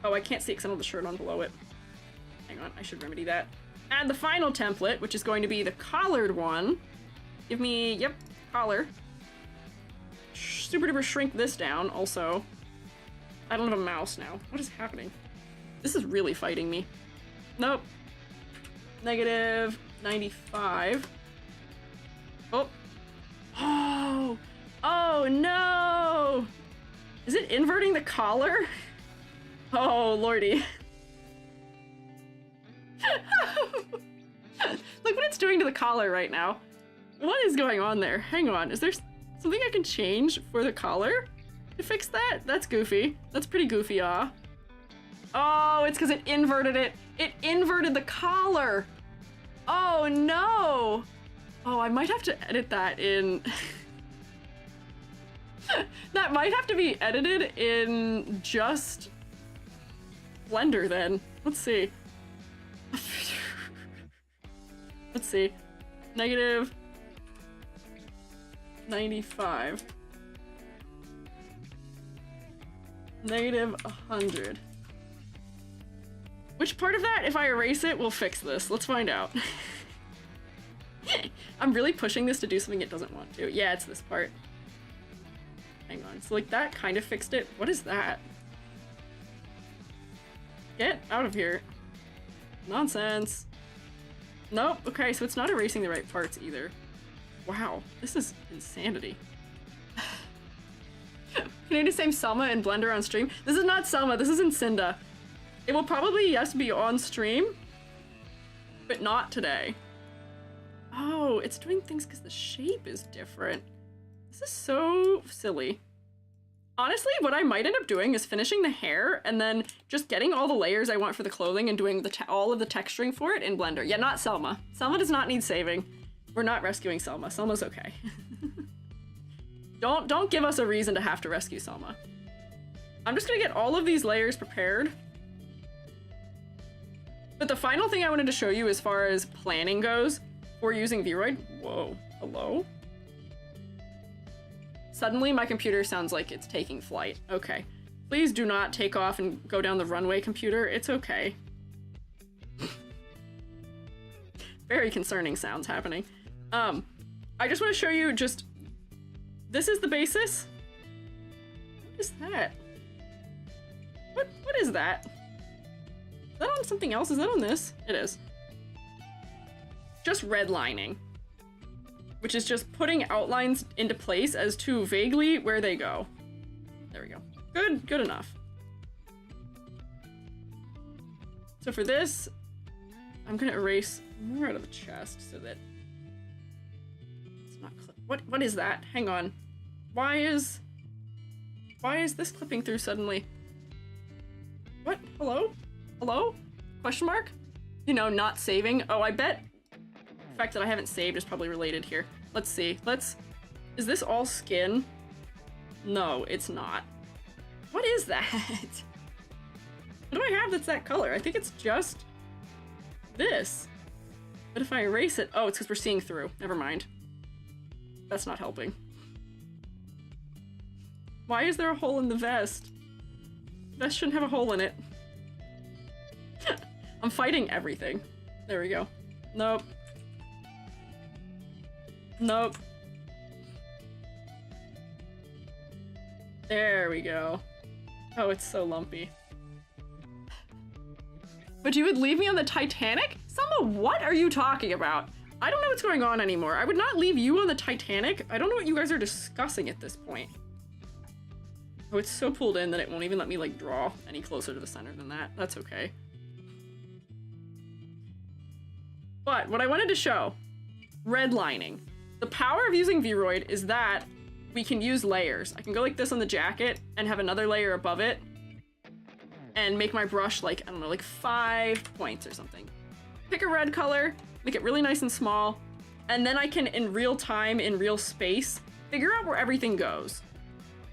Oh, I can't see because I don't have the shirt on below it. Hang on, I should remedy that. Add the final template, which is going to be the collared one. Give me, yep, collar. Super duper shrink this down also. I don't have a mouse now. What is happening? This is really fighting me. Nope. Negative 95. Oh. Oh. Oh no! Is it inverting the collar? Oh lordy. Look what it's doing to the collar right now. What is going on there? Hang on, is there something I can change for the collar to fix that? That's goofy. That's pretty goofy, ah. Oh, it's because it inverted it. It inverted the collar. Oh no. Oh, I might have to edit that in. That might have to be edited in just Blender then. Let's see. Let's see. Negative 95. Negative 100. Which part of that, if I erase it, will fix this? Let's find out. I'm really pushing this to do something it doesn't want to. Yeah, it's this part. Hang on. So, like, that kind of fixed it. What is that? Get out of here. Nonsense. Nope. Okay, so it's not erasing the right parts either. Wow, this is insanity. Can I do the same Selma and Blender on stream? This is not Selma, this is Incinda. It will probably, yes, be on stream, but not today. Oh, it's doing things because the shape is different. This is so silly. Honestly, what I might end up doing is finishing the hair and then just getting all the layers I want for the clothing and doing all of the texturing for it in Blender. Yeah, not Selma. Selma does not need saving. We're not rescuing Selma. Selma's okay. Don't give us a reason to have to rescue Selma. I'm just gonna get all of these layers prepared. But the final thing I wanted to show you as far as planning goes for using Vroid. Whoa, hello? Suddenly my computer sounds like it's taking flight. Okay. Please do not take off and go down the runway, computer. It's okay. Very concerning sounds happening. I just want to show you just... This is the basis. What is that? What is that? Is that on something else? Is that on this? It is. Just redlining. Which is just putting outlines into place as to vaguely where they go. There we go. Good enough. So for this, I'm gonna erase more out of the chest so that it's not what is that? Hang on. Why is this clipping through suddenly? What? Hello? Hello? Question mark? You know, not saving. Oh, I bet the fact that I haven't saved is probably related here. Let's see. Is this all skin? No, it's not. What is that? What do I have that's that color? I think it's just this. But if I erase it, oh, it's because we're seeing through. Never mind. That's not helping. Why is there a hole in the vest? The vest shouldn't have a hole in it. I'm fighting everything. There we go. Nope. Nope. There we go. Oh, it's so lumpy. But you would leave me on the Titanic? Selma, what are you talking about? I don't know what's going on anymore. I would not leave you on the Titanic. I don't know what you guys are discussing at this point. Oh, it's so pulled in that it won't even let me, like, draw any closer to the center than that. That's okay. But what I wanted to show, redlining. The power of using Vroid is that we can use layers. I can go like this on the jacket and have another layer above it and make my brush like, I don't know, like 5 points or something. Pick a red color, make it really nice and small, and then I can, in real time, in real space, figure out where everything goes.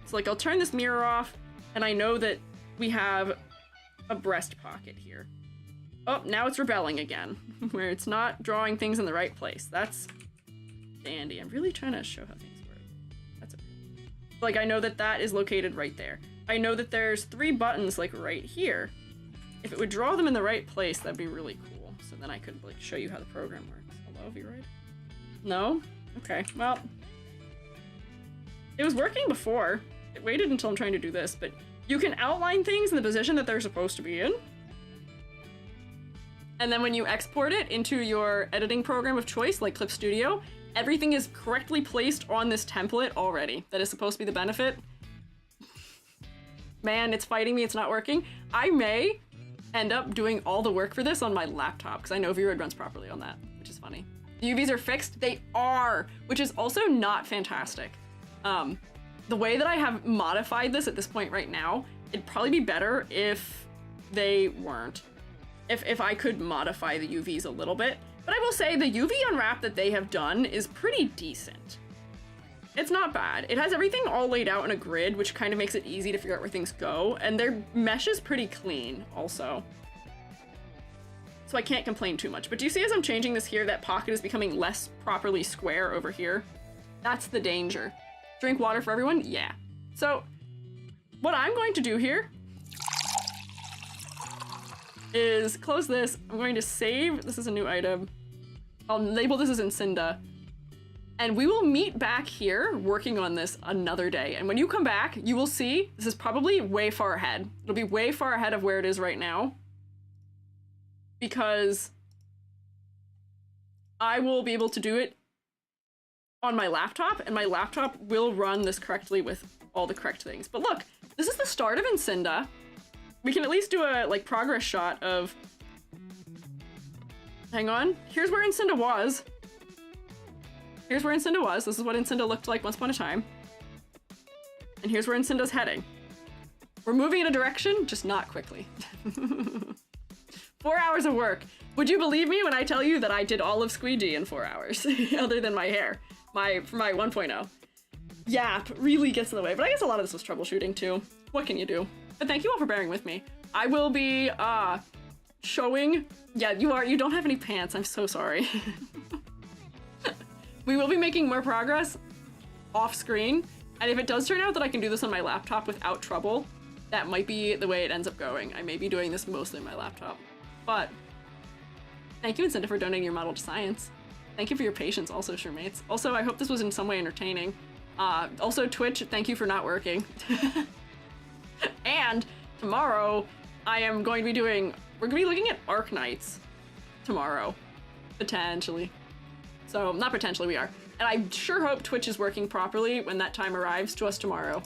So like, I'll turn this mirror off, and I know that we have a breast pocket here. Oh, now it's rebelling again, where it's not drawing things in the right place. That's dandy. I'm really trying to show how things work. That's okay. Like, I know that that is located right there. I know that there's 3 buttons, like, right here. If it would draw them in the right place, that'd be really cool. So then I could, like, show you how the program works. Hello, Vroid? No? Okay, well. It was working before. It waited until I'm trying to do this, but you can outline things in the position that they're supposed to be in. And then when you export it into your editing program of choice, like Clip Studio, everything is correctly placed on this template already. That is supposed to be the benefit. Man, it's fighting me, it's not working. I may end up doing all the work for this on my laptop, because I know Vroid runs properly on that, which is funny. The UVs are fixed? They are, which is also not fantastic. The way that I have modified this at this point right now, it'd probably be better if they weren't. If I could modify the UVs a little bit. But I will say the UV unwrap that they have done is pretty decent. It's not bad. It has everything all laid out in a grid, which kind of makes it easy to figure out where things go. And their mesh is pretty clean also. So I can't complain too much. But do you see as I'm changing this here, that pocket is becoming less properly square over here? That's the danger. Drink water for everyone? Yeah. So what I'm going to do here is close this. I'm going to save. This is a new item. I'll label this as Incinda. And we will meet back here working on this another day. And when you come back, you will see this is probably way far ahead. It'll be way far ahead of where it is right now. Because I will be able to do it on my laptop, and my laptop will run this correctly with all the correct things. But look, this is the start of Incinda. We can at least do a, like, progress shot of... Hang on. Here's where Incinda was. Here's where Incinda was. This is what Incinda looked like once upon a time. And here's where Incinda's heading. We're moving in a direction, just not quickly. 4 hours of work. Would you believe me when I tell you that I did all of Squiiji in 4 hours, other than my hair, for my 1.0. Yap really gets in the way, but I guess a lot of this was troubleshooting too. What can you do? But thank you all for bearing with me. I will be showing, yeah, you don't have any pants, I'm so sorry. We will be making more progress off screen, and if it does turn out that I can do this on my laptop without trouble, that might be the way it ends up going. I may be doing this mostly on my laptop. But thank you, Incinda, for donating your model to science. Thank you for your patience also, Shermates. Also, I hope this was in some way entertaining. Also, Twitch, thank you for not working. And tomorrow, I am going to be doing, we're going to be looking at Arc Nights tomorrow, potentially. So, not potentially, we are. And I sure hope Twitch is working properly when that time arrives to us tomorrow.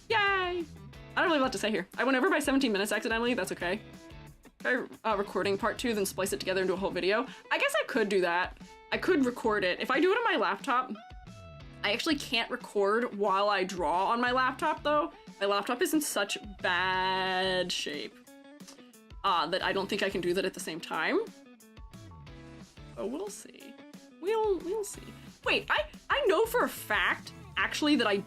Yay! I don't really have a lot to say here. I went over by 17 minutes accidentally, that's okay. Try recording part 2, then splice it together into a whole video. I guess I could do that. I could record it. If I do it on my laptop, I actually can't record while I draw on my laptop though. My laptop is in such bad shape that I don't think I can do that at the same time. But we'll see. We'll see. Wait, I know for a fact, actually, that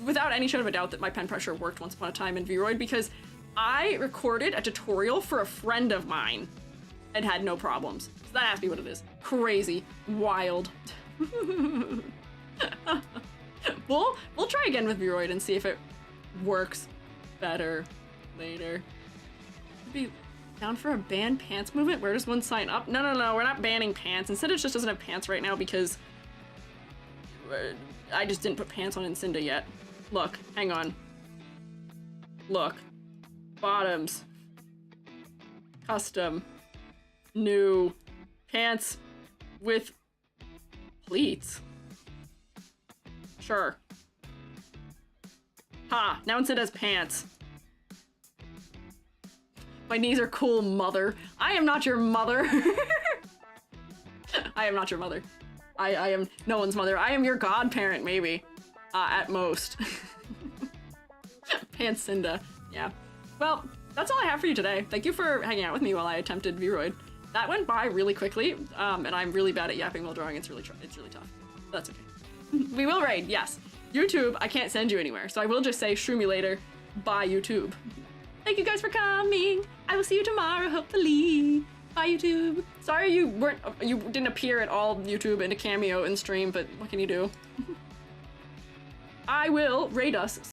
without any shadow of a doubt, that my pen pressure worked once upon a time in Vroid, because I recorded a tutorial for a friend of mine and had no problems. So that has to be what it is. Crazy. Wild. We'll try again with Vroid and see if it works better later. Be down for a ban pants movement? Where does one sign up? No, we're not banning pants. Incinda just doesn't have pants right now because I just didn't put pants on Incinda yet. Look, hang on. Look. Bottoms. Custom. New. Pants with pleats. Sure. Ha! Now Incinda has pants. My knees are cool, mother. I am not your mother. I am not your mother. I am no one's mother. I am your godparent, maybe. At most. Incinda. Yeah. Well, that's all I have for you today. Thank you for hanging out with me while I attempted Vroid. That went by really quickly, and I'm really bad at yapping while drawing. It's really tough. That's okay. We will raid, yes. YouTube, I can't send you anywhere, so I will just say, shrew me later. Bye, YouTube. Thank you guys for coming. I will see you tomorrow, hopefully. Bye, YouTube. Sorry you didn't appear at all, YouTube, in a cameo in stream, but what can you do? I will rate us